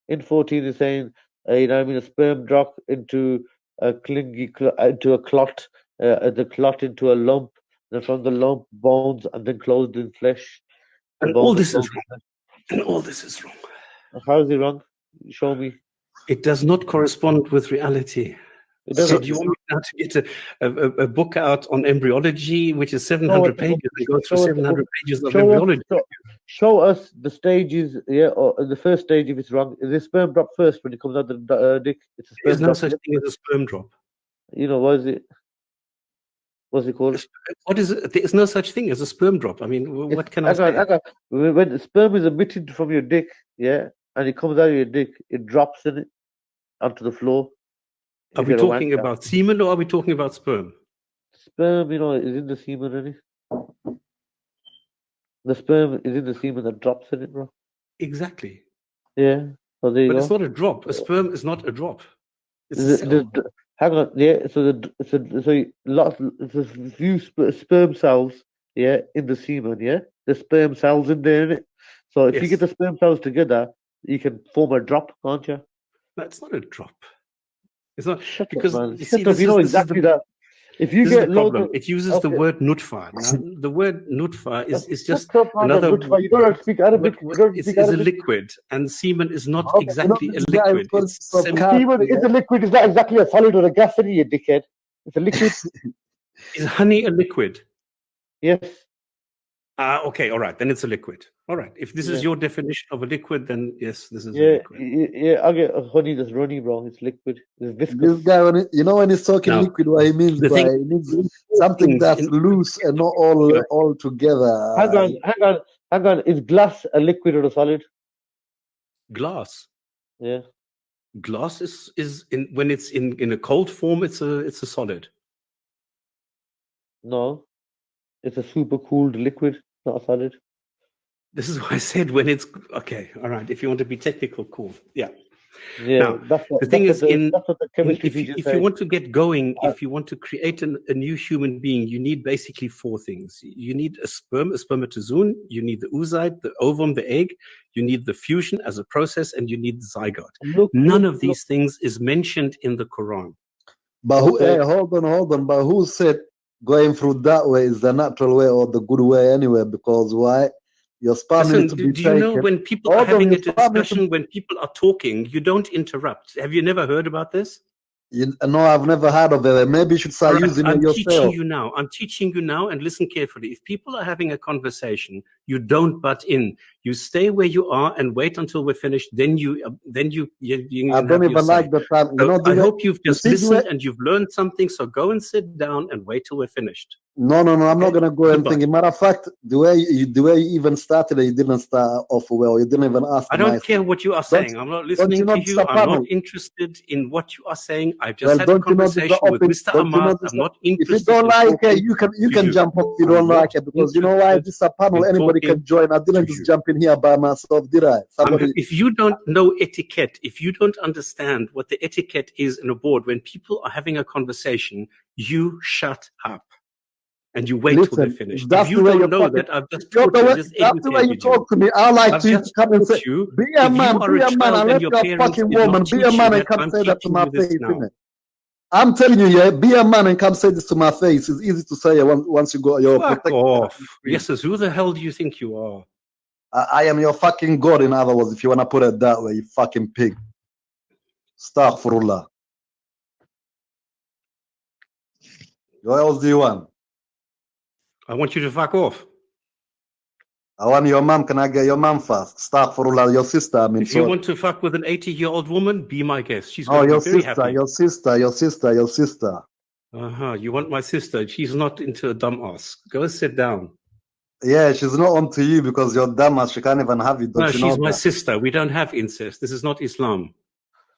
in 14 is saying, you know what I mean, a sperm drop into a into a clot, the clot into a lump, then from the lump bones, and then clothed in flesh. The and all bones are this is clothed in wrong. flesh. And all this is wrong. How is it wrong? Show me. It does not correspond with reality. It So doesn't. do you want me now to get a book out on embryology, which is Show us 700 the book. pages, and go through Show us the book. 700 pages of Show us. embryology? Show us the stages. Yeah, or the first stage if it's wrong. Is the sperm drop first when it comes out the dick? It's a There is sperm no drop. such thing as a sperm drop. You know what is it? What's it called? What is it? There is no such thing as a sperm drop. I mean, what can I say? Hang on. When the sperm is emitted from your dick, yeah, and it comes out of your dick, it drops in it onto the floor. Are If we you're a talking wanker. about semen or are we talking about sperm? Sperm, you know, is in the semen, really. The sperm is in the semen that drops in it, bro. Exactly. Yeah. So there you But it's go. not a drop. A sperm is not a drop. It's a The, cell. Hang on, yeah. Lots, there's a few sperm cells, yeah, in the semen, yeah. There's sperm cells in there, innit? So if you get Yes. the sperm cells together, you can form a drop, can't you? That's not a drop. It's not Shut up, because man. you Shut see, up. You know this is exactly the that. If you this is the get loads problem. of It uses the okay, word nutfa. Now, the word nutfa is shut just up, man. another, Nutfa. You don't have to speak Arabic. You don't have to it's speak is a Arabic. liquid, and semen is not Okay, you know exactly a this guy is liquid. called It's some semi. cat. Semen Yeah. is a liquid. It's not exactly a solid or a gas, is it, you dickhead? It's a liquid. Is honey a liquid? Yes. Okay, all right. Then it's a liquid. All right. If this Yeah. is your definition of a liquid, then yes, this is a Yeah. liquid. Yeah. I get honey that's runny, bro. It's liquid. It's viscous. This guy, you know, when he's talking Now, liquid, what he means the by thing, he means four something things that's in loose and not yeah, all together. Hang on. Is glass a liquid or a solid? glass. Yeah. Glass is in when it's in a cold form, it's a solid. No. It's a super cooled liquid, not a solid. This is why I said when it's okay. All right. If you want to be technical, cool. Yeah. Yeah. Now, the thing is, that's what the chemistry teacher if said. you want to get going, if you want to create a new human being, you need basically four things. You need a sperm, a spermatozoon. You need the oocyte, the ovum, the egg. You need the fusion as a process, and you need the zygote. None of these things is mentioned in the Quran. But Okay. hey, hold on. But who said going through that way is the natural way or the good way anyway? Because why? Your sperm Listen, need to be do you know taken. when people are Hold on, having your a sperm need to discussion, when people are talking, you don't interrupt. Have you never heard about this? No, I've never heard of it. Maybe you should All start right, using it I'm teaching yourself. you now. I'm teaching you now, and listen carefully. If people are having a conversation, you don't butt in. You stay where you are and wait until we're finished. Then you I can don't have your even say. like the time. You So know the I way. hope you've You just see the way. listened and you've learned something. So go and sit down and wait till we're finished. No. I'm Okay? not gonna go and Goodbye. think. Matter of fact, the way you even started it, you didn't start off well. You didn't even ask I my. don't care what you are Don't saying. I'm not don't listening you know to this is you. a I'm not panel? interested in what you are saying. I've just Well, had a don't you know this is an conversation with open? Mr. Don't you know Ahmad. this? I'm not If you interested don't in like it, talking you to can you. jump off if you I'm don't not like it because you know why interested this is a panel. in Anybody talking can join. I didn't to just you. jump in here by myself, did I? Somebody. If you don't know etiquette, if you don't understand what the etiquette is in a board, when people are having a conversation, you shut up and you wait till they're Listen, finished. If that's the you way don't you're know talking. that, I've just You're taught the you, I've way, just that's the way you educated you. talk to me. I like I've to just come and taught say, you, be a if you man, are a and child and let your your parents fucking did not woman be a teach you man and that, come I'm say that to teaching my you this face, now. innit? I'm telling you, yeah, be a man and come say this to my face. It's easy to say once you go, you're Fuck protected. off. Yes, who the hell do you think you are? I am your fucking God, in other words, if you want to put it that way, you fucking pig. Astaghfirullah. What else do you want? I want you to fuck off. I want your mom. Can I get your mom first? Astaghfirullah, your sister. I mean, If you sorry. want to fuck with an 80-year-old woman, be my guest. She's Oh, going to your be very sister, happy. your sister. You want my sister? She's not into a dumb ass. Go and sit down. Yeah, she's not onto you because you're dumb as she can't even have you. Don't No, you know she's my that? sister. We don't have incest. This is not Islam.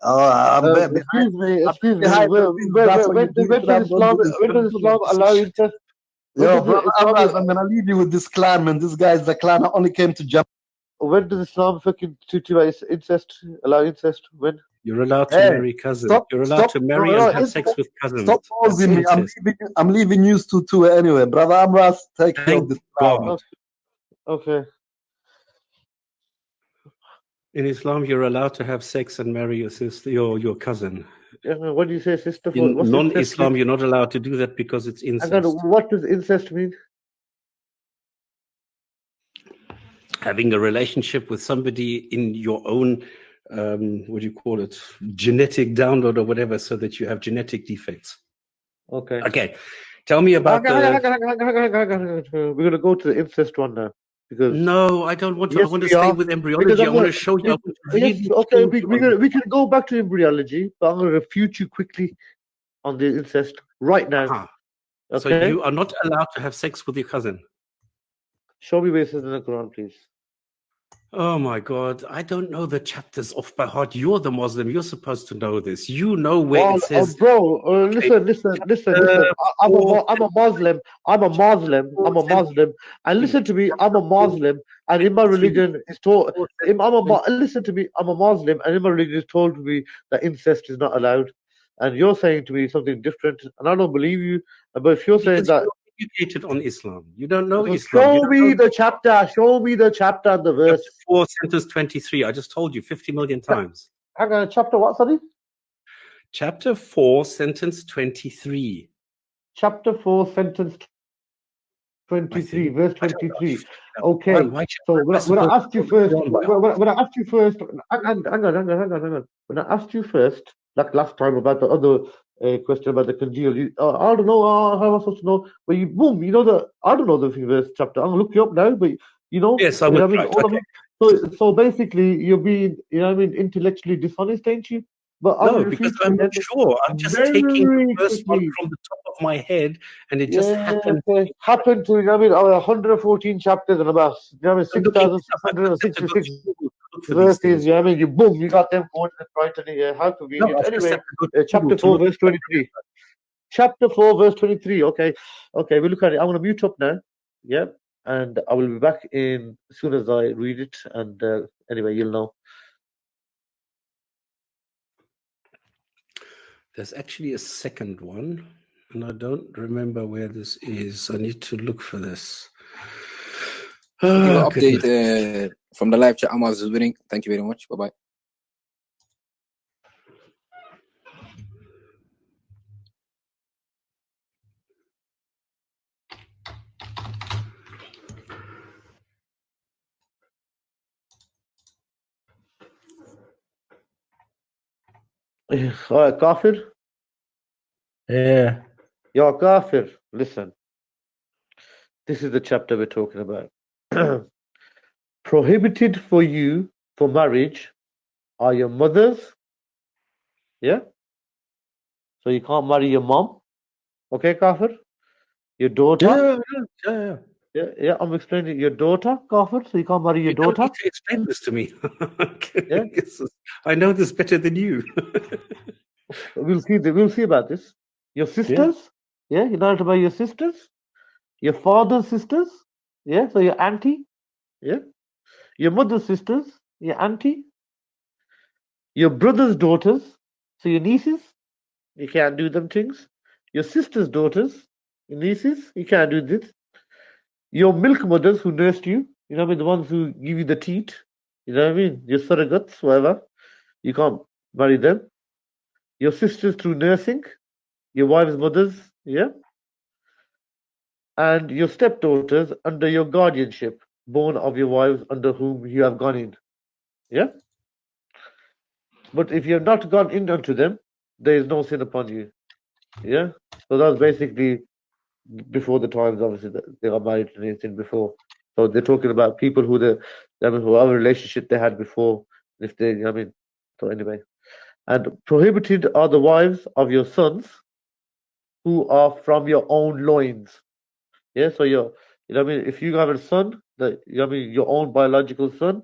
Excuse me. behind the scenes, that's what you do. When does Islam allow incest? Yo, brother Amraz, I'm gonna leave you with this clan, man. This guy is the clan that only came to jump. When does Islam fucking allow incest? When? You're allowed to Hey, marry cousins. stop, You're allowed to marry and have sex with cousins. stop That's pausing me. incest. I'm leaving you two anyway. Brother Amraz, take care of Thank this God. clan. Okay. In Islam, you're allowed to have sex and marry your sister, your cousin. What do you say, sister? In What's non-Islam, incest you're not allowed to do that because it's mean? incest. What does incest mean? Having a relationship with somebody in your own, what do you call it, genetic download or whatever, so that you have genetic defects. Okay. Okay. Tell me about We're gonna go to the incest one now because No, I don't want to. yes, I want to we stay are. with Because embryology. I I'm want gonna to show you. I want to yes, really okay, prove you on we can go back to embryology, but I'm gonna refute you quickly on the incest right now. Uh-huh. So Okay. you are not allowed to have sex with your cousin. Show me where it says in the Quran, please. Oh my God, I don't know the chapters off by heart. You're the Muslim. You're supposed to know this. You know where it says. Bro, listen. I'm a Muslim. I'm a Muslim. And listen to me. I'm a Muslim, and in my religion is told. Listen to me. I'm a Muslim, and in my religion is told me that incest is not allowed. and you're saying to me something different, and I don't believe you. But if you're saying Because that, you're educated on Islam. You don't know so Islam. You show don't me know the chapter. Show me the chapter and the verse. chapter 4, sentence 23. I just told you 50 million times. Hang on, chapter what? Sorry. Chapter 4, sentence 23. Chapter 4, sentence I 23, think. verse I don't know. 23. Why Okay. should So I when I supposed asked to you know first, the Quran by heart? when I asked you first, hang on. When I asked you first, like last time about the other question about the congeal, I don't know how am I supposed to know. But you, boom, you know I don't know the verse chapter. I'm gonna look you up now, but Yes, I you would know what I mean, like. all of Okay. them. So basically, you're being, you know what I mean, intellectually dishonest, ain't you? But I will No, because refute you I'm not again sure. I'm just taking the very first one quickly. from the top of my head, and it just Yeah, happened. okay. Happened to, you know what I mean, 114 chapters and about, you know what I mean, I'm looking this up. I just have to go 6,666 to Google to look for these verses, things. you know what I mean, you boom, you got them quoted right in the, how No, convenient. I just Anyway, have to go to Google chapter to 4, look verse it up. 23. Chapter 4, verse 23. Okay, we look at it. I'm going to mute up now. Yeah, and I will be back in as soon as I read it. And anyway, you'll know. There's actually a second one, and I don't remember where this is. I need to look for this. If you Oh, got update goodness. from the live chat, Amaz is winning. Thank you very much. Bye bye. All right, Kafir. Yeah. Yo, Kafir, listen. This is the chapter we're talking about. Prohibited for you for marriage are your mothers. Yeah? So you can't marry your mom. Okay, Kafir? Your daughter. Yeah. Yeah, I'm explaining your daughter, Kafir. So you can't marry your You don't daughter. need to explain this to me. Yeah? I know this better than you. We'll see about this. Your sisters. Yeah, you're not to marry your sisters. Your father's sisters. Yeah, so your auntie. Yeah. Your mother's sisters. Your auntie. Your brother's daughters. So your nieces. You can't do them things. Your sister's daughters, your nieces, you can't do this. Your milk mothers who nursed you, you know what I mean, the ones who give you the teat, you know what I mean, your surrogates, whatever, you can't marry them. Your sisters through nursing, your wives' mothers, yeah, and your stepdaughters under your guardianship, born of your wives under whom you have gone in, yeah. But if you have not gone in unto them, there is no sin upon you, yeah. So that's basically before the times, obviously, that they got married and anything before. So they're talking about people whoever relationship they had before, if they, I mean, so anyway. And prohibited are the wives of your sons who are from your own loins. Yeah, so you know what I mean, if you have a son, that you know what I mean, your own biological son,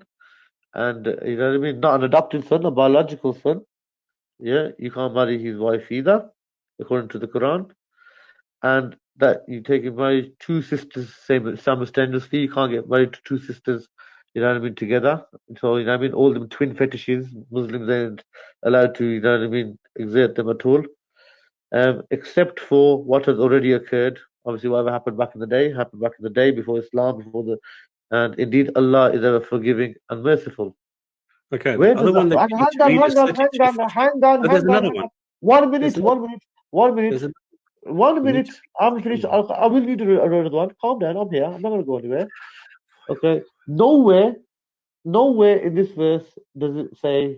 and you know what I mean, not an adopted son, a biological son, yeah, you can't marry his wife either, according to the Quran. And that you take married two sisters simultaneously. You can't get married to two sisters, you know what I mean, together. So you know what I mean, all them twin fetishes, Muslims ain't allowed to, you know what I mean, exert them at all. Except for what has already occurred. Obviously, whatever happened back in the day happened back in the day before Islam, and indeed Allah is ever forgiving and merciful. Okay, Where the other does that? one that you need to read is 33. No, there's another one. One There's minute. another, there's a, 1 you need minute. to I'm finished. read. I will need another one. Calm down. I'm here. I'm not going to go anywhere. Okay. Nowhere in this verse does it say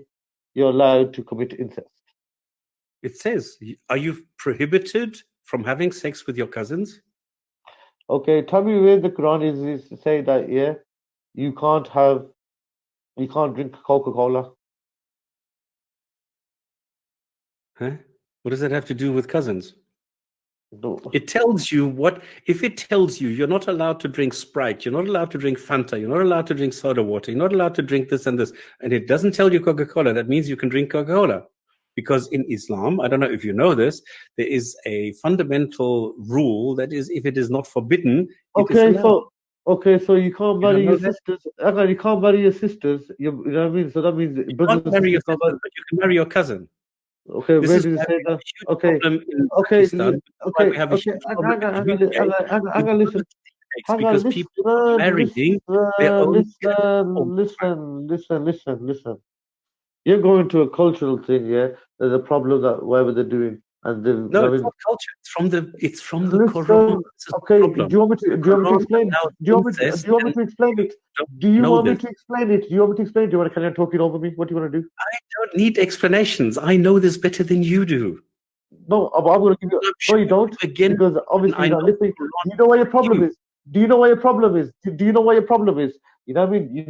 you're allowed to commit incest. It says, are you prohibited from having sex with your cousins? Okay. Tell me where the Quran is to say that, yeah, you can't drink Coca-Cola. Huh? What does that have to do with cousins? No. It tells you if it tells you you're not allowed to drink Sprite, you're not allowed to drink Fanta, you're not allowed to drink soda water, you're not allowed to drink this and this, and it doesn't tell you Coca-Cola, that means you can drink Coca-Cola. Because in Islam, I don't know if you know this, there is a fundamental rule that is, if it is not forbidden, it is allowed. So you can't You don't marry know your that? sisters. Okay, you can't marry your sisters. You know what I mean? So that means You brothers can't and marry your sisters can't sister, marry. but you can marry your cousin. Okay, This where is did it why say we have that? a huge Okay, problem in okay, Pakistan. This is why we have a okay. huge problem in the UK with Listen, diversity debates, because people are marrying their own listen. You're going to a cultural thing, yeah? There's a problem that whatever they're doing, and then No, I it's mean, not culture. It's from the Quran. listen. This is the Okay, problem. do you want me The to Quran explain? allows Do you want incest, me and to explain it? don't Do you know want me this. to explain it? Do you want me to explain? Do you want to carry on talking over me? What do you want to do? I don't need explanations. I know this better than you do. No, I'm going to give you. I'm No, you showing don't, you again because and obviously I you're not know listening. the Quran Do you know what your better than problem you. is? Do you know what your problem is? Do you know what your problem is? You know what I mean?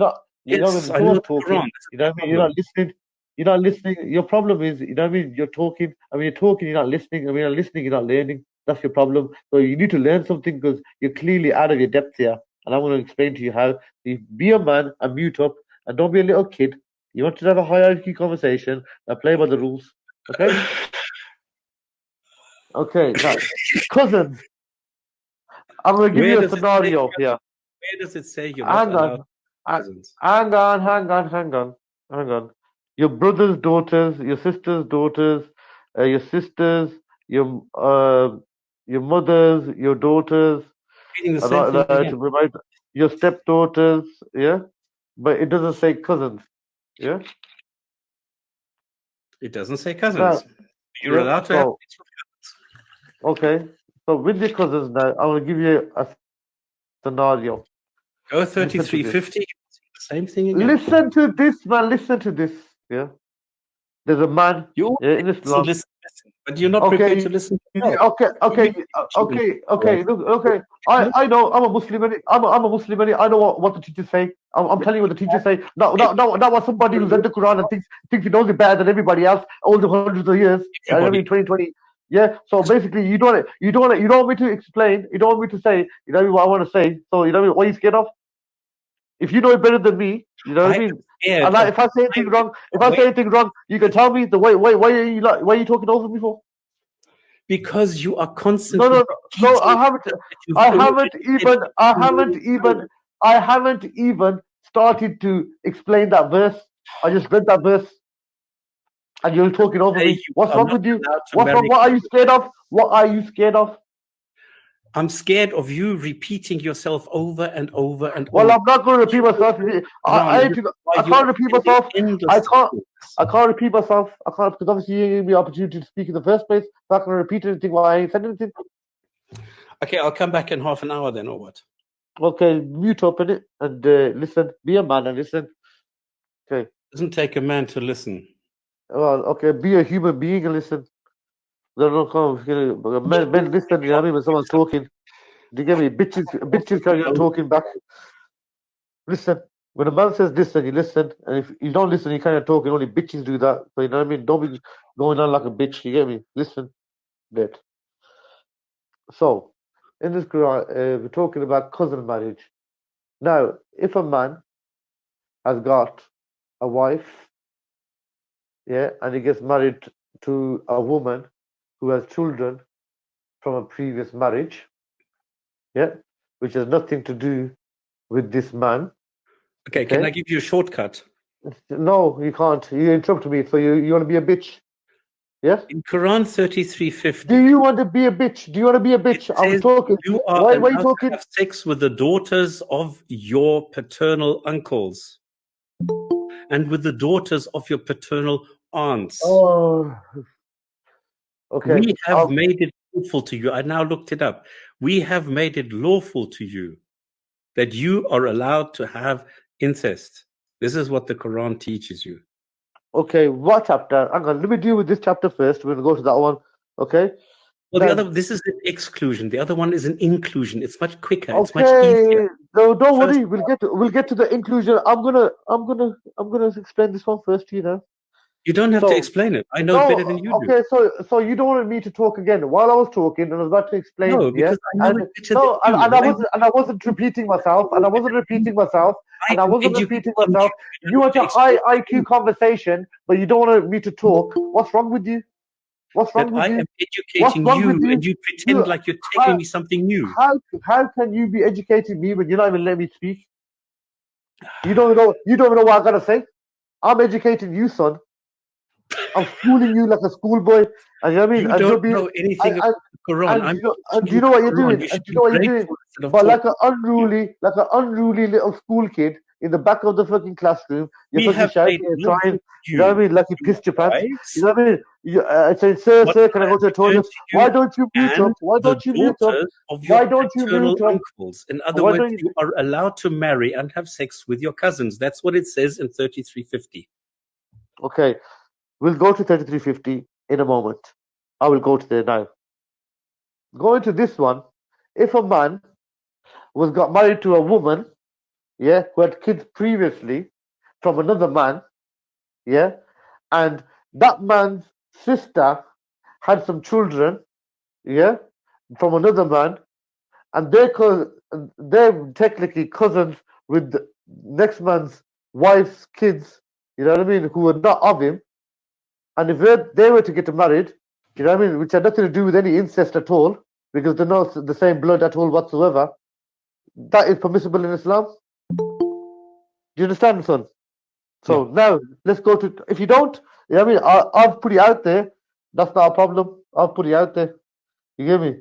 Yes, When I know someone's the talking, Quran. This is you know my what I mean? You're problem. not listening. You're not listening. Your problem is, you know what I mean? You're talking. I mean, you're talking. You're not listening. I mean, you're not listening. You're not learning. That's your problem. So you need to learn something, because you're clearly out of your depth here. And I'm going to explain to you how. You be a man and mute up, and don't be a little kid. You want to have a hierarchy conversation and play by the rules. Okay? Okay. Now, cousins. I'm going to give Where you a does it say scenario here. where does it say you're not Hang allowed on. Ha- cousins? Hang on. Your brother's daughters, your sister's daughters, your sisters, your your mothers, your daughters Reading the are same not thing allowed again. to provide. Your stepdaughters, yeah, but it doesn't say cousins, yeah. It doesn't say Now, cousins. You're yeah. allowed to have So okay. So with your cousins now, I will give you a scenario. go Listen to this. 3350. The same thing again. Listen to this, man. Listen to this. Yeah. There's a man You always in listen, Islam. listen, but you're not prepared to Okay, listen yourself. okay. I know. I'm a Muslim. I'm a Muslim. I know what the teachers say. I'm telling you what the teachers say. Not what somebody who's read the Quran and thinks he knows it better than everybody else. All the hundreds of years. I Everybody. mean, 2020. Yeah. So basically, you don't want me to explain. You don't want me to say. You know what I want to say. So you know what are you scared of? If you know it better than me, you know what I I am mean. scared And of if I say anything wrong, you can tell me. Why are you talking over me for? because you are No, constantly no. repeating that you've I already said I haven't even started to explain that verse. I just read that verse, and you're talking over say me. you What's are wrong not with you? allowed to What's wrong? marry What are you cousins. scared of? What are you scared of? I'm scared of you repeating yourself over and over and Well, over. I'm not going to repeat myself. Quran. This is why I you can't are repeat spending myself. endless time. I can't repeat myself. I can't, because obviously you gave me the opportunity to speak in the first place. I'm not going to repeat anything while I ain't said anything. Okay, I'll come back in half an hour then, or what? Okay, mute up in it and listen. Be a man and listen. Okay. It doesn't take a man to listen. Well, okay. Be a human being and listen. They're not men listen. You know what I mean? When someone's talking, do you get me? Bitches carry on talking back. Listen. When a man says listen, you listen, and if you don't listen, you kind of talk. And only bitches do that. So you know what I mean? Don't be going on like a bitch. You get me? Listen. That. So, in this Quran, we're talking about cousin marriage. Now, if a man has got a wife, yeah, and he gets married to a woman who has children from a previous marriage, yeah, which has nothing to do with this man. Okay, can I give you a shortcut? No, you can't. You interrupt me, so you want to be a bitch. Yeah? In Quran 3350. Do you want to be a bitch? Do you want to be a bitch? I was talking. You are Why are you allowed talking? to have sex with the daughters of your paternal uncles and with the daughters of your paternal aunts. Oh, okay. We have made it lawful to you. I now looked it up. We have made it lawful to you that you are allowed to have incest. This is what the Quran teaches you. Okay, what chapter? Hang on, let me deal with this chapter first. We're gonna go to that one. Okay. Well, this is an exclusion. The other one is an inclusion. It's much quicker. It's much Okay. easier. No, don't worry. We'll get to the inclusion. I'm gonna explain this one first to you now. You don't have to explain it. I know it better than you do. Okay, so you don't want me to talk again while I was talking and I was about to explain. No, because I know it better than you. I wasn't repeating myself. And I wasn't repeating myself. You want a high IQ conversation, but you don't want me to talk. What's wrong with you? What's wrong with I you? am educating you, and you pretend like you're telling me something new. How can you be educating me when you're not even letting me speak? You don't know what I gotta say. I'm educating you, son. I'm schooling you like a schoolboy. And you know what I mean? You And don't know anything about the Quran. I'm and do teaching you know what the you're Quran. doing? You And should do you be know what you're doing? grateful instead of But talking. like an unruly little school kid in the back of the fucking classroom, you're We fucking have shouting made and love trying. to You know what I you, mean? Like you your pissed your pants. You wives, know what I mean? Saying, sir, what sir, can I I go to the have returned toilet? to Why you, don't you mute up? and Why the don't you mute up? daughters of Why your don't you paternal mute up? uncles. In other Why words, don't you? you are allowed to marry and have sex with your cousins. That's what it says in 3350. Okay, we'll go to 3350 in a moment. I will go to there now. Going to this one, if a man was got married to a woman, yeah, who had kids previously from another man, yeah, and that man's sister had some children, yeah, from another man, and they're technically cousins with the next man's wife's kids, you know what I mean, who were not of him, and if they were to get married, you know what I mean, which had nothing to do with any incest at all, because they're not the same blood at all whatsoever, that is permissible in Islam. Do you understand, son? Yeah. So now let's go to. If you don't, you know what I mean, I'll put it out there. That's not a problem. I'll put it out there. You get me?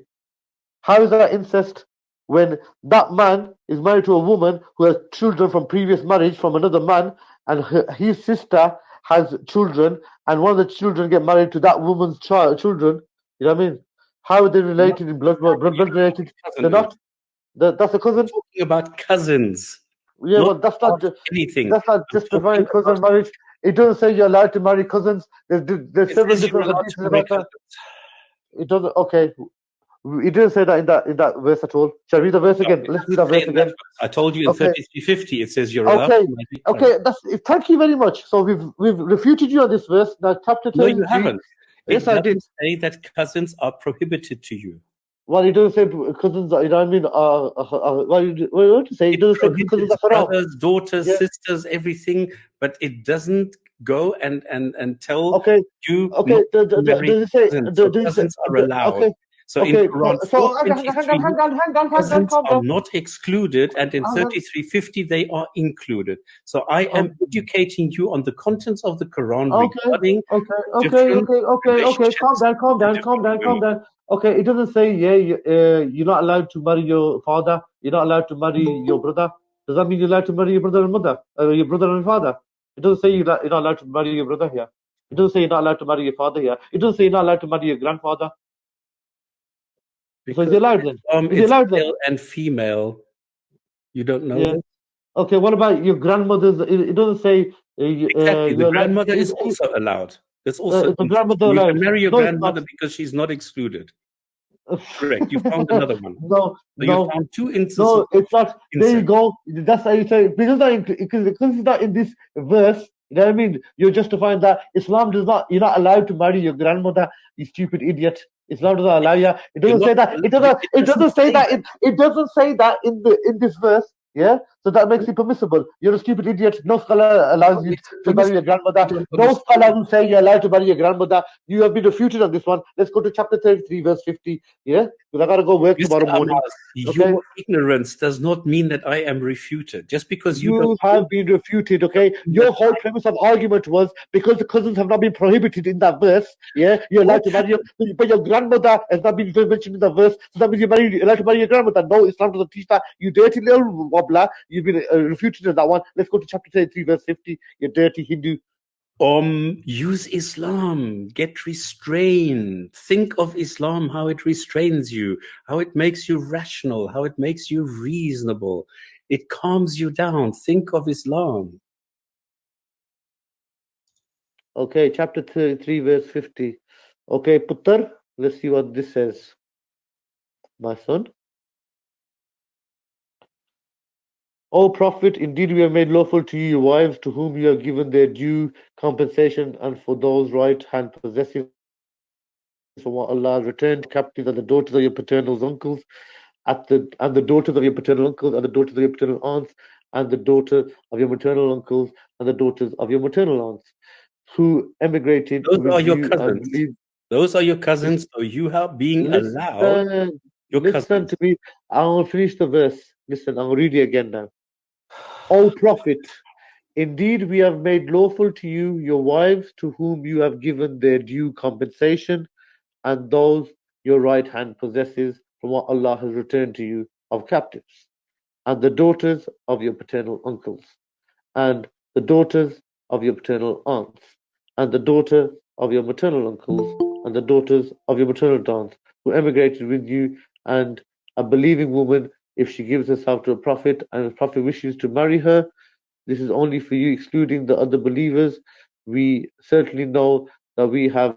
How is that incest when that man is married to a woman who has children from previous marriage from another man, and his sister has children, and one of the children get married to that woman's children? You know what I mean? How are they Not related in blood exactly. You know what related? cousin They're is. not. That's a cousin. Talking about cousins, Yeah, not well, that's about not anything. that's not I'm justifying talking about. cousin marriage. It doesn't say you're allowed to marry cousins. There's It several says you're different allowed to hadiths marry about that. cousins. It doesn't. Okay, it didn't say that in that verse at all. Shall I read the verse No, again? it Let's read doesn't that say verse in that again. verse. I told you in Okay, 3350 it says you're allowed okay, to marry okay. cousins. Thank you very much. So we've refuted you on this verse. Now chapter No, you 33. haven't. Yes, It I did. doesn't say that cousins are prohibited to you. Well, it doesn't say cousins. You know what I mean? What to say? It It doesn't say cousins prohibits are haram. brothers, daughters, Yeah. sisters, everything, but it doesn't go and tell Okay. you Okay. not to marry Does it say? cousins. So cousins are allowed. Okay. So in Okay. Quran So hang on, 423, hang on. cousins Calm are down. not excluded, and in Hang on. 3350 they are included. So I am educating you on the contents of the Quran regarding different Okay. Calm relationships down, calm to down, calm different down, calm women. down. Okay, it doesn't say, you're not allowed to marry your father. You're not allowed to marry your brother. Does that mean you're allowed to marry your brother and mother? Your brother and father? It doesn't say you're not allowed to marry your brother here. It doesn't say you're not allowed to marry your father here. It doesn't say you're not allowed to marry your grandfather. So is Because he allowed then? Is he it's allowed then? male and female. You don't know Yeah. this? Okay, what about your grandmother's? It doesn't say Exactly. The you're allowed. grandmother is also allowed. That's also The grandmother you allowed. can marry your No, it's not. grandmother because she's not excluded. Correct. You found another one. No, So you no, found two instances no, it's not. of There you incest. go. That's how you say because it's not in this verse. You know what I mean? You're justifying that Islam does not. You're not allowed to marry your grandmother. You stupid idiot. Islam doesn't allow you. It You're doesn't not. say that. It It doesn't doesn't say say that. that. It doesn't say that in this verse. Yeah. So that makes it permissible. You're a stupid idiot. No scholar What allows you makes it to marry your permissible? You grandmother. don't go to No school. scholar will say you're allowed to marry your grandmother. You have been refuted on this one. Let's go to chapter 33, verse 50. Yeah. Because I gotta go work Mr. tomorrow morning. Abbas, Okay. your ignorance does not mean that I am refuted. Just because you don't You know have been refuted, okay? doesn't mean that Your whole premise of argument was because the cousins have not been prohibited in that verse, yeah, you're what allowed to marry but your grandmother has not been mentioned in the verse, so that means you're allowed to marry your grandmother. No, Islam doesn't teach that. You dirty little wobbler. You've been refuted in that one. Let's go to chapter 33, verse 50. You dirty Hindu. Use Islam, get restrained. Think of Islam, how it restrains you, how it makes you rational, how it makes you reasonable. It calms you down. Think of Islam. Okay, chapter 33, verse 50. Okay, Puttar, let's see what this says. My son. O Prophet, indeed we have made lawful to you your wives, to whom you have given their due compensation, and for those right-hand possessing from what Allah has returned captives are the daughters of your paternal uncles, and the daughters of your paternal uncles, and the daughters of your paternal aunts, and the daughter of your maternal uncles, and the daughters of your maternal aunts, who emigrated Those are with your you and cousins. believed. Those are your cousins. So you have being allowed your Listen cousins. to me. I will finish the verse. Listen, I will read it again now. O Prophet, Indeed, we have made lawful to you your wives to whom you have given their due compensation, and those your right hand possesses from what Allah has returned to you of captives, and the daughters of your paternal uncles, and the daughters of your paternal aunts, and the daughter of your maternal uncles, and the daughters of your maternal aunts, who emigrated with you, and a believing woman, if she gives herself to a prophet, and the prophet wishes to marry her, this is only for you, excluding the other believers. We certainly know that we have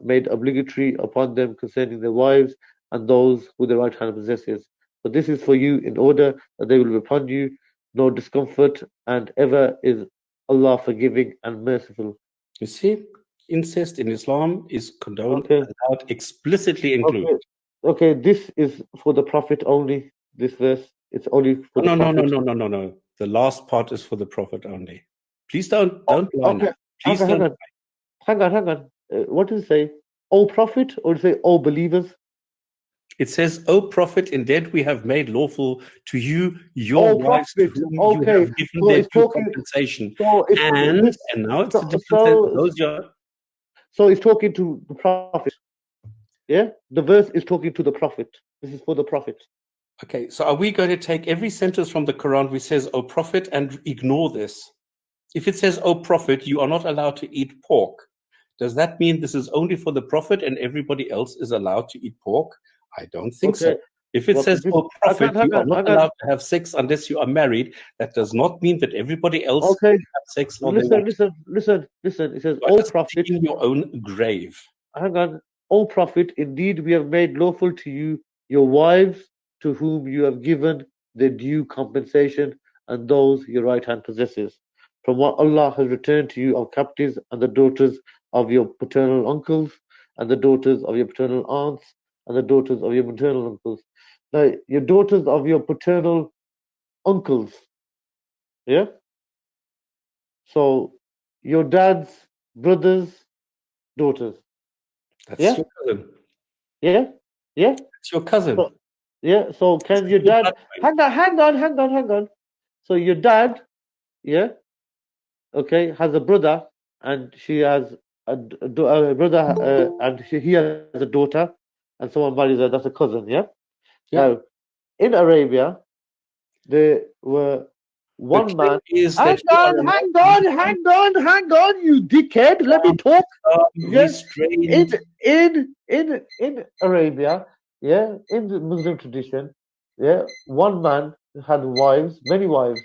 made obligatory upon them concerning their wives and those who their right hand possesses. But this is for you in order that they will be upon you no discomfort, and ever is Allah forgiving and merciful. You see, incest in Islam is condoned, Okay. allowed, explicitly included. Okay, this is for the Prophet only. This verse, it's only for the No, no, no, Prophet. no, no, no, no. The last part is for the Prophet only. Please don't lie Okay, now. Please hang don't. on, hang on. What does it say? O Prophet, or does it say O believers? It says, "O Prophet, indeed we have made lawful to you your Oh, wives to Prophet. whom you Okay, have given so their it's due talking. compensation." So it's And this. now it's the difference. So Those are so it's talking to the Prophet. Yeah, the verse is talking to the Prophet. This is for the Prophet. okay. So are we going to take every sentence from the Quran which says, "O Prophet," and ignore this? If it says, "O Prophet, you are not allowed to eat pork," does that mean this is only for the Prophet and everybody else is allowed to eat pork? I don't think so. Okay. If it Well, says, this, "O Prophet, you are not hang on. allowed to have sex unless you are married," that does not mean that everybody else Okay. can have sex while they want. Listen. It says, You are O just Prophet, digging your own grave. hang on. O Prophet, indeed we have made lawful to you your wives to whom you have given their due compensation, and those your right hand possesses, from what Allah has returned to you of captives, and the daughters of your paternal uncles, and the daughters of your paternal aunts, and the daughters of your maternal uncles. Now, your daughters of your paternal uncles, yeah? So, your dad's brother's daughters, That's yeah? your cousin. Yeah? Yeah? It's your cousin. So, yeah, so This can is your your dad bloodline. hang on. So your dad, yeah, okay, has a brother, and she has a brother, and he has a daughter, and someone marries her. That's a cousin, yeah. Yeah. Now, in Arabia, there were The one man. claim is Hang that you are on, allowed hang on, you dickhead. Let me talk. Yes, restrained. in Arabia, yeah, in the Muslim tradition, yeah, one man had wives, many wives.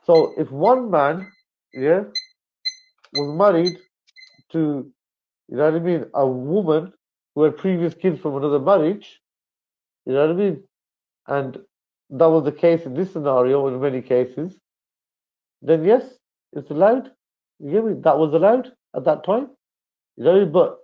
So if one man, yeah, was married to, you know what I mean, a woman who had previous kids from another marriage, you know what I mean, and that was the case in this scenario in many cases, then yes, it's allowed. You get me? That was allowed at that time. You know, but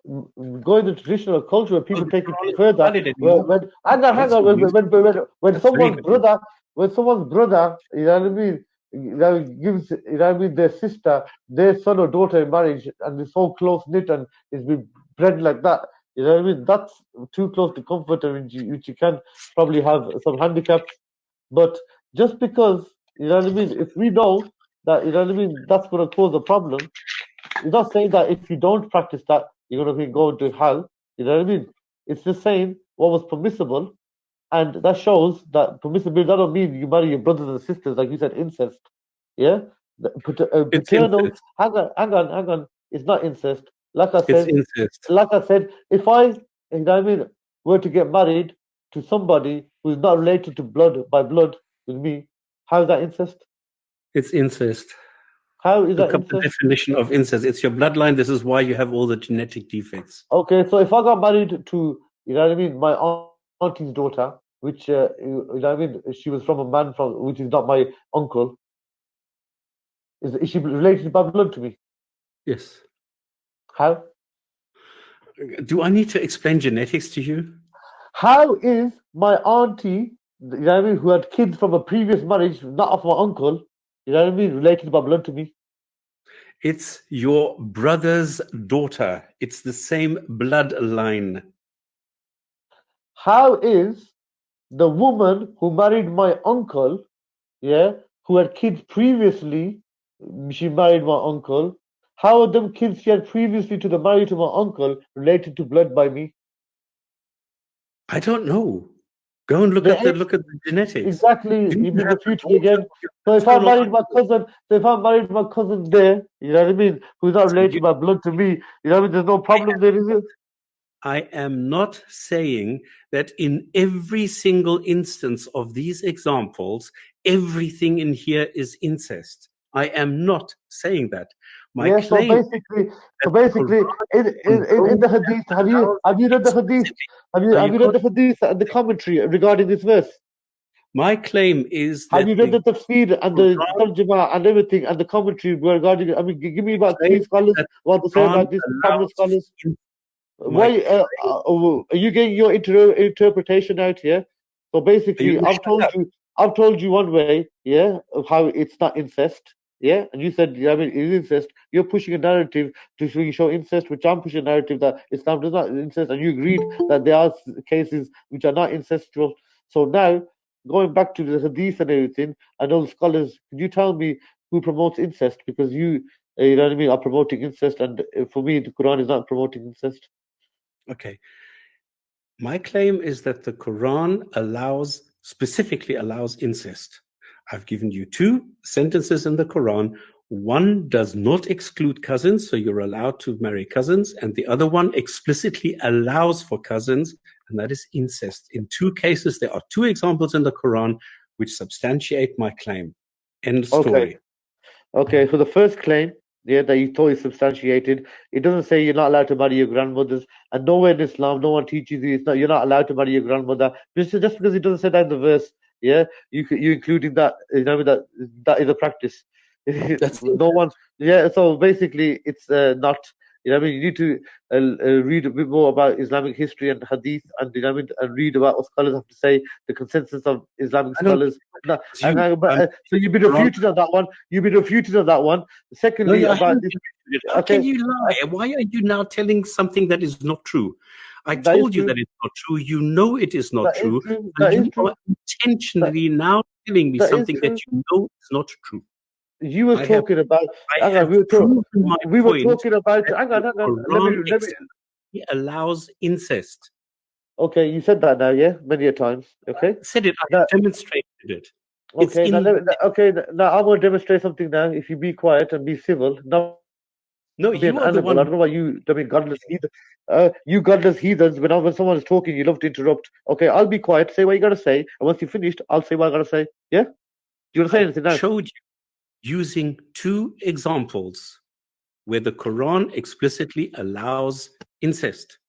going to traditional culture where Well, people the take it Quran is not further, valid anymore. hang That's on, good news. when That's very someone's good news. brother, you know what I mean, you know, gives, you know what I mean, their sister, their son or daughter in marriage, and they're so close knit and is been bred like that, you know what I mean? That's too close to comfort, and which you can probably have some handicaps. But just because, you know what I mean, if we know that, you know what I mean, that's going to cause a problem, it's not saying that if you don't practice that, you're going to be going to hell. You know what I mean? It's just saying what was permissible, and that shows that permissibility. That don't mean you marry your brothers and sisters, like you said, incest. Yeah, It's paternal. incest. Hang on. It's not incest. Like I It's said, incest. if I, you know what I mean, were to get married to somebody who's not related to blood with me, how is that incest? It's incest. How is that Look up the incest? definition of incest. It's your bloodline. This is why you have all the genetic defects. Okay, so if I got married to, you know what I mean, my auntie's daughter, which, you know what I mean, she was from a man from, which is not my uncle, is she related by blood to me? Yes. How? Do I need to explain genetics to you? How is my auntie, you know what I mean, who had kids from a previous marriage, not of my uncle, you know what I mean, related by blood to me? It's your brother's daughter. It's the same bloodline. How is the woman who married my uncle, yeah, who had kids previously, she married my uncle. How are them kids she had previously to the married to my uncle related to blood by me? I don't know. Go and They ain't look at the genetics. exactly. Do You've you been have a refuted daughter again. of your So if I maternal married my uncle? cousin, so if I married my cousin there, you know what I mean, who's not So related by blood to me, you know what I mean. There's no problem there, is it? I am not saying that in every single instance of these examples, everything in here is incest. I am not saying that. My Yeah. So claim is basically, that the Quran in condones the and hadith, allows have you read the hadith? explicitly. No, Have you you read can't. the hadith and the commentary regarding this verse? My claim is Have you that read the the tafsir and the Quran tarjuma and everything and the commentary regarding? I mean, give me about three claims scholars that what to the say Quran about this. Prominent allows. scholars. My Why are you getting your interpretation out here? So are you basically, going to shut up? I've told you one way, yeah, of how it's not incest, yeah, and you said, yeah, I mean, it is incest. You're pushing a narrative to show incest, which I'm pushing a narrative that Islam does not incest, and you agreed that there are cases which are not incestual. So now, going back to the hadith and everything, I know the scholars. Can you tell me who promotes incest? Because you know what I mean, are promoting incest, and for me, the Quran is not promoting incest. Okay. My claim is that the Quran specifically allows incest. I've given you two sentences in the Quran. One does not exclude cousins, so you're allowed to marry cousins, and the other one explicitly allows for cousins, and that is incest. In two cases, there are two examples in the Quran which substantiate my claim. End Okay. story. Okay, so the first claim, yeah, that you thought is substantiated, it doesn't say you're not allowed to marry your grandmothers, and nowhere in Islam, no one teaches you you're not allowed to marry your grandmother. Just because it doesn't say that in the verse, yeah, you including that, you know, that is a practice. That's No one, yeah. So basically, it's not. You know, what I mean, you need to read a bit more about Islamic history and hadith, and you know, what I mean, and read about what scholars have to say, the consensus of Islamic I don't scholars. No, it's you. so you've been Quran. refuted on that one. You've been refuted on that one. No, Secondly, I about haven't this, been refuted. How can okay, you uh, lie? Why are you now telling something that is not true? I that is told you true. that it's not true. You know it is not That is true. true. So That is you true. are That intentionally now telling me that is something that true. you know is not true. You was I have talking about. I Hang on, have proven my we were point talking about. that Hang on, the hang on. Quran Let me. explicitly allows incest. Okay, you said that now, yeah, many a times. Okay, I said it, I now, have demonstrated it. It's okay, in now I'm going to demonstrate something now. If you be quiet and be civil, not be an animal. I don't know no, why you are you. the one. I mean, godless heathen. You godless heathens. When someone is talking, you love to interrupt. Okay, I'll be quiet. Say what you gotta say, and once you're finished, I'll say what I gotta say. Yeah. Do you want to say I anything now? showed you using two examples where the Quran explicitly allows incest.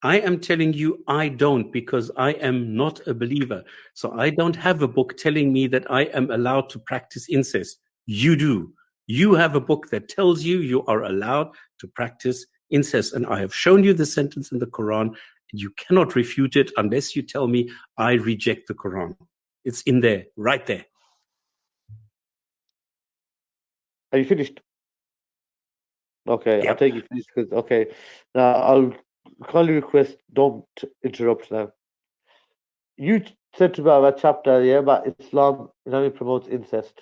I am telling you I don't because I am not a believer. So I don't have a book telling me that I am allowed to practice incest. You do. You have a book that tells you you are allowed to practice incest. And I have shown you the sentence in the Quran. And you cannot refute it unless you tell me I reject the Quran. It's in there, right there. Are you finished? Okay, I'll Yep. take you finished because okay. Now I'll kindly request don't interrupt now. You said about that chapter, yeah, about Islam, you know, it promotes incest.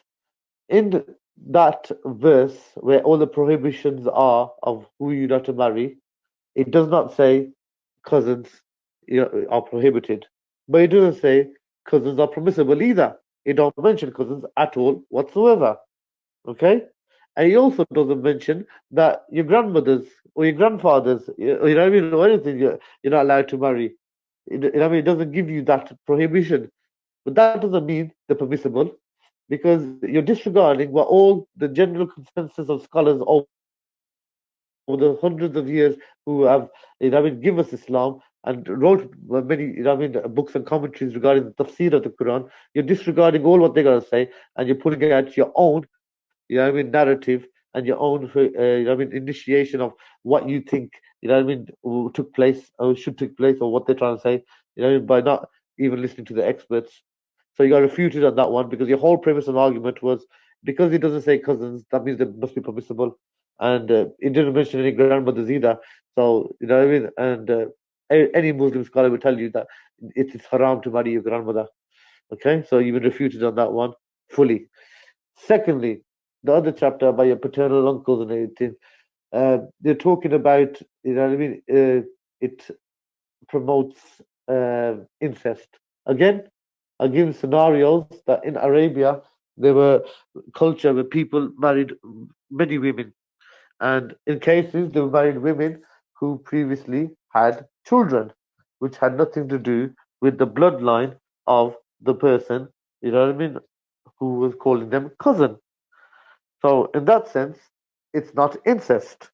In that verse where all the prohibitions are of who you're not to marry, it does not say cousins, you know, are prohibited, but it doesn't say cousins are permissible either. It don't mention cousins at all whatsoever. Okay, and he also doesn't mention that your grandmothers or your grandfathers, you know what I mean, or anything, you're not allowed to marry. You know what I mean? It doesn't give you that prohibition, but that doesn't mean they're permissible because you're disregarding what all the general consensus of scholars over the hundreds of years who have, you know, what I mean, give us Islam and wrote many, you know, what I mean, books and commentaries regarding the tafsir of the Quran. You're disregarding all what they're going to say and you're putting out your own, you know, what I mean, narrative and your own, you know, what I mean, initiation of what you think, you know, what I mean, took place or should take place or what they're trying to say, you know, by not even listening to the experts. So you got refuted on that one because your whole premise and argument was because it doesn't say cousins, that means they must be permissible, and it didn't mention any grandmothers either. So you know what I mean. And any Muslim scholar will tell you that it's haram to marry your grandmother. Okay, so you've been refuted on that one fully. Secondly, the other chapter about your paternal uncles and everything, they're talking about, you know what I mean? It promotes incest. Again, I give scenarios that in Arabia there were culture where people married many women, and in cases they married women who previously had children, which had nothing to do with the bloodline of the person, you know what I mean, who was calling them cousin. So in that sense, it's not incest.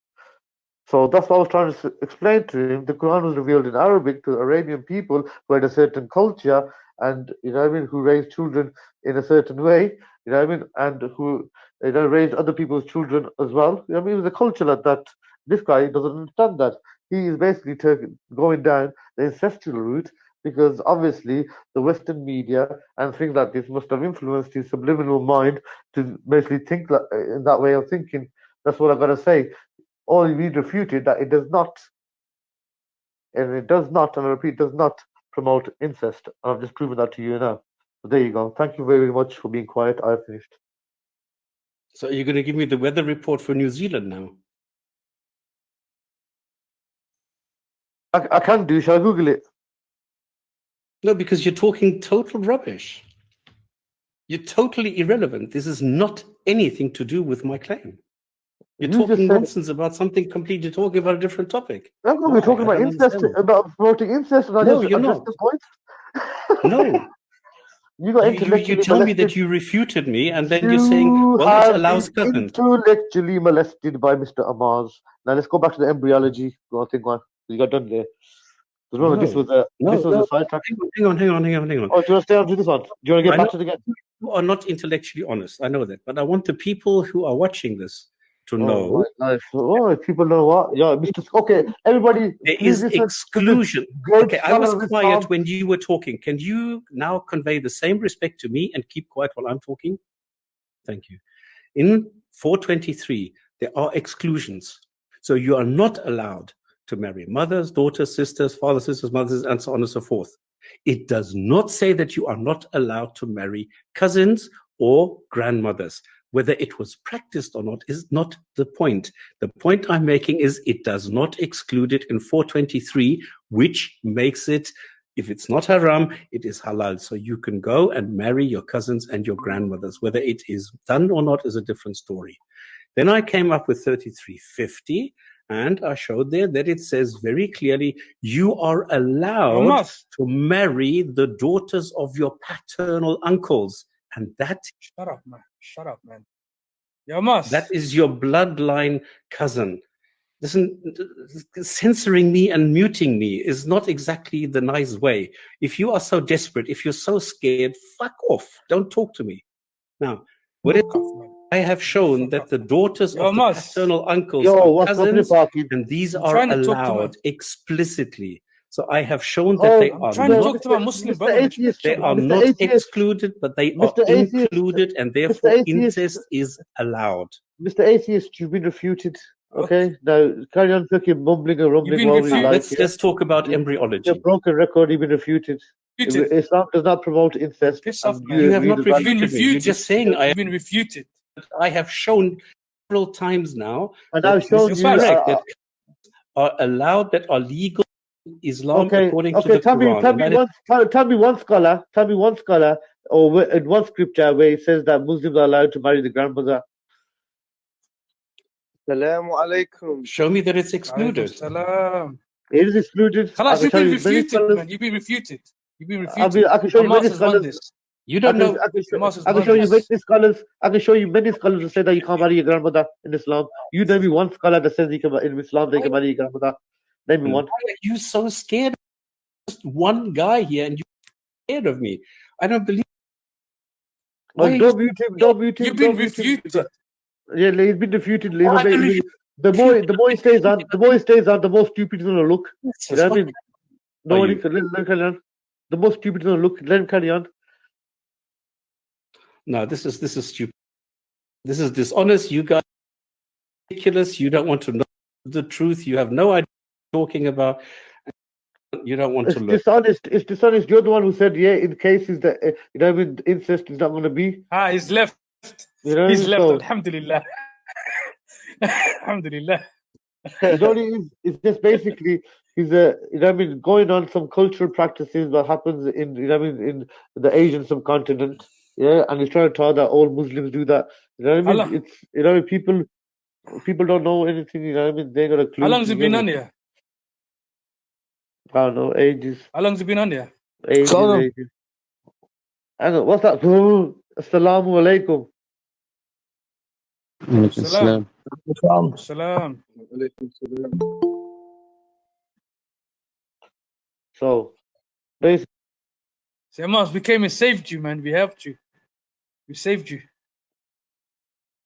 So that's what I was trying to explain to him. The Quran was revealed in Arabic to Arabian people who had a certain culture and, you know what I mean, who raised children in a certain way, you know what I mean, and who, you know, raised other people's children as well. You know what I mean, it was a culture like that. This guy doesn't understand that. He is basically going down the ancestral route because obviously the Western media and things like this must have influenced his subliminal mind to basically think in that way of thinking. That's what I gotta say. Or we refuted that it does not, and I repeat, does not promote incest. I've just proven that to you now. So there you go. Thank you very much for being quiet. I finished. So you're going to give me the weather report for New Zealand now? I can do. Shall I Google it? No, because you're talking total rubbish. You're totally irrelevant. This is not anything to do with my claim. You're You just talking said nonsense about something completely, talking about a different topic. I'm going to Why? be talking I about don't incest, understand. about promoting incest, and I No, just you're addressed not. the point. No. You got You intellectually tell me molested. that you refuted me, and then you're saying, You well, it have allows been cousins. intellectually molested by Mr. Amaz. Now let's go back to the embryology. Go on, think one. You got done there. Remember, this was a sidetrack. Hang on. Oh, do you want to stay on to this one? Do you want to get back to it again? You are not intellectually honest. I know that, but I want the people who are watching this to know. Oh my life! Oh, people know what? Yeah, Mr. Okay, everybody, There please is listen exclusion. to this great Okay, I was scholar of quiet Islam. when you were talking. Can you now convey the same respect to me and keep quiet while I'm talking? Thank you. In 423, there are exclusions. So you are not allowed to marry mothers, daughters, sisters, fathers, sisters, mothers, and so on and so forth. It does not say that you are not allowed to marry cousins or grandmothers. Whether it was practiced or not is not the point. The point I'm making is it does not exclude it in 423, which makes it, if it's not haram, it is halal. So you can go and marry your cousins and your grandmothers. Whether it is done or not is a different story. Then I came up with 3350, and I showed there that it says very clearly, you are allowed to marry the daughters of your paternal uncles. And that... Shut up, man. Shut up, man. Yamas. That is your bloodline cousin. Listen, censoring me and muting me is not exactly the nice way. If you are so desperate, if you're so scared, fuck off. Don't talk to me. Now, what I have shown that the daughters of the paternal uncles are cousins, and these are allowed explicitly. So I have shown that they are not, they are not excluded, but they are included, and therefore incest is allowed. Mr. Atheist, you've been refuted. Okay, now carry on fucking mumbling and rumbling while we like. Let's talk about embryology. Your broken record, you've been refuted. Islam does not promote incest. You have not refuted me. You're just saying I have been refuted. I have shown several times now and that I've shown this is you correct, that are allowed, that are legal in Islam according to the Quran. Tell me one scholar, or in one scripture where it says that Muslims are allowed to marry the grandmother. Assalamu alaikum. Show me that it's excluded. It is excluded. Khalas, you've been refuted, man. You've been refuted. You've been refuted. I can show you many scholars. You don't know. I can show you many scholars. I can show you many scholars who say that you can't marry your grandmother in Islam. You name me one scholar that says you can in Islam they can marry your grandmother. Name me one. Why are you so scared? Just one guy here, and you're scared of me. I don't believe. Well, don't mute him. Don't mute him. You've been refuted. Yeah, he's been refuted. The more he stays on, the more stupid he's gonna look. You know what I mean? No one can let him carry on. The more stupid he's gonna look, let him carry on. No, this is stupid. This is dishonest. You guys are ridiculous. You don't want to know the truth. You have no idea what you're talking about. You don't want to look. It's dishonest. You're the one who said, yeah, in cases that you know, incest is not going to be. He's left. You know what I He's mean? left. So Alhamdulillah. Alhamdulillah. you know what it is? It's just basically he's you know what I mean, going on some cultural practices that happens in you know what I mean in the Asian subcontinent. Yeah, and he's trying to tell that all Muslims do that. You know what I How mean? long, It's you know people don't know anything. You know what I mean? They ain't got a how clue. long's You it get been me? on here? I don't know, ages, How long's it been on here? ages, Salam. ages. Hang on, what's that? Assalamu alaikum. Salam. Salam. Salam. So basically, Say, Amos, we came and saved you, man. We helped you. We saved you.